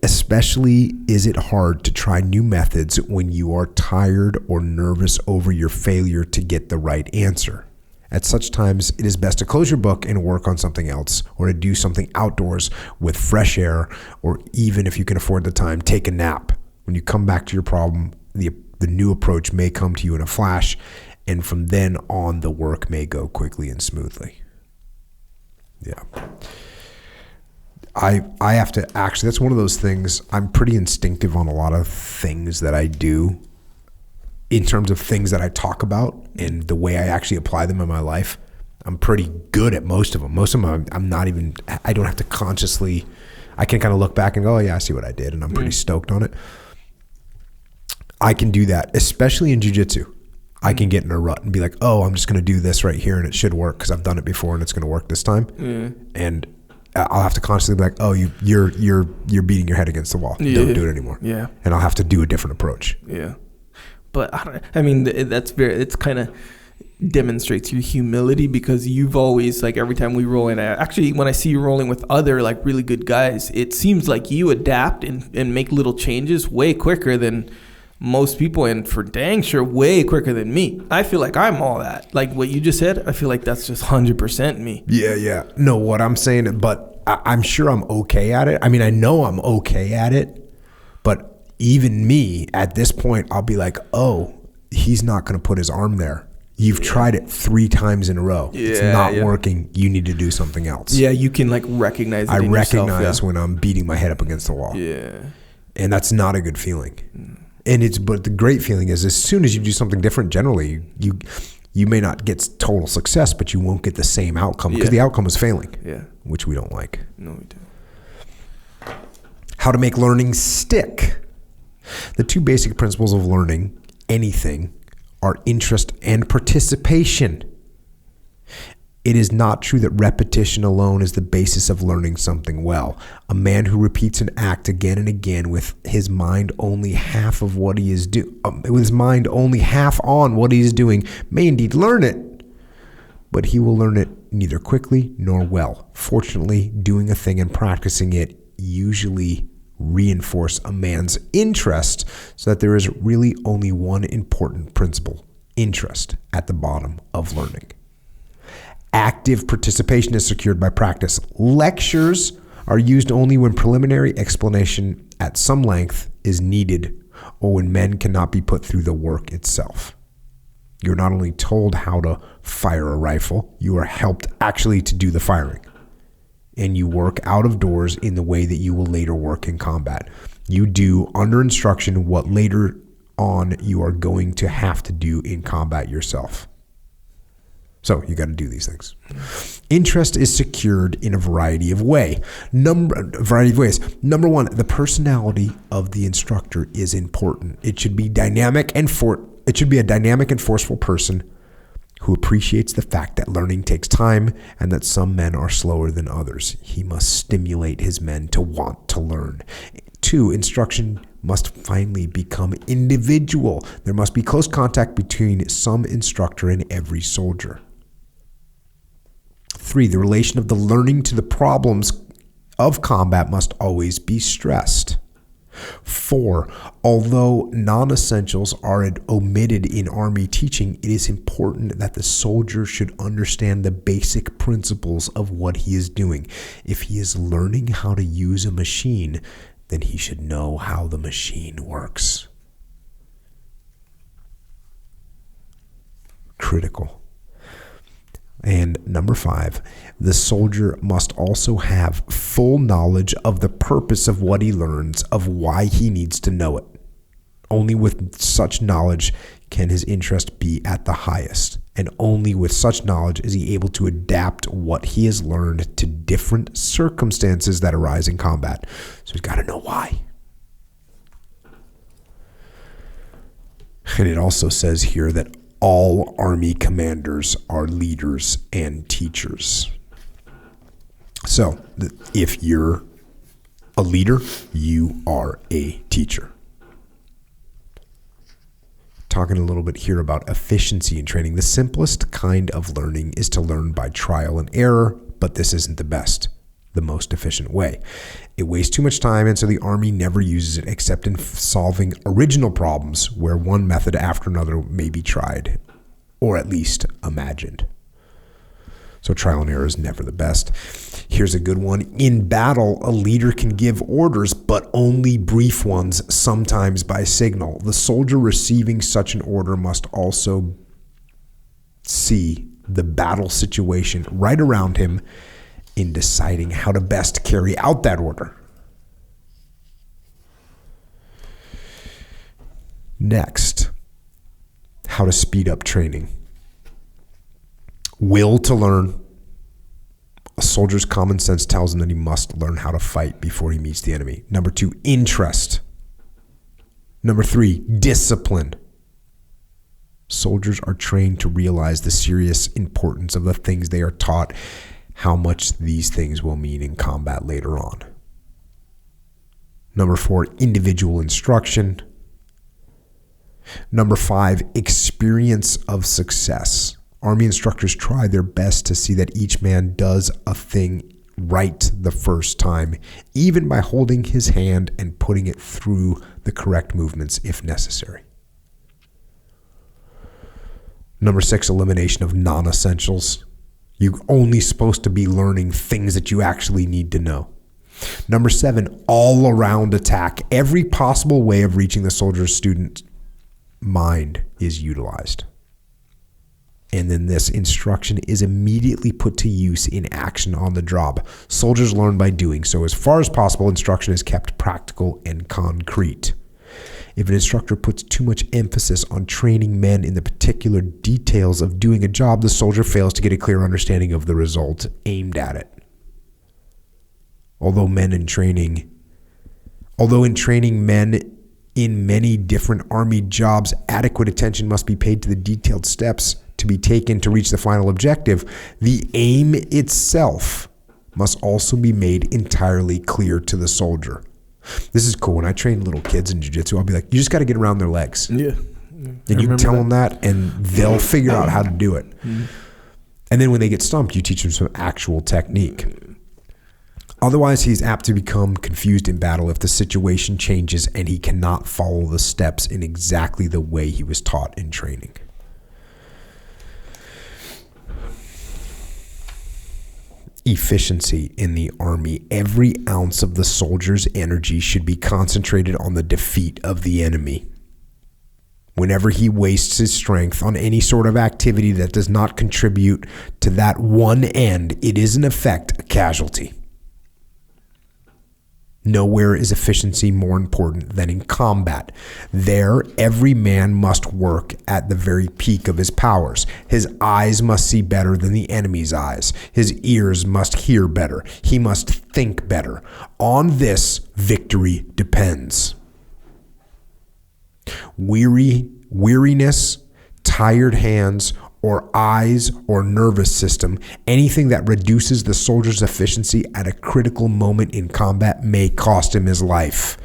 Especially is it hard to try new methods when you are tired or nervous over your failure to get the right answer. At such times, it is best to close your book and work on something else, or to do something outdoors with fresh air, or even if you can afford the time, take a nap. When you come back to your problem, the new approach may come to you in a flash, and from then on, the work may go quickly and smoothly. Yeah. I have to actually, that's one of those things, I'm pretty instinctive on a lot of things that I do. in terms of things that I talk about and the way I actually apply them in my life, I'm pretty good at most of them. Most of them, I don't have to consciously, I can kind of look back and go, oh yeah, I see what I did. And I'm pretty stoked on it. I can do that, especially in jiu-jitsu. I can get in a rut and be like, oh, I'm just going to do this right here and it should work because I've done it before and it's going to work this time. And I'll have to constantly be like, oh, you're beating your head against the wall. Don't do it anymore. Yeah. And I'll have to do a different approach. Yeah. But it's kind of demonstrates your humility, because you've always, like, every time we roll in, actually when I see you rolling with other like really good guys, it seems like you adapt and make little changes way quicker than most people, and for dang sure way quicker than me. I feel like I'm all that. Like what you just said, I feel like that's just 100% me. Yeah. No, what I'm saying, but I'm sure I'm okay at it. I mean, I know I'm okay at it, but even me at this point, I'll be like, oh, he's not going to put his arm there. You've tried it 3 times in a row. It's not working. You need to do something else. Yeah, you can like recognize it I in recognize yourself, when I'm beating my head up against the wall. Yeah. And that's not a good feeling. But the great feeling is as soon as you do something different, generally you may not get total success, but you won't get the same outcome because the outcome is failing. Yeah. Which we don't like. No, we don't. How to make learning stick. The 2 basic principles of learning anything are interest and participation. It is not true that repetition alone is the basis of learning something well. A man who repeats an act again and again with his mind only half of what he is with his mind only half on what he is doing may indeed learn it, but he will learn it neither quickly nor well. Fortunately, doing a thing and practicing it usually reinforce a man's interest, so that there is really only one important principle, interest, at the bottom of learning. Active participation is secured by practice. Lectures are used only when preliminary explanation at some length is needed or when men cannot be put through the work itself. You're not only told how to fire a rifle, you are helped actually to do the firing. And you work out of doors in the way that you will later work in combat. You do under instruction what later on you are going to have to do in combat yourself. So you got to do these things. Interest is secured in a variety of ways. Number 1, the personality of the instructor is important. It should be a dynamic and forceful person who appreciates the fact that learning takes time and that some men are slower than others. He must stimulate his men to want to learn. 2, instruction must finally become individual. There must be close contact between some instructor and every soldier. 3, the relation of the learning to the problems of combat must always be stressed. 4, although non-essentials are omitted in Army teaching, it is important that the soldier should understand the basic principles of what he is doing. If he is learning how to use a machine, then he should know how the machine works. Critical. And number 5, the soldier must also have full knowledge of the purpose of what he learns, of why he needs to know it. Only with such knowledge can his interest be at the highest. And only with such knowledge is he able to adapt what he has learned to different circumstances that arise in combat. So he's got to know why. And it also says here that all Army commanders are leaders and teachers. So if you're a leader, you are a teacher. Talking a little bit here about efficiency in training. The simplest kind of learning is to learn by trial and error, but this isn't the most efficient way. It wastes too much time, and so the Army never uses it except in solving original problems where one method after another may be tried, or at least imagined. So trial and error is never the best. Here's a good one. In battle, a leader can give orders, but only brief ones, sometimes by signal. The soldier receiving such an order must also see the battle situation right around him in deciding how to best carry out that order. Next, how to speed up training. Will to learn. A soldier's common sense tells him that he must learn how to fight before he meets the enemy. Number 2, interest. Number 3, discipline. Soldiers are trained to realize the serious importance of the things they are taught, how much these things will mean in combat later on. Number 4, individual instruction. Number 5, experience of success. Army instructors try their best to see that each man does a thing right the first time, even by holding his hand and putting it through the correct movements if necessary. Number 6, elimination of non-essentials. You're only supposed to be learning things that you actually need to know. Number 7, all-around attack. Every possible way of reaching the soldier's student mind is utilized. And then this instruction is immediately put to use in action on the job. Soldiers learn by doing so. As far as possible, instruction is kept practical and concrete. If an instructor puts too much emphasis on training men in the particular details of doing a job, the soldier fails to get a clear understanding of the result aimed at it. Although in training men in many different Army jobs, adequate attention must be paid to the detailed steps to be taken to reach the final objective. The aim itself must also be made entirely clear to the soldier. This is cool. When I train little kids in jiu-jitsu, I'll be like, you just got to get around their legs. Yeah. And you tell them that, and they'll figure out how to do it. Mm-hmm. And then when they get stumped, you teach them some actual technique. Otherwise, he's apt to become confused in battle if the situation changes and he cannot follow the steps in exactly the way he was taught in training. Efficiency in the Army. Every ounce of the soldier's energy should be concentrated on the defeat of the enemy. Whenever he wastes his strength on any sort of activity that does not contribute to that one end, it is in effect a casualty. Nowhere is efficiency more important than in combat. There, every man must work at the very peak of his powers. His eyes must see better than the enemy's eyes. His ears must hear better. He must think better. On this, victory depends. Weariness, tired hands, or eyes, or nervous system, anything that reduces the soldier's efficiency at a critical moment in combat may cost him his life.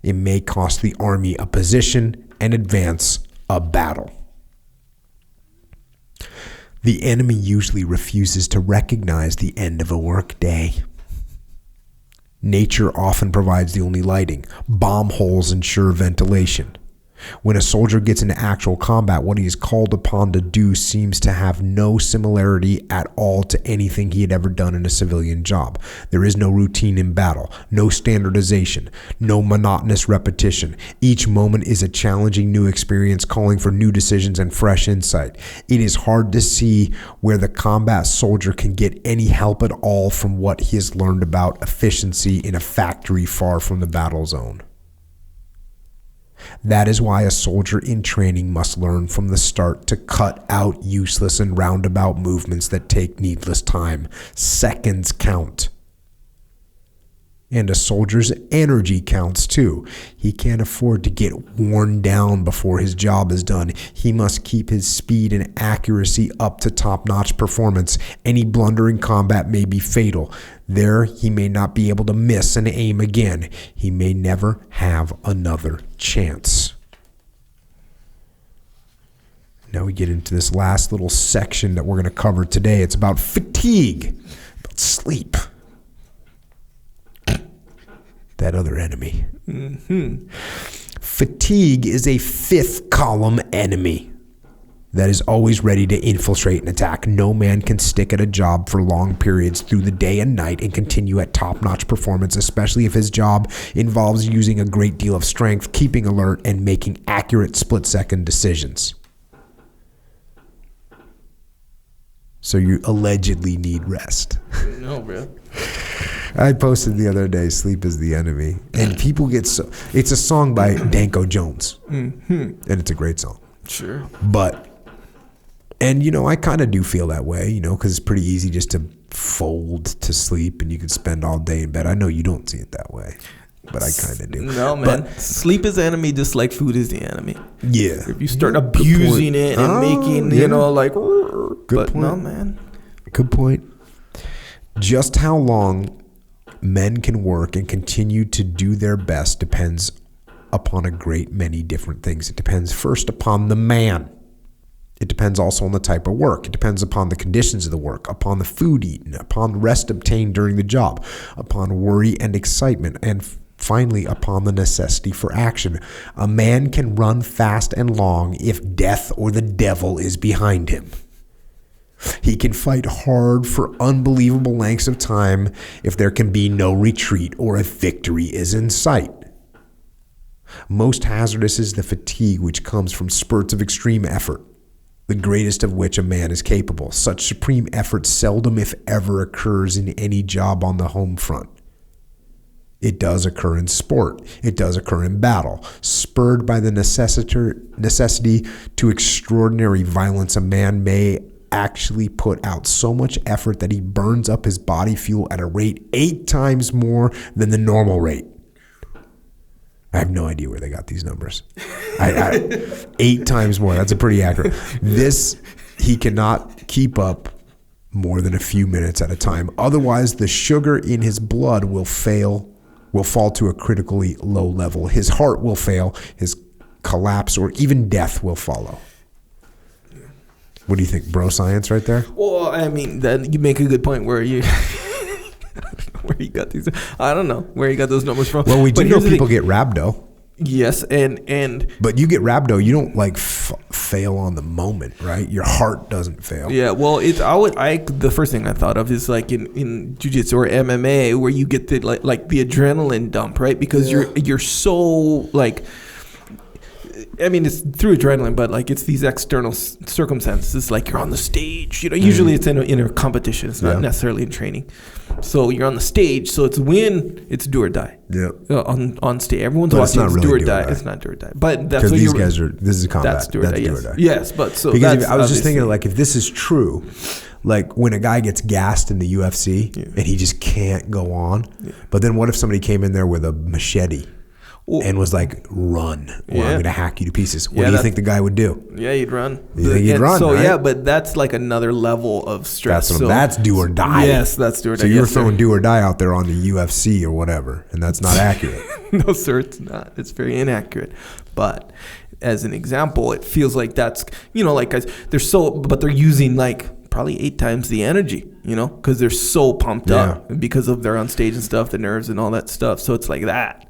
It may cost the Army a position and advance a battle. The enemy usually refuses to recognize the end of a workday. Nature often provides the only lighting. Bomb holes ensure ventilation. When a soldier gets into actual combat, what he is called upon to do seems to have no similarity at all to anything he had ever done in a civilian job. There is no routine in battle, no standardization, no monotonous repetition. Each moment is a challenging new experience calling for new decisions and fresh insight. It is hard to see where the combat soldier can get any help at all from what he has learned about efficiency in a factory far from the battle zone. That is why a soldier in training must learn from the start to cut out useless and roundabout movements that take needless time. Seconds count. And a soldier's energy counts too. He can't afford to get worn down before his job is done. He must keep his speed and accuracy up to top-notch performance. Any blunder in combat may be fatal. There, he may not be able to miss and aim again. He may never have another chance. Now we get into this last little section that we're going to cover today. It's about fatigue, about sleep. That other enemy. Mm-hmm. Fatigue is a fifth column enemy that is always ready to infiltrate and attack. No man can stick at a job for long periods through the day and night and continue at top-notch performance, especially if his job involves using a great deal of strength, keeping alert, and making accurate split-second decisions. So you allegedly need rest. No, bro. I posted the other day, "Sleep is the enemy," and people get so. It's a song by Danko Jones, and it's a great song. Sure. But, and, you know, I kind of do feel that way, you know, because it's pretty easy just to fold to sleep and you can spend all day in bed. I know you don't see it that way, but I kind of do. No, man. But, sleep is the enemy just like food is the enemy. yeah. If you start abusing it and making, you know, like, Good but point. no, man. Good point. Just how long men can work and continue to do their best depends upon a great many different things. It depends first upon the man. It depends also on the type of work. It depends upon the conditions of the work, upon the food eaten, upon rest obtained during the job, upon worry and excitement, and finally upon the necessity for action. A man can run fast and long if death or the devil is behind him. He can fight hard for unbelievable lengths of time if there can be no retreat or if victory is in sight. Most hazardous is the fatigue which comes from spurts of extreme effort, the greatest of which a man is capable. Such supreme effort seldom, if ever, occurs in any job on the home front. It does occur in sport. It does occur in battle. Spurred by the necessity to extraordinary violence, a man may actually put out so much effort that he burns up his body fuel at a rate 8 times more than the normal rate. I have no idea where they got these numbers. 8 times more. That's a pretty accurate. This, he cannot keep up more than a few minutes at a time. Otherwise, the sugar in his blood will fall to a critically low level. His heart will fail, his collapse, or even death will follow. What do you think, bro science right there? Well, I mean, that you make a good point where you where you got these. I don't know where you got those numbers from. Well, we do know people get rhabdo. Yes, and but you get rhabdo, you don't like fail on the moment, right? Your heart doesn't fail. Yeah, well, the first thing I thought of is like in jiu-jitsu or MMA where you get the like the adrenaline dump, right? Because you're so like, I mean, it's through adrenaline, but like it's these external circumstances. It's like you're on the stage, you know. Usually it's in a competition. It's not necessarily in training. So you're on the stage. So it's win, it's do or die. Yeah. On stage, everyone's watching. It's really do or die. It's not do or die. But that's what these guys are. This is combat. That's do or die. Yes. Yes, but so because I was just thinking, like, if this is true, like when a guy gets gassed in the UFC and he just can't go on, but then what if somebody came in there with a machete? And was like, run, or I'm going to hack you to pieces. What do you think the guy would do? Yeah, he'd run. You think he'd run, so, right? Yeah, but that's like another level of stress. That's do or die. Yes, that's do or die. So you're throwing do or die out there on the UFC or whatever, and that's not accurate. No, sir, it's not. It's very inaccurate. But as an example, it feels like that's, you know, like guys, they're using like probably 8 times the energy, you know, because they're so pumped up because of they're on stage and stuff, the nerves and all that stuff. So it's like that.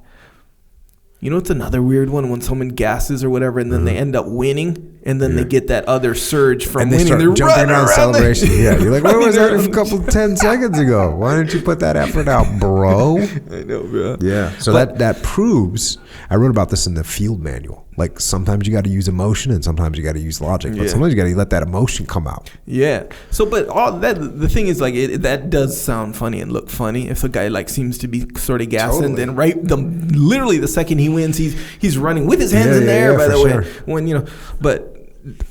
You know, it's another weird one when someone gasses or whatever, and then they end up winning, and then they get that other surge from winning. They're jumping around celebration. Yeah, you're like, where was that a couple 10 seconds ago? Why didn't you put that effort out, bro? I know, bro. Yeah. So that proves. I wrote about this in the field manual. Like sometimes you got to use emotion, and sometimes you got to use logic, but sometimes you got to let that emotion come out. Yeah. So, but all that the thing is, like, that does sound funny and look funny if a guy like seems to be sort of gassing. Then literally the second he wins, he's running with his hands in the air. By the way, when you know, but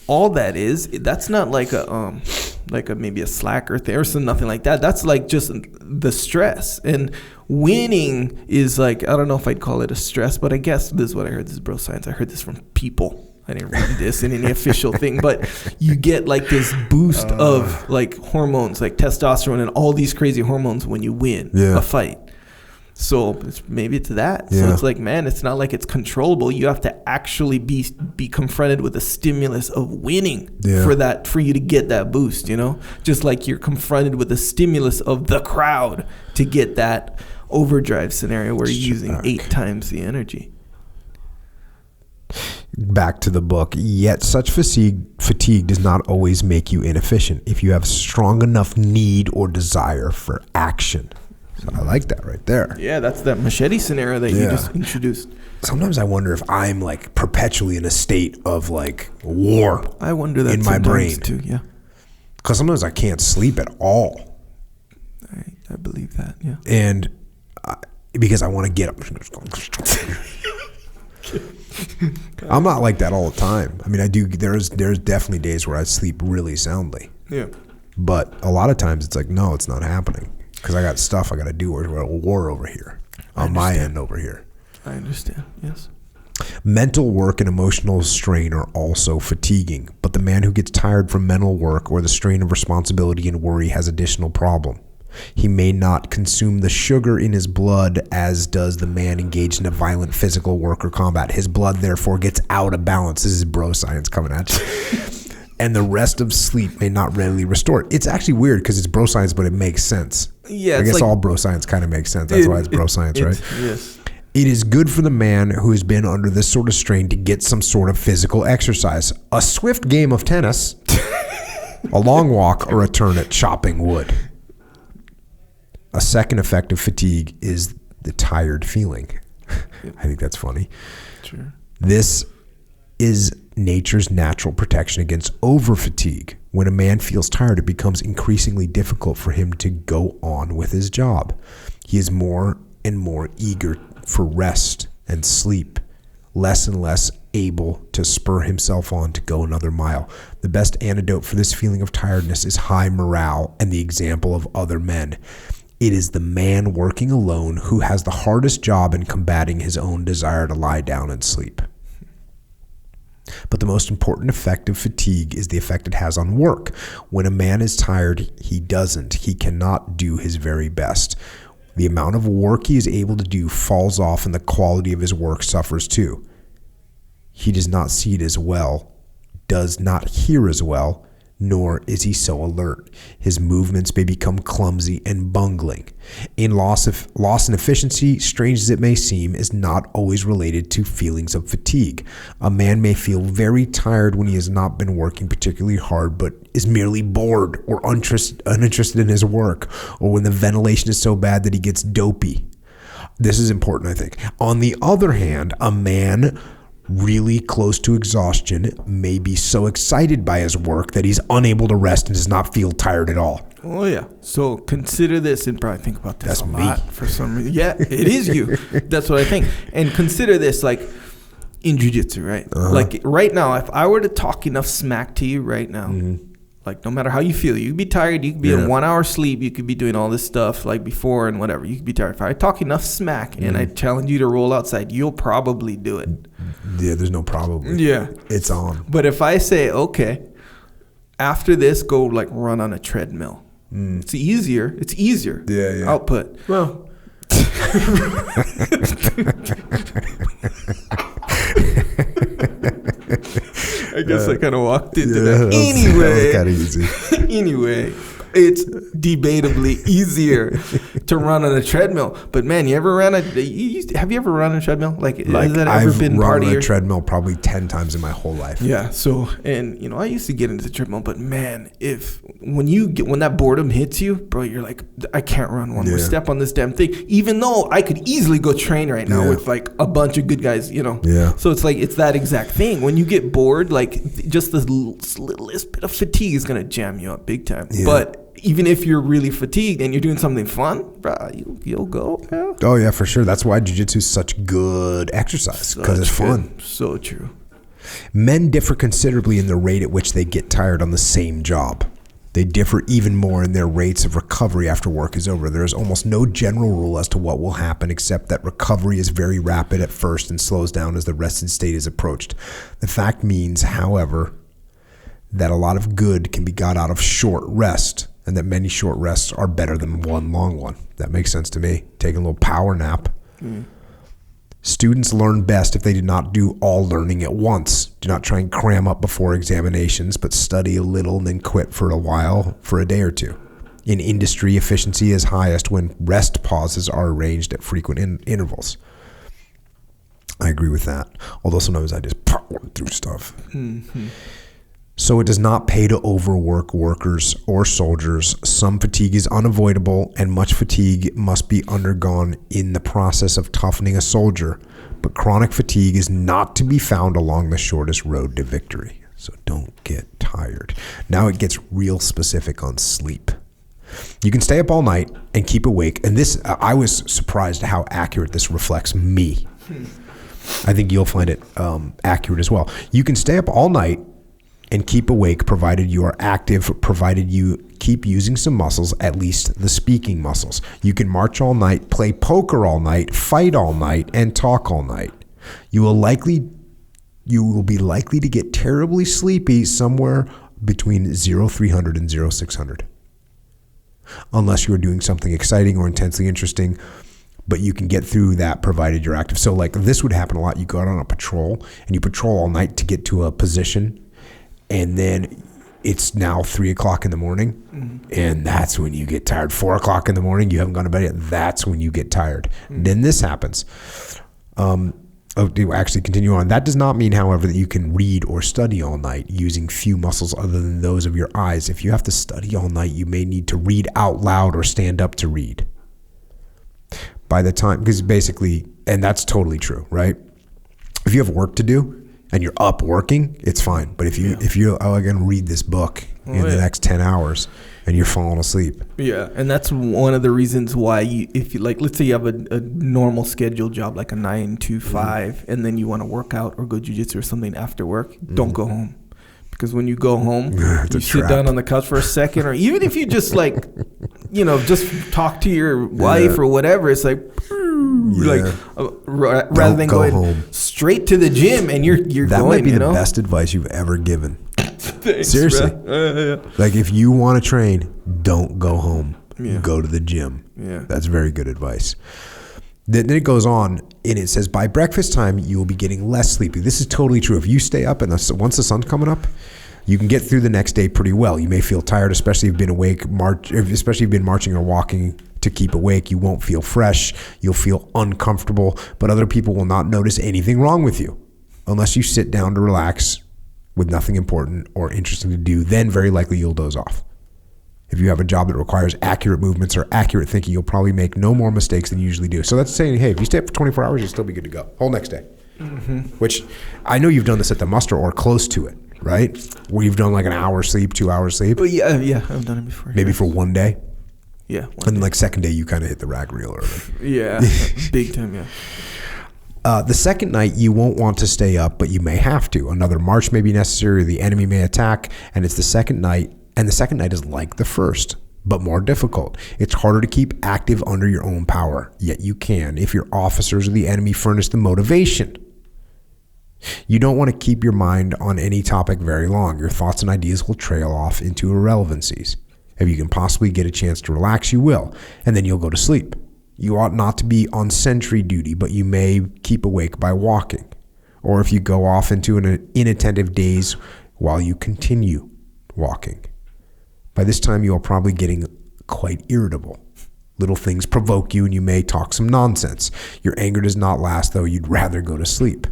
all that's not like a maybe a slacker thing or nothing like that. That's like just the stress. And winning is like, I don't know if I'd call it a stress, but I guess this is what I heard. This is bro science. I heard this from people. I didn't read this in any official thing, but you get like this boost of like hormones, like testosterone and all these crazy hormones when you win a fight. So maybe it's that. So it's like, man, it's not like it's controllable. You have to actually be confronted with the stimulus of winning for you to get that boost, you know? Just like you're confronted with the stimulus of the crowd to get that overdrive scenario where you're using 8 times the energy. Back to the book. Yet such fatigue does not always make you inefficient if you have strong enough need or desire for action. So I like that right there. Yeah, that's that machete scenario that you just introduced. Sometimes I wonder if I'm like perpetually in a state of like war. I wonder that in my brain too. Yeah, because sometimes I can't sleep at all. I believe that. Yeah, and because I want to get up. I'm not like that all the time. I mean, I do. There's definitely days where I sleep really soundly. Yeah. But a lot of times it's like, no, it's not happening because I got stuff I got to do. We're at a war over here on my end over here. I understand. Yes. Mental work and emotional strain are also fatiguing, but the man who gets tired from mental work or the strain of responsibility and worry has additional problem. He may not consume the sugar in his blood as does the man engaged in a violent physical work or combat. His blood therefore gets out of balance. This is bro science coming at you. And the rest of sleep may not readily restore it. It's actually weird because it's bro science, but it makes sense. Yeah, I guess all bro science kind of makes sense. That's why it's bro science, right? Yes. It is good for the man who has been under this sort of strain to get some sort of physical exercise. A swift game of tennis, a long walk, or a turn at chopping wood. A second effect of fatigue is the tired feeling. I think that's funny. Sure. This is nature's natural protection against over-fatigue. When a man feels tired, it becomes increasingly difficult for him to go on with his job. He is more and more eager for rest and sleep, less and less able to spur himself on to go another mile. The best antidote for this feeling of tiredness is high morale and the example of other men. It is the man working alone who has the hardest job in combating his own desire to lie down and sleep. But the most important effect of fatigue is the effect it has on work. When a man is tired, he cannot do his very best. The amount of work he is able to do falls off and the quality of his work suffers too. He does not see it as well, does not hear as well, nor is he so alert. His movements may become clumsy and bungling. Loss in efficiency, strange as it may seem, is not always related to feelings of fatigue. A man may feel very tired when he has not been working particularly hard, but is merely bored or uninterested in his work, or when the ventilation is so bad that he gets dopey. This is important, I think. On the other hand, a man really close to exhaustion may be so excited by his work that he's unable to rest and does not feel tired at all. Oh yeah. So consider this, and probably think about this That's a me. lot for some reason. Yeah, it is you. That's what I think. And consider this, like in jiu-jitsu, right? Like right now, if I were to talk enough smack to you right now, like no matter how you feel, you could be tired, you could be in 1 hour sleep, you could be doing all this stuff like before and whatever. You could be tired. If I talk enough smack and I challenge you to roll outside, you'll probably do it. Yeah, there's no probably. Yeah. It's on. But if I say, okay, after this, go like run on a treadmill. It's easier. It's easier. Yeah. Output. Well. I guess I kind of walked into that. Anyway. That was kind of easy. Anyway, it's debatably easier to run on a treadmill. But man, have you ever run on a treadmill? Like has that ever been part of your... I've run on a treadmill probably 10 times in my whole life. Yeah. So, and I used to get into the treadmill, but man, when that boredom hits you, bro, you're like, I can't run one more step on this damn thing, even though I could easily go train right now with like a bunch of good guys, Yeah. So it's like, it's that exact thing. When you get bored, like just the littlest bit of fatigue is going to jam you up big time. Yeah. But even if you're really fatigued and you're doing something fun, bro, you'll go. Yeah. Oh yeah, for sure. That's why jiu-jitsu is such good exercise, because it's fun. So true. Men differ considerably in the rate at which they get tired on the same job. They differ even more in their rates of recovery after work is over. There is almost no general rule as to what will happen, except that recovery is very rapid at first and slows down as the rested state is approached. The fact means, however, that a lot of good can be got out of short rest, and that many short rests are better than one long one. That makes sense to me. Taking a little power nap. Students learn best if they do not do all learning at once. Do not try and cram up before examinations, but study a little and then quit for a while, for a day or two. In industry, efficiency is highest when rest pauses are arranged at frequent intervals. I agree with that. Although sometimes I just power through stuff. So it does not pay to overwork workers or soldiers. Some fatigue is unavoidable, and much fatigue must be undergone in the process of toughening a soldier. But chronic fatigue is not to be found along the shortest road to victory. So don't get tired. Now it gets real specific on sleep. You can stay up all night and keep awake. And this, I was surprised how accurate this reflects me. I think you'll find it accurate as well. You can stay up all night and keep awake provided you are active, provided you keep using some muscles, at least the speaking muscles. You can march all night, play poker all night, fight all night, and talk all night. You will be likely to get terribly sleepy somewhere between 0300 and 0600. Unless you are doing something exciting or intensely interesting, but you can get through that provided you're active. So like this would happen a lot. You go out on a patrol and you patrol all night to get to a position, and then it's now 3 o'clock in the morning, and that's when you get tired. 4 o'clock in the morning, you haven't gone to bed yet. That's when you get tired. Then this happens. To actually continue on. That does not mean, however, that you can read or study all night using few muscles other than those of your eyes. If you have to study all night, you may need to read out loud or stand up to read. By the time, because basically, and that's totally true, right? If you have work to do and you're up working, it's fine. But if you're going to read this book in the next 10 hours and you're falling asleep. Yeah, and that's one of the reasons why if you like, let's say you have a normal scheduled job like a 9 to 5, and then you want to work out or go jiu-jitsu or something after work, don't go home. Because when you go home, you sit down on the couch for a second, or even if you just like, just talk to your wife or whatever, it's like, rather than going home straight to the gym and you're going. That might be the best advice you've ever given. Thanks, seriously. Like if you want to train, don't go home. Go to the gym. That's very good advice. Then it goes on and it says by breakfast time you will be getting less sleepy. This is totally true. If you stay up and once the sun's coming up, you can get through the next day pretty well. You may feel tired, especially if you've been awake, especially if you've been marching or walking to keep awake. You won't feel fresh. You'll feel uncomfortable, but other people will not notice anything wrong with you unless you sit down to relax with nothing important or interesting to do. Then very likely you'll doze off. If you have a job that requires accurate movements or accurate thinking, you'll probably make no more mistakes than you usually do. So that's saying, hey, if you stay up for 24 hours, you'll still be good to go. Whole next day. Which I know you've done this at the muster or close to it, right? Where you've done like an hour sleep, 2 hours sleep. But yeah, I've done it before. Maybe for one day. Yeah. And like second day, you kind of hit the rag reel early. Yeah, big time, yeah. The second night, you won't want to stay up, but you may have to. Another march may be necessary, or the enemy may attack, and it's the second night, and the second night is like the first, but more difficult. It's harder to keep active under your own power, yet you can if your officers or the enemy furnish the motivation. You don't want to keep your mind on any topic very long. Your thoughts and ideas will trail off into irrelevancies. If you can possibly get a chance to relax, you will, and then you'll go to sleep. You ought not to be on sentry duty, but you may keep awake by walking, or if you go off into an inattentive daze while you continue walking. By this time, you are probably getting quite irritable. Little things provoke you, and you may talk some nonsense. Your anger does not last, though. You'd rather go to sleep.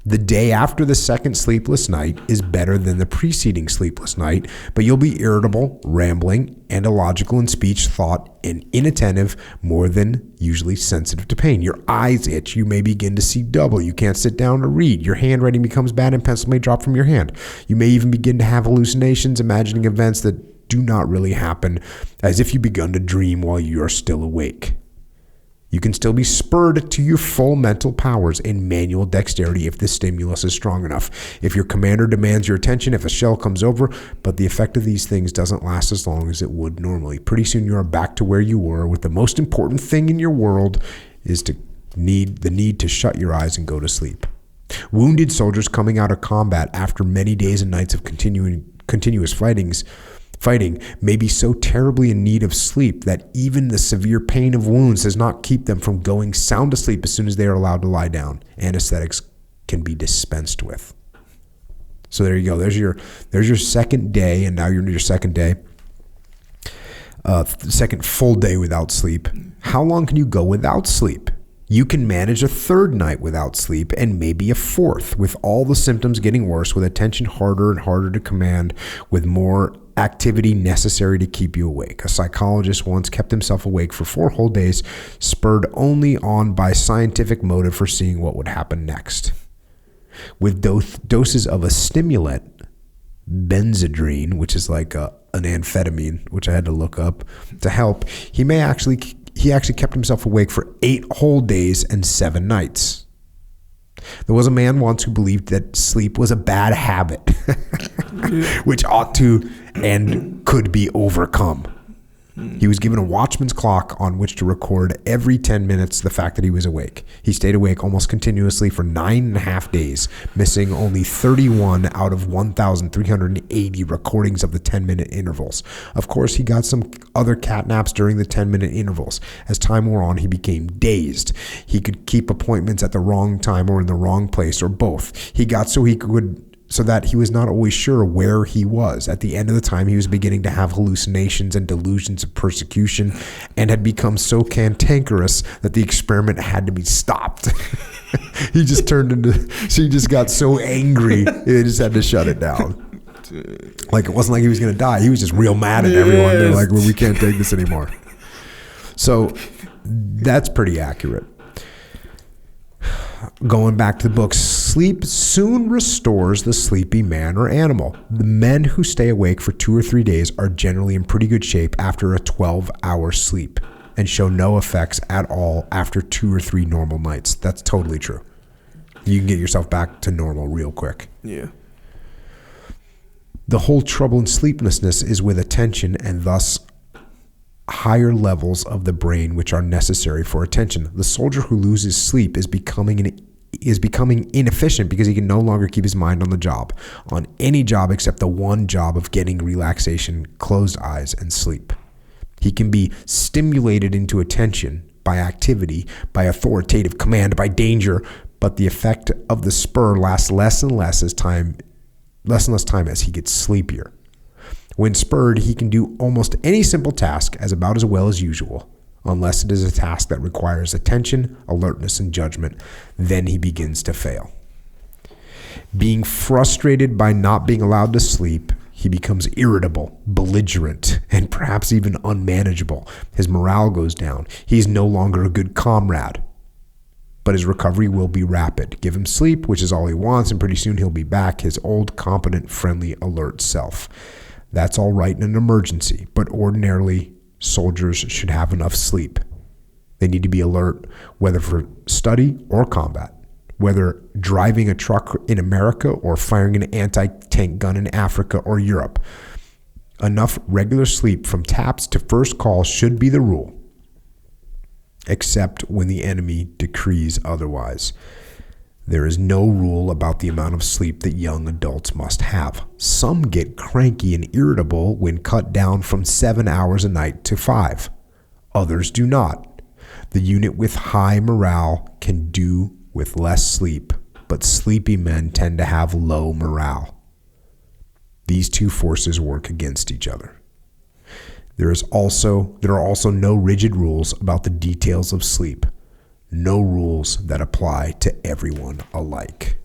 The day after the second sleepless night is better than the preceding sleepless night, but you'll be irritable, rambling, and illogical in speech, thought, and inattentive, more than usually sensitive to pain. Your eyes itch. You may begin to see double. You can't sit down to read. Your handwriting becomes bad and pencil may drop from your hand. You may even begin to have hallucinations, imagining events that do not really happen, as if you've begun to dream while you are still awake. You can still be spurred to your full mental powers and manual dexterity if the stimulus is strong enough. If your commander demands your attention, if a shell comes over, but the effect of these things doesn't last as long as it would normally. Pretty soon you are back to where you were, with the most important thing in your world is the need to shut your eyes and go to sleep. Wounded soldiers coming out of combat after many days and nights of continuous fighting may be so terribly in need of sleep that even the severe pain of wounds does not keep them from going sound asleep as soon as they are allowed to lie down. Anesthetics can be dispensed with. So there you go. There's your second day, and now you're in your second day. Second full day without sleep. How long can you go without sleep? You can manage a third night without sleep and maybe a fourth, with all the symptoms getting worse, with attention harder and harder to command, with more activity necessary to keep you awake. A psychologist once kept himself awake for 4 whole days, spurred only on by scientific motive for seeing what would happen next. With doses of a stimulant, benzodrine, which is like an amphetamine, which I had to look up to help, he actually kept himself awake for 8 whole days and 7 nights. There was a man once who believed that sleep was a bad habit, which ought to and could be overcome. He was given a watchman's clock on which to record every 10 minutes the fact that he was awake. He stayed awake almost continuously for 9.5 days, missing only 31 out of 1,380 recordings of the 10-minute intervals. Of course, he got some other cat naps during the 10-minute intervals. As time wore on, he became dazed. He could keep appointments at the wrong time or in the wrong place or both. He got so that he was not always sure where he was. At the end of the time, he was beginning to have hallucinations and delusions of persecution and had become so cantankerous that the experiment had to be stopped. He just got so angry, they just had to shut it down. Like, it wasn't like he was going to die. He was just real mad at everyone. They're like, well, we can't take this anymore. So that's pretty accurate. Going back to the book, sleep soon restores the sleepy man or animal. The men who stay awake for 2 or 3 days are generally in pretty good shape after a 12-hour sleep and show no effects at all after 2 or 3 normal nights. That's totally true. You can get yourself back to normal real quick. Yeah. The whole trouble in sleeplessness is with attention and thus higher levels of the brain which are necessary for attention. The soldier who loses sleep is becoming inefficient because he can no longer keep his mind on the job, on any job except the one job of getting relaxation, closed eyes, and sleep. He can be stimulated into attention by activity, by authoritative command, by danger, but the effect of the spur lasts less and less time as he gets sleepier. When spurred, he can do almost any simple task about as well as usual, unless it is a task that requires attention, alertness, and judgment. Then he begins to fail. Being frustrated by not being allowed to sleep, he becomes irritable, belligerent, and perhaps even unmanageable. His morale goes down. He's no longer a good comrade. But his recovery will be rapid. Give him sleep, which is all he wants, and pretty soon he'll be back, his old, competent, friendly, alert self. That's all right in an emergency, but ordinarily, soldiers should have enough sleep. They need to be alert, whether for study or combat, whether driving a truck in America or firing an anti-tank gun in Africa or Europe. Enough regular sleep from taps to first call should be the rule, except when the enemy decrees otherwise. There is no rule about the amount of sleep that young adults must have. Some get cranky and irritable when cut down from 7 hours a night to 5. Others do not. The unit with high morale can do with less sleep, but sleepy men tend to have low morale. These two forces work against each other. There are also no rigid rules about the details of sleep. No rules that apply to everyone alike.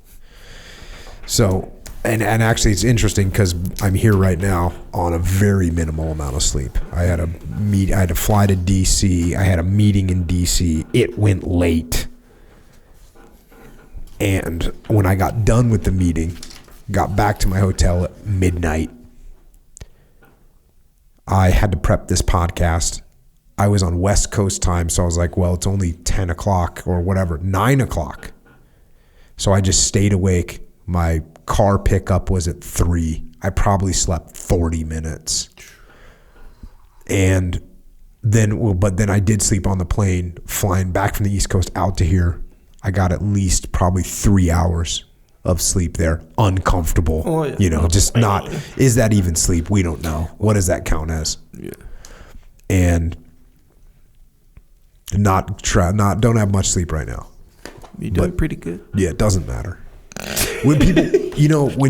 So, and actually it's interesting because I'm here right now on a very minimal amount of sleep. I had to fly to DC. I had a meeting in DC. It went late. And when I got done with the meeting, got back to my hotel at midnight, I had to prep this podcast. I was on West Coast time, so I was like, well, it's only 10 o'clock or whatever, 9 o'clock. So I just stayed awake. My car pickup was at 3. I probably slept 40 minutes. And then I did sleep on the plane, flying back from the East Coast out to here. I got at least probably 3 hours of sleep there, uncomfortable. Oh, yeah. Just not, is that even sleep? We don't know. What does that count as? Yeah. And don't have much sleep right now. You're doing pretty good. Yeah, it doesn't matter. When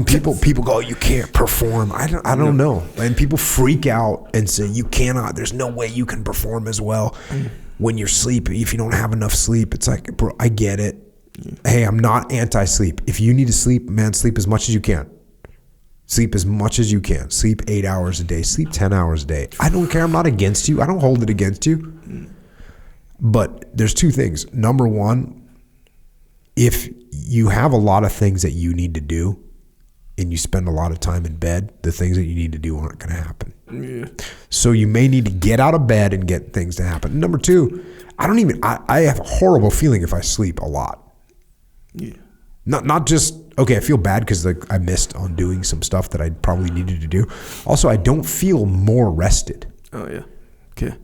people go, you can't perform. I don't know. And people freak out and say you cannot. There's no way you can perform as well when you're sleeping. If you don't have enough sleep, it's like, bro, I get it. Hey, I'm not anti-sleep. If you need to sleep, man, sleep as much as you can. Sleep as much as you can. Sleep 8 hours a day. Sleep 10 hours a day. I don't care. I'm not against you. I don't hold it against you. But there's two things. Number one, if you have a lot of things that you need to do and you spend a lot of time in bed, the things that you need to do aren't going to happen. Yeah. So you may need to get out of bed and get things to happen. Number two, I have a horrible feeling if I sleep a lot. Yeah. Not just, okay, I feel bad because I missed on doing some stuff that I probably needed to do. Also, I don't feel more rested. Oh, yeah. Okay.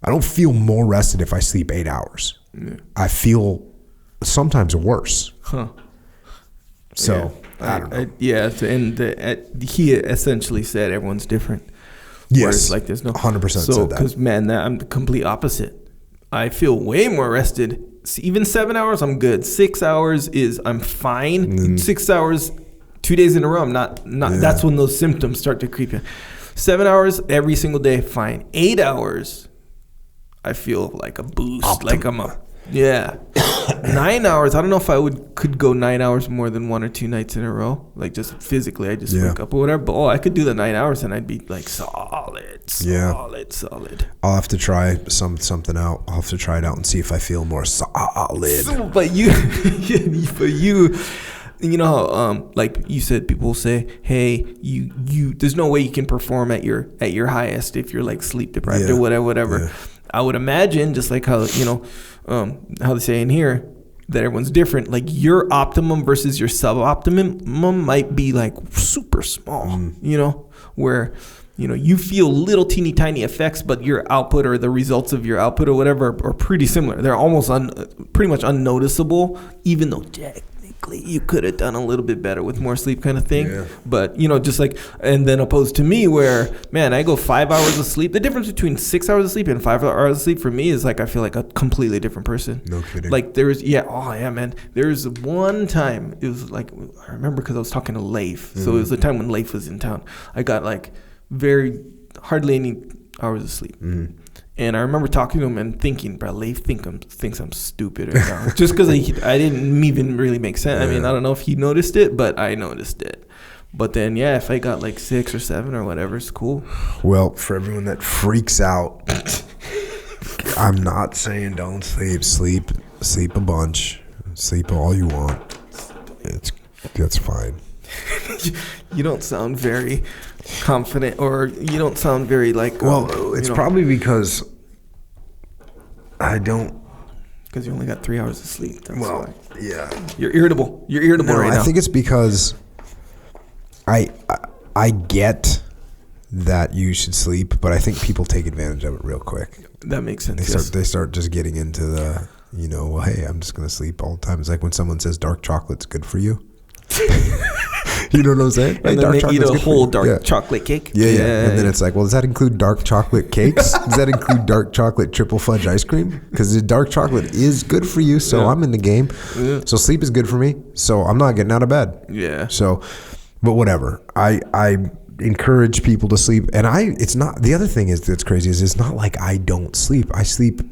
I don't feel more rested if I sleep 8 hours. Yeah. I feel sometimes worse. Huh. So, I don't know. He essentially said everyone's different. Yes. Whereas, like, there's no 100% so, said that. Because, man, I'm the complete opposite. I feel way more rested. Even 7 hours, I'm good. 6 hours I'm fine. 6 hours, 2 days in a row, I'm not. Yeah. That's when those symptoms start to creep in. 7 hours every single day, fine. 8 hours, I feel like a boost. Like I'm a, yeah. 9 hours, I don't know if I could go 9 hours more than 1 or 2 nights in a row. Like just physically, I just wake up or whatever. But I could do the 9 hours and I'd be like solid. I'll have to try something out. I'll have to try it out and see if I feel more solid. But you know how like you said, people say, hey, you there's no way you can perform at your highest if you're like sleep deprived or whatever. Yeah. I would imagine, just like how how they say in here that everyone's different, like your optimum versus your suboptimum might be like super small, where you feel little teeny tiny effects, but your output or the results of your output or whatever are pretty similar. They're almost pretty much unnoticeable, even though technically you could have done a little bit better with more sleep kind of thing. Yeah. But, just like, and then opposed to me where, man, I go 5 hours of sleep. The difference between 6 hours of sleep and 5 hours of sleep for me is like, I feel like a completely different person. No kidding. Like there's one time, it was like, I remember because I was talking to Leif. So it was the time when Leif was in town. I got like hardly any hours of sleep. Mm. And I remember talking to him and thinking, bro, Leif thinks I'm stupid right now. Just because I didn't even really make sense. Yeah. I mean, I don't know if he noticed it, but I noticed it. But then, if I got like 6 or 7 or whatever, it's cool. Well, for everyone that freaks out, I'm not saying don't sleep. Sleep a bunch. Sleep all you want. That's fine. You don't sound very confident, or you don't sound very like. Well, it's probably because I don't. Because you only got 3 hours of sleep. That's why. Yeah. You're irritable. Right now. I think it's because I get that you should sleep, but I think people take advantage of it real quick. That makes sense. They start just getting into the, well, hey, I'm just gonna sleep all the time. It's like when someone says dark chocolate's good for you. You know what I'm saying? And then they eat a whole dark chocolate cake. Yeah. And then it's like, well, does that include dark chocolate cakes? Does that include dark chocolate triple fudge ice cream? Because the dark chocolate is good for you, so I'm in the game. Yeah. So sleep is good for me, so I'm not getting out of bed. Yeah. So, but whatever. I encourage people to sleep, and it's not. The other thing that's crazy is it's not like I don't sleep. I sleep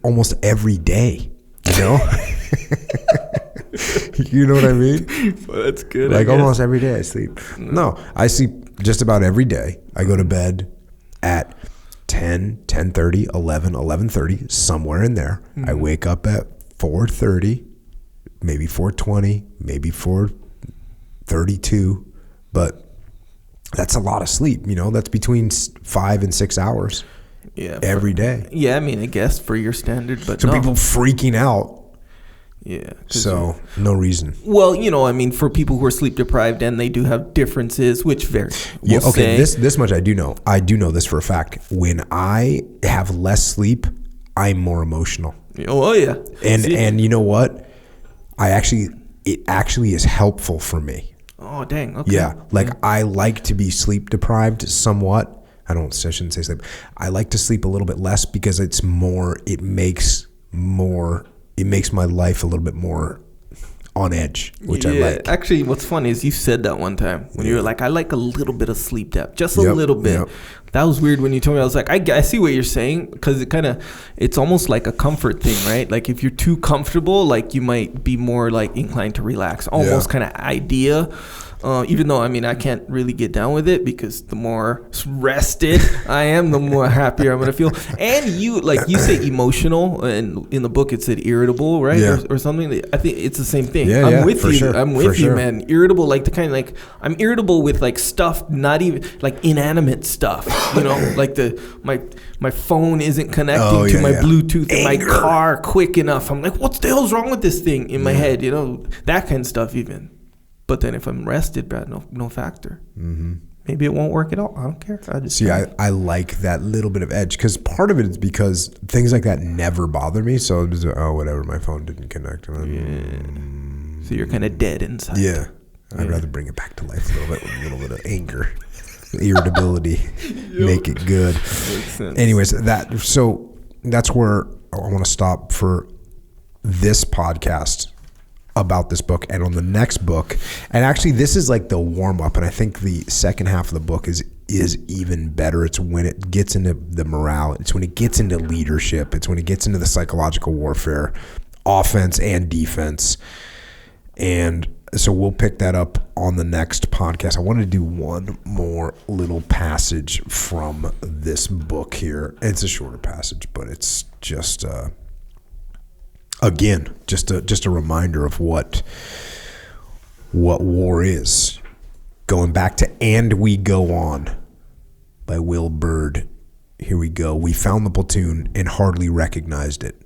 almost every day. You know what I mean? Well, that's good. Like almost every day I sleep. No, I sleep just about every day. I go to bed at 10, 10:30, 11, 11:30, somewhere in there. Mm-hmm. I wake up at 4:30, maybe 4:20, maybe 4:32, but that's a lot of sleep. That's between 5 and 6 hours. Yeah, every day. Yeah, I mean, I guess for your standard, but so people freaking out. Yeah. So no reason. Well, for people who are sleep deprived and they do have differences, which vary. Okay. This much I do know. I do know this for a fact. When I have less sleep, I'm more emotional. Oh yeah. And you know what? It actually is helpful for me. Oh dang. Okay. Yeah. Like I like to be sleep deprived somewhat. I shouldn't say sleep. I like to sleep a little bit less because it makes my life a little bit more on edge, which I like. Actually, what's funny is you said that one time when you were like, I like a little bit of sleep depth, just a little bit. Yep. That was weird when you told me. I was like, I see what you're saying, because it's almost like a comfort thing, right? Like if you're too comfortable, like you might be more like inclined to relax, almost kind of idea. Even though, I can't really get down with it, because the more rested I am, the more happier I'm going to feel. And you say emotional, and in the book it said irritable, right? Yeah. Or something. I think it's the same thing. Yeah, I'm with you. Sure. I'm with you, man. Irritable, like the kind of like, I'm irritable with like stuff, not even like inanimate stuff. You know, like my phone isn't connecting to my Bluetooth in my car quick enough. I'm like, what the hell's wrong with this thing in my head? You know, that kind of stuff even. But then if I'm rested, bad, no factor. Mm-hmm. Maybe it won't work at all. I don't care. I like that little bit of edge, because part of it is because things like that never bother me. So it's just, whatever, my phone didn't connect. So you're kind of dead inside. Yeah. I'd rather bring it back to life a little bit of anger, irritability, make it good. Makes sense. Anyways, that's where I want to stop for this podcast about this book. And on the next book, and actually this is like the warm up, and I think the second half of the book is even better. It's when it gets into the morale, it's when it gets into leadership, it's when it gets into the psychological warfare, offense and defense. And so we'll pick that up on the next podcast. I wanted to do one more little passage from this book here. It's a shorter passage, but it's just again, just a reminder of what war is. Going back to "And We Go On" by Will Bird. Here we go. We found the platoon and hardly recognized it.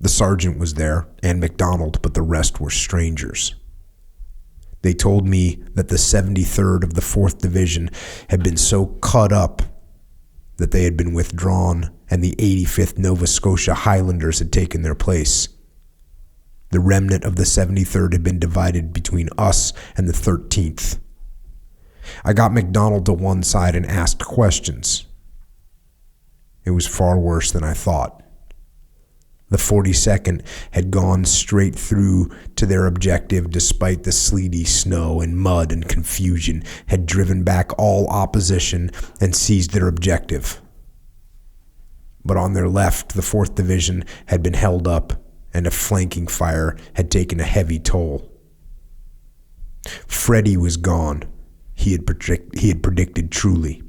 The sergeant was there and McDonald, but the rest were strangers. They told me that the 73rd of the 4th Division had been so cut up that they had been withdrawn and the 85th Nova Scotia Highlanders had taken their place. The remnant of the 73rd had been divided between us and the 13th. I got McDonald to one side and asked questions. It was far worse than I thought. The 42nd had gone straight through to their objective despite the sleety snow and mud and confusion, had driven back all opposition and seized their objective. But on their left, the 4th Division had been held up and a flanking fire had taken a heavy toll. Freddie was gone. He had predicted truly.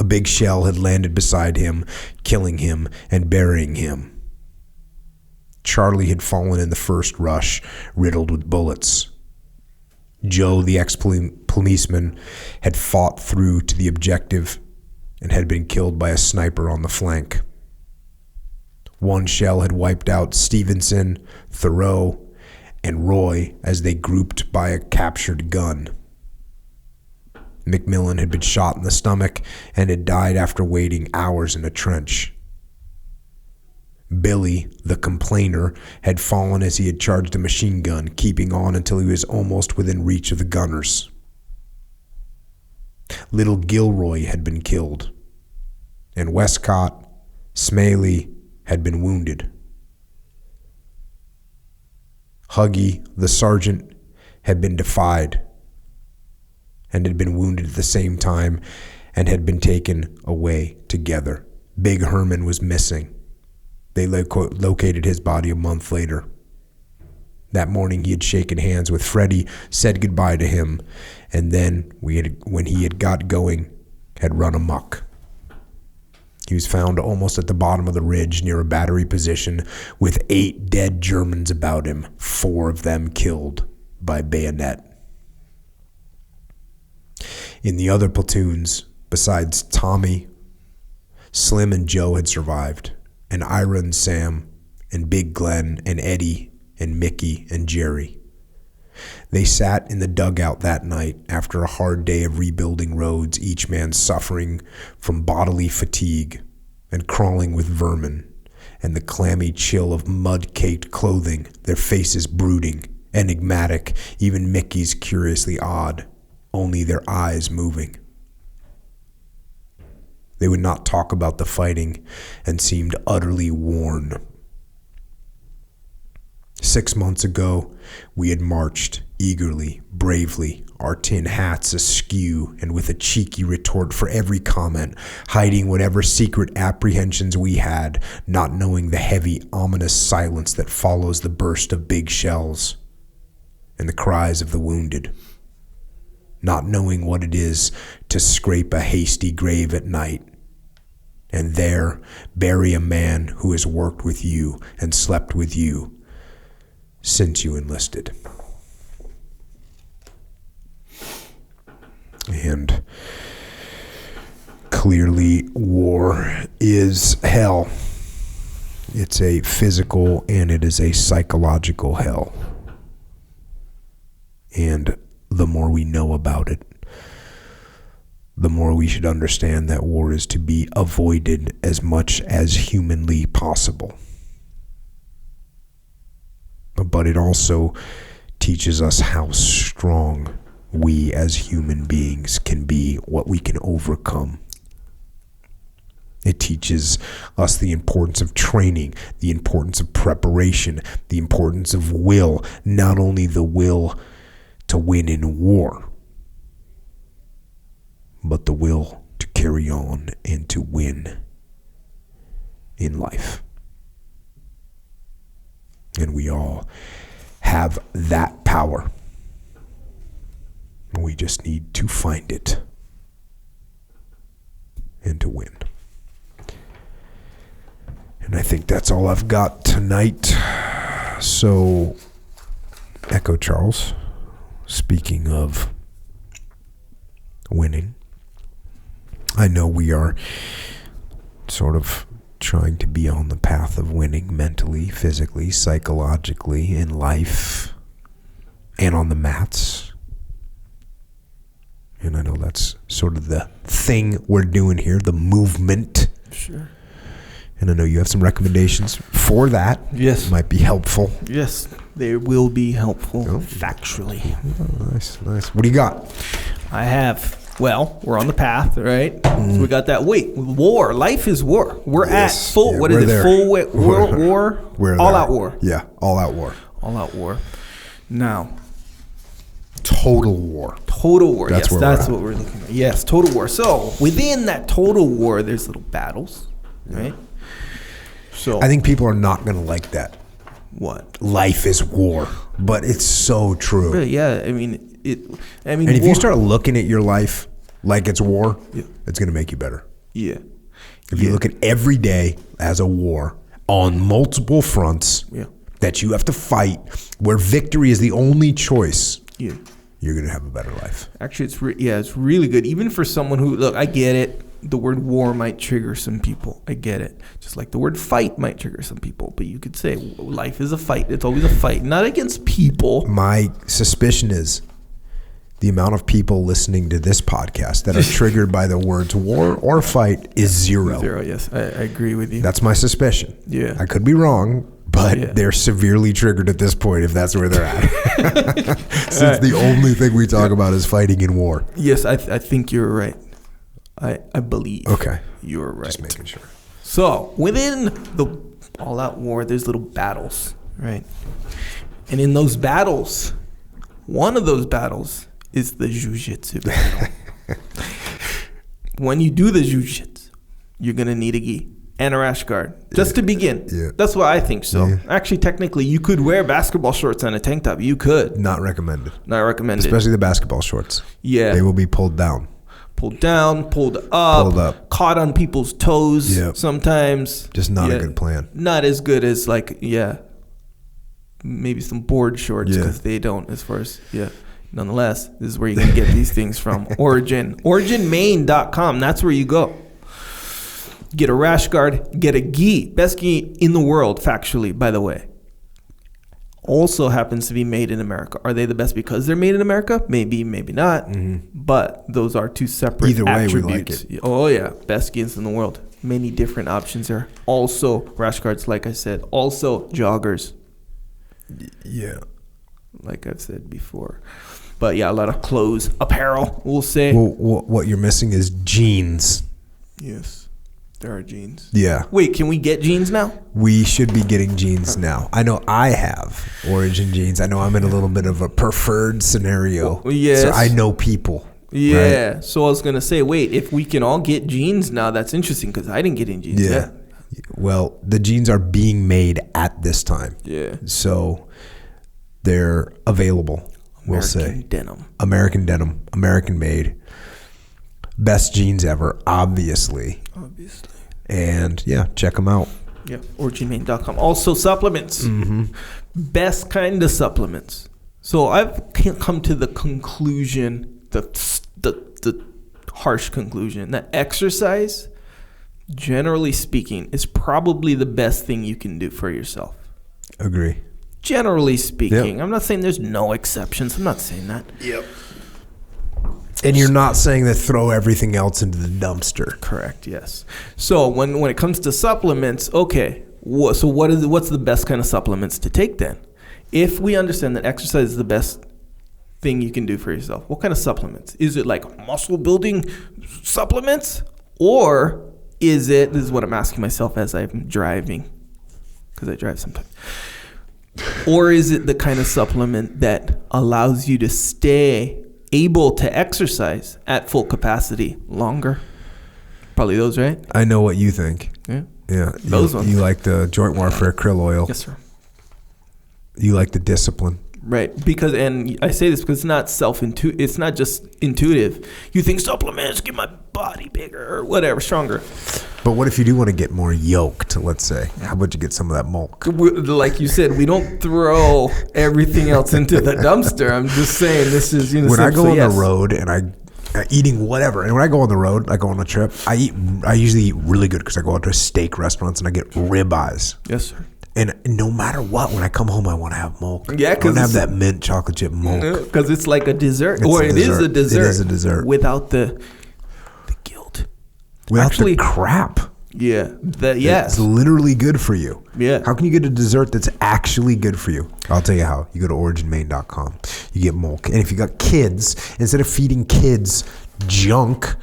A big shell had landed beside him, killing him and burying him. Charlie had fallen in the first rush, riddled with bullets. Joe, the ex-policeman, had fought through to the objective and had been killed by a sniper on the flank. One shell had wiped out Stevenson, Thoreau, and Roy as they grouped by a captured gun. McMillan had been shot in the stomach and had died after waiting hours in a trench. Billy, the complainer, had fallen as he had charged a machine gun, keeping on until he was almost within reach of the gunners. Little Gilroy had been killed, and Westcott, Smaley, had been wounded. Huggy, the sergeant, had been defied and had been wounded at the same time and had been taken away together. Big Herman was missing. They located his body a month later. That morning he had shaken hands with Freddie, said goodbye to him, and then when he had got going, had run amok. He was found almost at the bottom of the ridge near a battery position with 8 dead Germans about him, 4 of them killed by bayonet. In the other platoons, besides Tommy, Slim and Joe had survived, and Ira and Sam, and Big Glenn, and Eddie, and Mickey, and Jerry. They sat in the dugout that night after a hard day of rebuilding roads, each man suffering from bodily fatigue and crawling with vermin, and the clammy chill of mud-caked clothing, their faces brooding, enigmatic, even Mickey's curiously odd, only their eyes moving. They would not talk about the fighting and seemed utterly worn. 6 months ago, we had marched eagerly, bravely, our tin hats askew and with a cheeky retort for every comment, hiding whatever secret apprehensions we had, not knowing the heavy, ominous silence that follows the burst of big shells and the cries of the wounded. Not knowing what it is to scrape a hasty grave at night, and there bury a man who has worked with you and slept with you since you enlisted. And clearly war is hell. It's a physical and it is a psychological hell. And the more we know about it, the more we should understand that war is to be avoided as much as humanly possible. But it also teaches us how strong we as human beings can be, what we can overcome. It teaches us the importance of training, the importance of preparation, the importance of will, not only the will to win in war, but the will to carry on and to win in life. And we all have that power. We just need to find it and to win. And I think that's all I've got tonight. So, Echo Charles, speaking of winning, I know we are sort of trying to be on the path of winning mentally, physically, psychologically, in life, and on the mats. And I know that's sort of the thing we're doing here, the movement. Sure. And I know you have some recommendations for that. Yes. Might be helpful. Yes, they will be helpful, factually. Oh, nice, nice. What do you got? I have, well, we're on the path, right? So we got that. Wait, war. Life is war. We're Yes. at full, Yeah, what is we're it? there. Full war? We're all there. out war. Yeah, all out war. All out war. Now, Total war. total war. That's Yes, where that's we're what we're looking at. Yes, total war. So within that total war, there's little battles, right? So I think people are not going to like that. what? Life is war. But it's so true. Really? Yeah. I mean, And if war- you start looking at your life like it's war, Yeah. it's going to make you better. yeah, If you look at every day as a war on multiple fronts yeah, that you have to fight, where victory is the only choice, yeah. you're going to have a better life. Actually, it's really good. Even for someone who, look, I get it. The word war might trigger some people. I get it. Just like the word fight might trigger some people. But you could say life is a fight. It's always a fight, not against people. My suspicion is the amount of people listening to this podcast that are triggered by the words war or fight is zero. Zero, yes. I agree with you. That's my suspicion. Yeah. I could be wrong, but Yeah. they're severely triggered at this point if that's where they're at. Since the only thing we talk about is fighting in war. Yes, I think you're right. I believe. Okay. You're right. Just making sure. So within the all-out war, there's little battles, right? And in those battles, one of those battles is the jiu-jitsu battle. When you do the jiu-jitsu, you're going to need a gi and a rash guard just to begin. Yeah. That's what I think so. Yeah. Actually, technically, you could wear basketball shorts and a tank top. You could. Not recommended. Not recommended. Especially the basketball shorts. Yeah. They will be pulled down. Pulled down, pulled up, caught on people's toes Yep. sometimes. Just not a good plan. Not as good as maybe some board shorts Yeah. because they don't as far as, Nonetheless, this is where you can get these things from. Origin. OriginMain.com. That's where you go. Get a rash guard, get a gi. Best gi in the world, factually, by the way. Also happens to be made in America. Are they the best because they're made in America? Maybe, maybe not. Mm-hmm. But those are two separate Either way, attributes. we like it. Oh, yeah. Best skins in the world. Many different options there. Also, rash guards, like I said. Also, joggers, Yeah. like I've said before. But, yeah, a lot of clothes, apparel, we'll say. Well, what you're missing is jeans. Yes. There are jeans. Yeah. Wait, can we get jeans now? We should be getting jeans now. I know I have Origin jeans. I know I'm in a little bit of a preferred scenario. Yes. So I know people. Yeah. Right? So I was going to say, wait, if we can all get jeans now, that's interesting because I didn't get any jeans yet. Well, the jeans are being made at this time. Yeah. So they're available, we'll say. American denim. American made. Best jeans ever, obviously. And yeah, check them out. Yeah, originmain.com. Also supplements. Mm-hmm. Best kind of supplements. So I've come to the conclusion, the harsh conclusion that exercise, generally speaking, is probably the best thing you can do for yourself. Agree. Generally speaking. Yep. I'm not saying there's no exceptions. I'm not saying that. Yep. And you're not saying that throw everything else into the dumpster. Correct, yes. So when it comes to supplements, okay, what's the best kind of supplements to take then? If we understand that exercise is the best thing you can do for yourself, what kind of supplements? Is it like muscle building supplements? Or is it, this is what I'm asking myself as I'm driving, because I drive sometimes. Or is it the kind of supplement that allows you to stay able to exercise at full capacity longer? Probably those, right? I know what you think. Yeah. Yeah. Those ones. You like the joint warfare krill oil. Yes, sir. You like the discipline. Right, because, and I say this because it's not just intuitive. You think supplements get my body bigger or whatever, stronger. But what if you do want to get more yoked, let's say? How about you get some of that milk? Like you said, we don't throw everything else into the dumpster. I'm just saying this is, when I go on the road and I eating whatever, and when I go on the road, I go on a trip, I usually eat really good because I go out to steak restaurants and I get ribeyes. Yes, sir. And no matter what, when I come home, I want to have milk. Yeah, I want to have that mint chocolate chip milk. Because it's like a dessert. It is a dessert. It is a dessert. Without the guilt. Without the crap. Yeah. Yes. It's literally good for you. Yeah. How can you get a dessert that's actually good for you? I'll tell you how. You go to originmaine.com. You get milk. And if you got kids, instead of feeding kids junk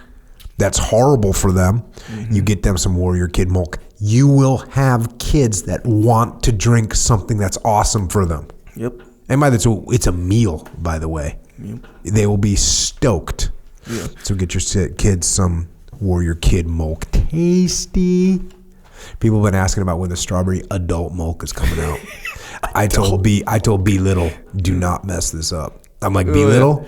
that's horrible for them, you get them some Warrior Kid milk. You will have kids that want to drink something that's awesome for them. Yep. And it's a meal, by the way. Yep. They will be stoked. Yeah. So get your kids some Warrior Kid milk. Tasty. People have been asking about when the strawberry adult milk is coming out. I told B Little, do not mess this up. I'm like, B Little,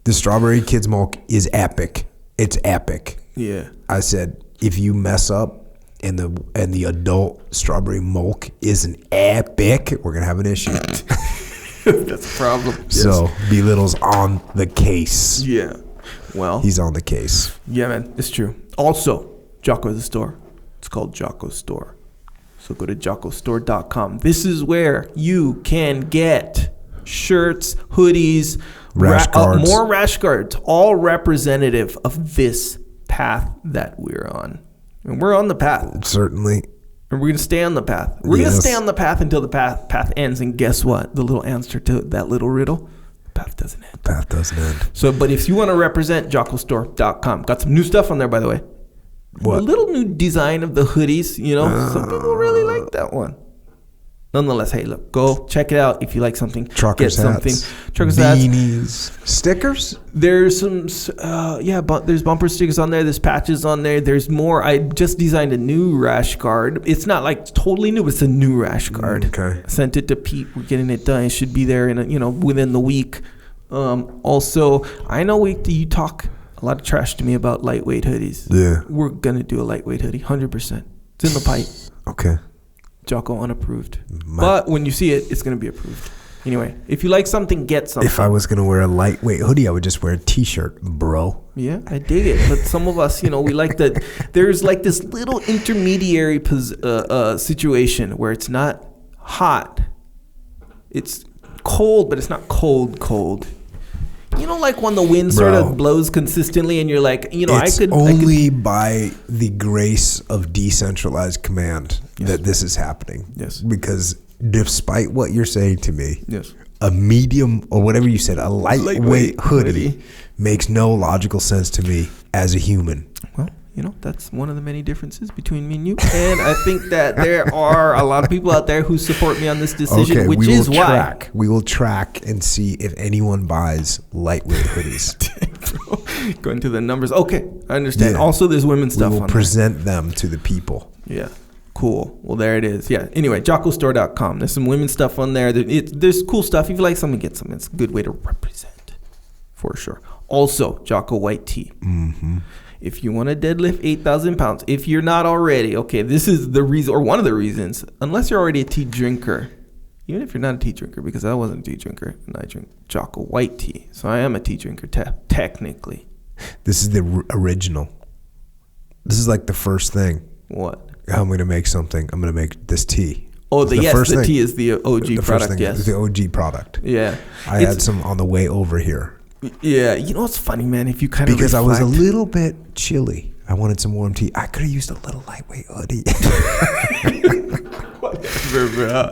the strawberry kids milk is epic. It's epic. Yeah. I said, if you mess up and the adult strawberry milk isn't epic, we're gonna have an issue. That's a problem. Yes. So B Little's on the case. Yeah. Well, he's on the case. Yeah, man, it's true. Also, Jocko is a store. It's called Jocko Store. So go to jockostore.com. This is where you can get shirts, hoodies, rash guards. More rash guards, all representative of this path that we're on. And we're on the path. Certainly. And we're going to stay on the path. We're going to stay on the path until the path ends. And guess what? The little answer to that little riddle, the path doesn't end. Path doesn't end. So, but if you want to represent, jockostore.com. Got some new stuff on there, by the way. What? A little new design of the hoodies, some people really like that one. Nonetheless, hey, look, go check it out. If you like something, Truckers get hats, something. Truckers hats, beanies, stickers. There's some, there's bumper stickers on there. There's patches on there. There's more. I just designed a new rash guard. It's not like totally new, but it's a new rash guard. Okay. I sent it to Pete. We're getting it done. It should be there within the week. Also, I know you talk a lot of trash to me about lightweight hoodies. Yeah. We're gonna do a lightweight hoodie, 100%. It's in the pipe. Okay. Jocko unapproved. But when you see it, it's going to be approved. Anyway, if you like something, get something. If I was going to wear a lightweight hoodie, I would just wear a t-shirt, bro. Yeah, I dig it. But some of us, we like that. There's like this little intermediary situation where it's not hot. It's cold, but it's not cold. Like when the wind sort of blows consistently and you're like, it's only by the grace of decentralized command that this is happening. Yes. Because despite what you're saying to me, yes, a medium or whatever you said, a lightweight hoodie makes no logical sense to me as a human. Well, that's one of the many differences between me and you. And I think that there are a lot of people out there who support me on this decision, which is why. We will track and see if anyone buys lightweight hoodies. Going to the numbers. Okay, I understand. Yeah. Also, there's women's stuff on there. We will present them to the people. Yeah. Cool. Well, there it is. Yeah. Anyway, jockostore.com. There's some women's stuff on there. There's cool stuff. If you like something, get something. It's a good way to represent, for sure. Also, Jocko white tea. Mm-hmm. If you want to deadlift 8,000 pounds, if you're not already, okay, this is the reason, or one of the reasons, unless you're already a tea drinker, even if you're not a tea drinker, because I wasn't a tea drinker, and I drink Jocko white tea. So I am a tea drinker, technically. This is the original. This is like the first thing. What? I'm going to make something. I'm going to make this tea. Oh, the thing. tea is the OG the product, first thing, yes. The OG product. Yeah. I had some on the way over here. Yeah. You know what's funny, man? If you kind of Because I was a little bit chilly. I wanted some warm tea. I could have used a little lightweight hoodie.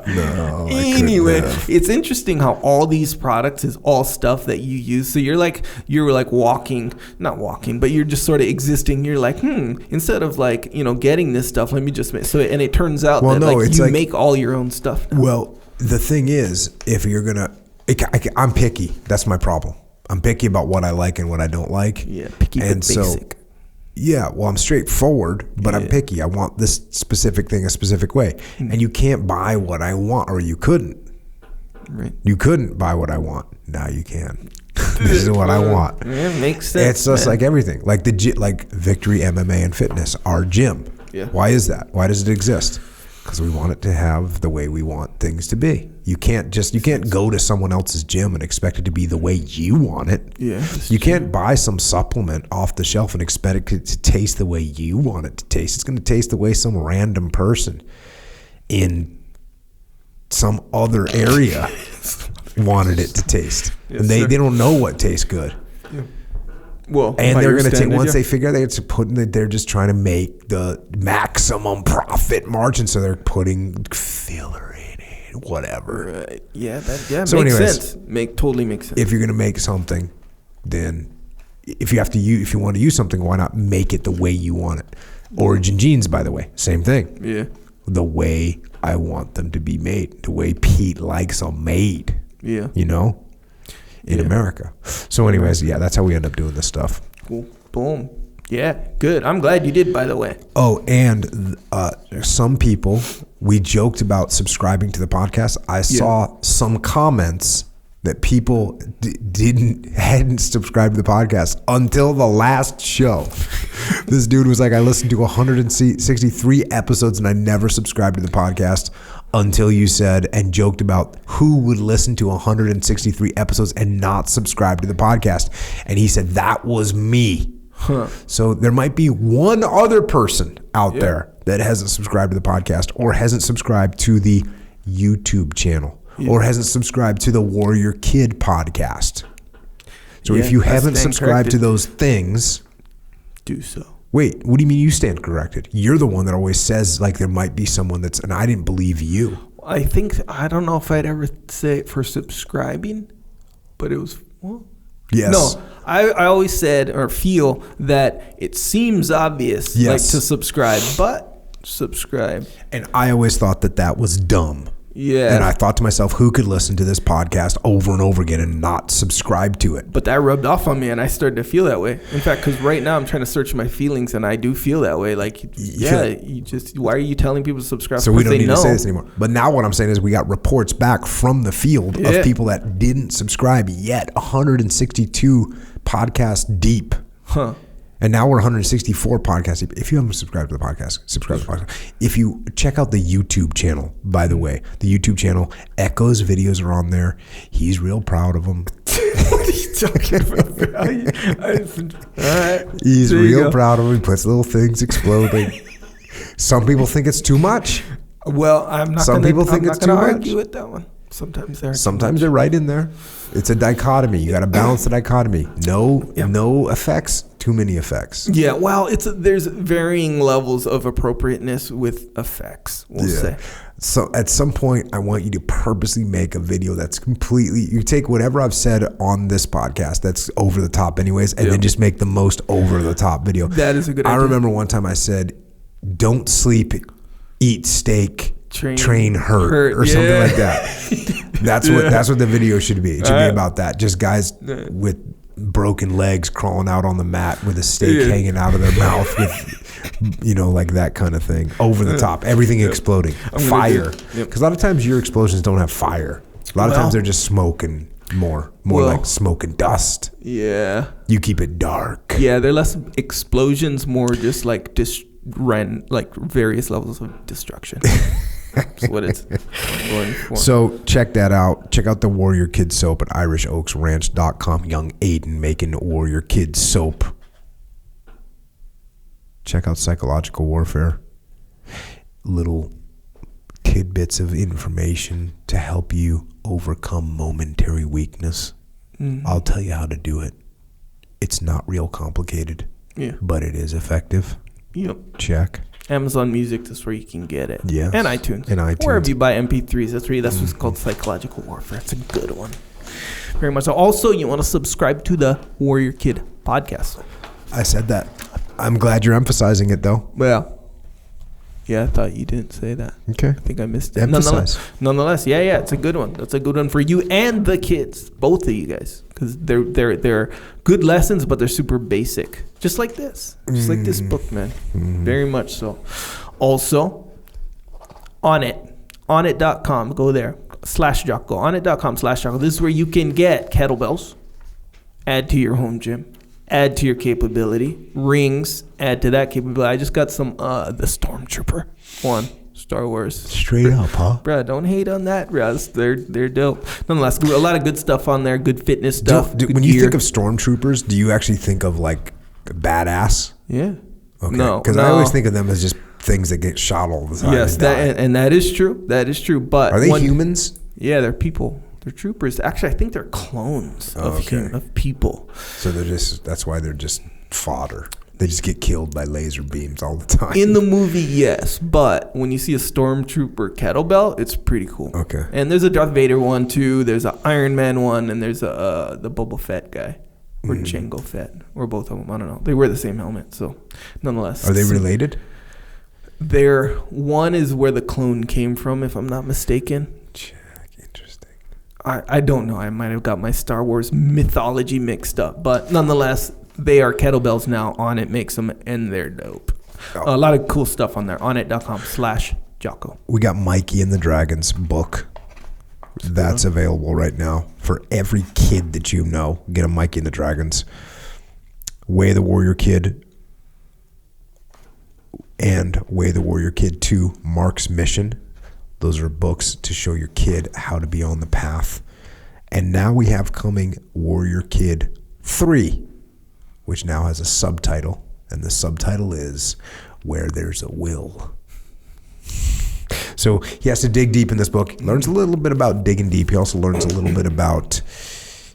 No. Anyway, it's interesting how all these products is all stuff that you use. So you're like not walking, but you're just sort of existing. You're like, instead of like, getting this stuff, let me just make. So, and it turns out that you make all your own stuff now. Well, the thing is, if you're gonna, I'm picky. That's my problem. I'm picky about what I like and what I don't like. Yeah, picky but basic. Yeah, well, I'm straightforward, but I'm picky. I want this specific thing a specific way. And you can't buy what I want, or you couldn't. Right. You couldn't buy what I want. Now you can. This is what I want. Yeah, makes sense. It's just like everything. Like like Victory MMA and Fitness, our gym. Yeah. Why is that? Why does it exist? Because we want it to have the way we want things to be. You can't go to someone else's gym and expect it to be the way you want it. Yeah. You can't buy some supplement off the shelf and expect it to taste the way you want it to taste. It's going to taste the way some random person in some other area wanted it to taste. Yes, and they don't know what tastes good. Yeah. Well, and they're going to take, once they figure out it's they're just trying to make the maximum profit margin, so they're putting filler in it, whatever. Right. Yeah, that so makes anyways, sense. Totally makes sense. If you're going to make something, then if you want to use something, why not make it the way you want it? Origin jeans, by the way, same thing. Yeah. The way I want them to be made, the way Pete likes them made. Yeah. In America. So anyways, that's how we end up doing this stuff. Cool. Boom. Yeah, good. I'm glad you did, by the way. Oh, and some people, we joked about subscribing to the podcast. I saw some comments that people hadn't subscribed to the podcast until the last show. This dude was like, I listened to 163 episodes and I never subscribed to the podcast until you said and joked about who would listen to 163 episodes and not subscribe to the podcast. And he said, that was me. Huh. So there might be one other person out there that hasn't subscribed to the podcast or hasn't subscribed to the YouTube channel or hasn't subscribed to the Warrior Kid podcast. So if you haven't subscribed to those things, do so. Wait, what do you mean you stand corrected? You're the one that always says like there might be someone that's, and I didn't believe you. I don't know if I'd ever say it for subscribing, but it was, yes. No, I always said or feel that it seems obvious like to subscribe, but subscribe. And I always thought that was dumb. Yeah. And I thought to myself, who could listen to this podcast over and over again and not subscribe to it? But that rubbed off on me and I started to feel that way. In fact, because right now I'm trying to search my feelings and I do feel that way. Like, why are you telling people to subscribe? So we don't need to say this anymore. But now what I'm saying is we got reports back from the field of people that didn't subscribe yet. 162 podcasts deep. Huh. And now we're 164 podcasts deep. If you haven't subscribed to the podcast, subscribe to the podcast. If you check out the YouTube channel, by the way, the YouTube channel, Echo's videos are on there. He's real proud of them. What are you talking about? He's real proud of them. He puts little things exploding. Some people think it's too much. Well, I'm not Some people think it's too much. Argue with that one. Sometimes they're right in there. It's a dichotomy. You got to balance the dichotomy. No effects, too many effects. Yeah, well, there's varying levels of appropriateness with effects, we'll say. So at some point, I want you to purposely make a video that's completely, you take whatever I've said on this podcast that's over the top anyways, and then just make the most over the top video. That is a good idea. I remember one time I said, don't sleep, eat steak, train hurt or something like that. That's what the video should be. It should be about that. Just guys with broken legs crawling out on the mat with a steak hanging out of their mouth with, like that kind of thing. Over the top. Everything exploding. Fire. Because a lot of times your explosions don't have fire. A lot of times they're just smoke and more like smoke and dust. Yeah. You keep it dark. Yeah, they're less explosions, more just like various levels of destruction. That's what it's going for. So check that out. Check out the Warrior Kid soap at IrishOaksRanch.com. Young Aiden making Warrior Kid soap. check out Psychological Warfare. Little tidbits of information to help you overcome momentary weakness. I'll tell you how to do it. It's not real complicated, but it is effective. Yep. Check. Amazon Music, that's where you can get it. Yes. And iTunes. Wherever you buy MP3s, that's what's called Psychological Warfare. It's a good one. Very much so. Also, you want to subscribe to the Warrior Kid podcast. I said that. I'm glad you're emphasizing it, though. Well, yeah, I thought you didn't say that. Okay. I think I missed it. Emphasize. Nonetheless, yeah, it's a good one. That's a good one for you and the kids, both of you guys, because they're good lessons, but they're super basic, just like this, like this book, man. Very much so. Also, onit.com, go there /Jocko, onit.com/Jocko. This is where you can get kettlebells, add to your home gym. Add to your capability. Rings, add to that capability. I just got some, the Stormtrooper one, Star Wars. Straight up, huh? Bruh, don't hate on that, bruh. They're dope. Nonetheless, a lot of good stuff on there, good fitness stuff. When you think of Stormtroopers, do you actually think of like badass? Yeah. Okay. No. Because I always think of them as just things that get shot all the time. Yes, and that is true. That is true. But are they humans? Yeah, they're people. They're troopers. Actually, I think they're clones of people. So that's why they're just fodder. They just get killed by laser beams all the time. In the movie, yes. But when you see a Stormtrooper kettlebell, it's pretty cool. Okay. And there's a Darth Vader one, too. There's an Iron Man one. And there's the Boba Fett guy. Or Jango Fett. Or both of them. I don't know. They wear the same helmet. So, nonetheless. Are they related? One is where the clone came from, if I'm not mistaken. I don't know. I might have got my Star Wars mythology mixed up. But nonetheless, they are kettlebells now. On it makes them, and they're dope. A lot of cool stuff on there. onit.com/Jocko. We got Mikey and the Dragons book. That's available right now for every kid that you know. Get a Mikey and the Dragons. Way of the Warrior Kid and Way of the Warrior Kid 2, Mark's Mission. Those are books to show your kid how to be on the path. And now we have coming Warrior Kid 3, which now has a subtitle. And the subtitle is Where There's a Will. So he has to dig deep in this book. He learns a little bit about digging deep. He also learns a little bit about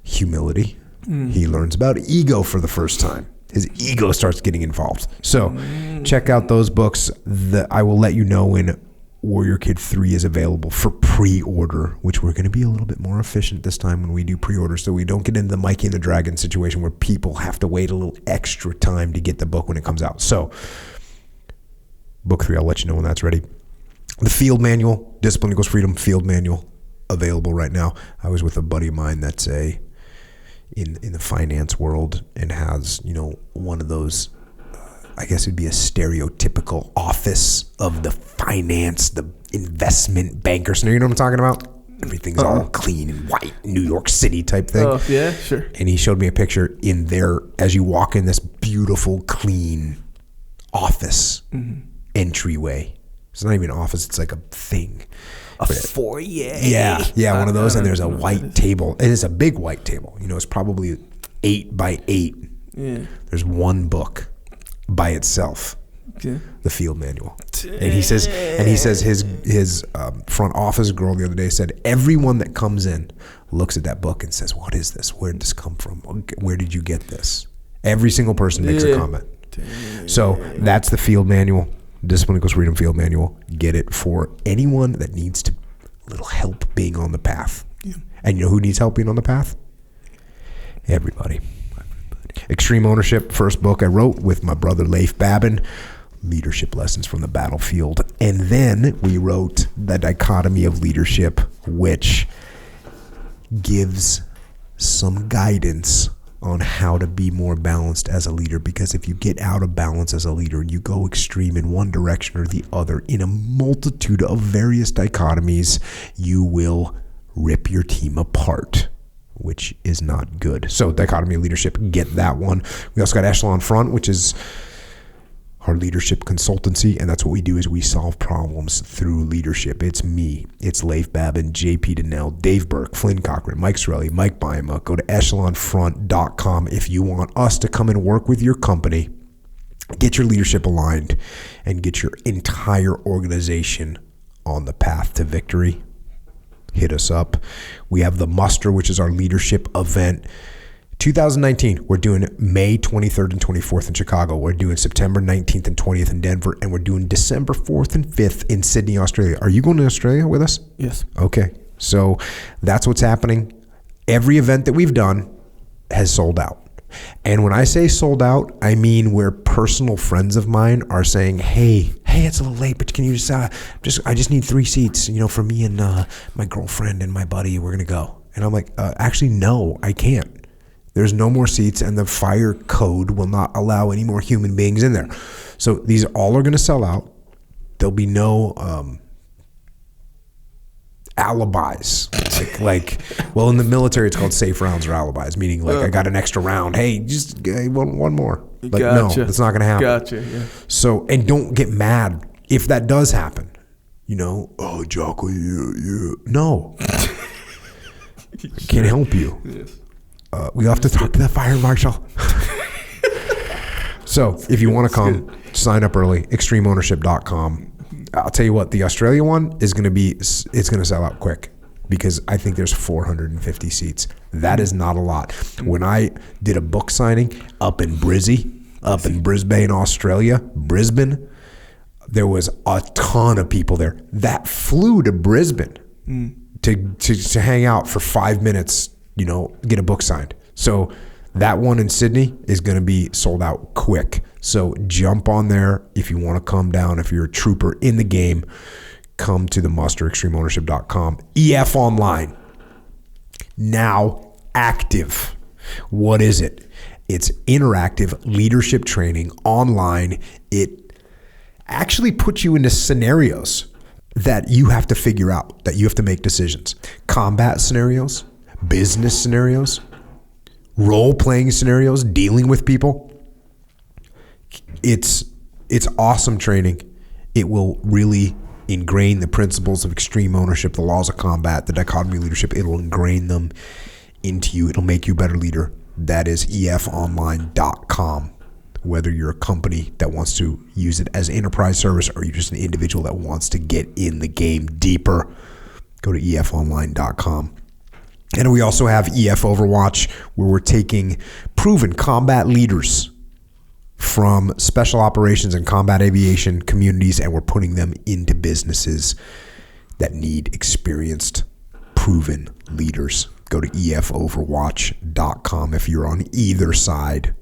humility. He learns about ego for the first time. His ego starts getting involved. So check out those books. I will let you know when Warrior Kid 3 is available for pre-order, which we're going to be a little bit more efficient this time when we do pre-order, so we don't get into the Mikey and the Dragon situation where people have to wait a little extra time to get the book when it comes out. So book 3, I'll let you know when that's ready. The field manual, Discipline Equals Freedom field manual, available right now. I was with a buddy of mine that's in the finance world and has, one of those, I guess it'd be a stereotypical office of the finance, the investment bankers. You know what I'm talking about? Everything's all clean and white, New York City type thing. Oh, yeah, sure. And he showed me a picture in there as you walk in this beautiful, clean office entryway. It's not even an office, it's like a thing. A foyer. Yeah, one of those. And there's a white table. And it's a big white table. It's probably 8 by 8. Yeah. There's one book by itself, the field manual. And he says his front office girl the other day said everyone that comes in looks at that book and says, "What is this? Where did this come from? Where did you get this?" Every single person makes a comment. So that's the field manual, Discipline Equals Freedom field manual. Get it for anyone that needs a little help being on the path. Yeah. And you know who needs help being on the path? Everybody. Extreme Ownership, first book I wrote with my brother Leif Babin, Leadership Lessons from the Battlefield. And then we wrote The Dichotomy of Leadership, which gives some guidance on how to be more balanced as a leader. Because if you get out of balance as a leader and you go extreme in one direction or the other in a multitude of various dichotomies, you will rip your team apart, which is not good. So Dichotomy of Leadership, get that one. We also got Echelon Front, which is our leadership consultancy, and that's what we do is we solve problems through leadership. It's me, it's Leif Babin, JP Donnell, Dave Burke, Flynn Cochran, Mike Sorelli, Mike Byema. Go to echelonfront.com if you want us to come and work with your company Get your leadership aligned and get your entire organization on the path to victory. Hit us up. We have the Muster, which is our leadership event. 2019, we're doing May 23rd and 24th in Chicago. We're doing September 19th and 20th in Denver. And we're doing December 4th and 5th in Sydney, Australia. Are you going to Australia with us? Yes. Okay. So that's what's happening. Every event that we've done has sold out. And when I say sold out, I mean where personal friends of mine are saying, hey, it's a little late, but can you I just need 3 seats, for me and my girlfriend and my buddy, we're going to go. And I'm like, actually, no, I can't. There's no more seats, and the fire code will not allow any more human beings in there. So these all are going to sell out. There'll be no alibis. Well, in the military, it's called safe rounds or alibis, meaning I got an extra round. Hey, just one more. No, that's not going to happen. Gotcha. Yeah. So, and don't get mad if that does happen. Oh, Jocko, no. Can't help you. Yes. We have to talk to the fire marshal. So, if you want to come, sign up early. ExtremeOwnership.com. I'll tell you what, the Australia one it's going to sell out quick because I think there's 450 seats. That is not a lot. When I did a book signing up in Brisbane, Australia, Brisbane, there was a ton of people there that flew to Brisbane to hang out for 5 minutes, get a book signed. So that one in Sydney is going to be sold out quick. So jump on there if you want to come down. If you're a trooper in the game, come to the Muster, ExtremeOwnership.com. EF Online, now active. What is it? It's interactive leadership training online. It actually puts you into scenarios that you have to figure out, that you have to make decisions. Combat scenarios, business scenarios, role-playing scenarios, dealing with people. It's awesome training. It will really ingrain the principles of extreme ownership, the laws of combat, the dichotomy of leadership. It'll ingrain them into you. It'll make you a better leader. That is efonline.com. Whether you're a company that wants to use it as enterprise service or you're just an individual that wants to get in the game deeper, go to efonline.com. And we also have EF Overwatch, where we're taking proven combat leaders from special operations and combat aviation communities, and we're putting them into businesses that need experienced, proven leaders. Go to efoverwatch.com if you're on either side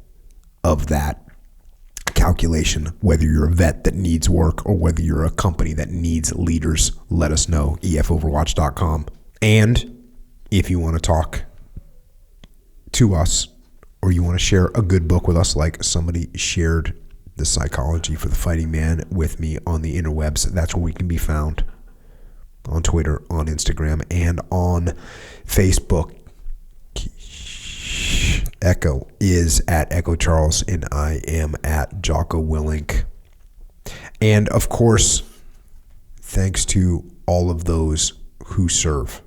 of that calculation, whether you're a vet that needs work or whether you're a company that needs leaders. Let us know, efoverwatch.com. And if you want to talk to us or you want to share a good book with us, like somebody shared The Psychology for the Fighting Man with me on the interwebs, that's where we can be found. On Twitter, on Instagram, and on Facebook. Echo is at Echo Charles, and I am at Jocko Willink. And of course, thanks to all of those who serve.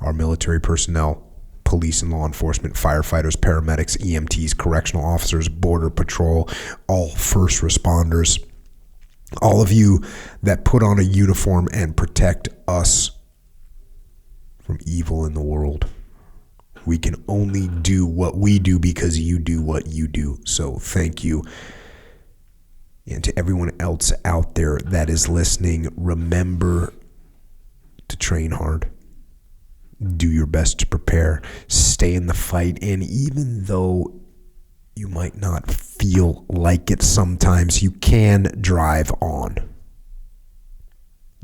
Our military personnel, police and law enforcement, firefighters, paramedics, EMTs, correctional officers, border patrol, all first responders, all of you that put on a uniform and protect us from evil in the world. We can only do what we do because you do what you do. So thank you. And to everyone else out there that is listening, remember to train hard. Do your best to prepare. Stay in the fight. And even though you might not feel like it sometimes, you can drive on.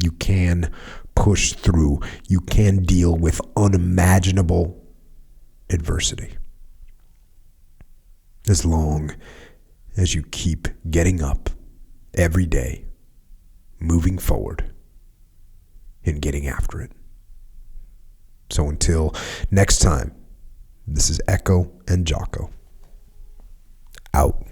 You can push through. You can deal with unimaginable adversity. As long as you keep getting up every day, moving forward, and getting after it. So until next time, this is Echo and Jocko. Out.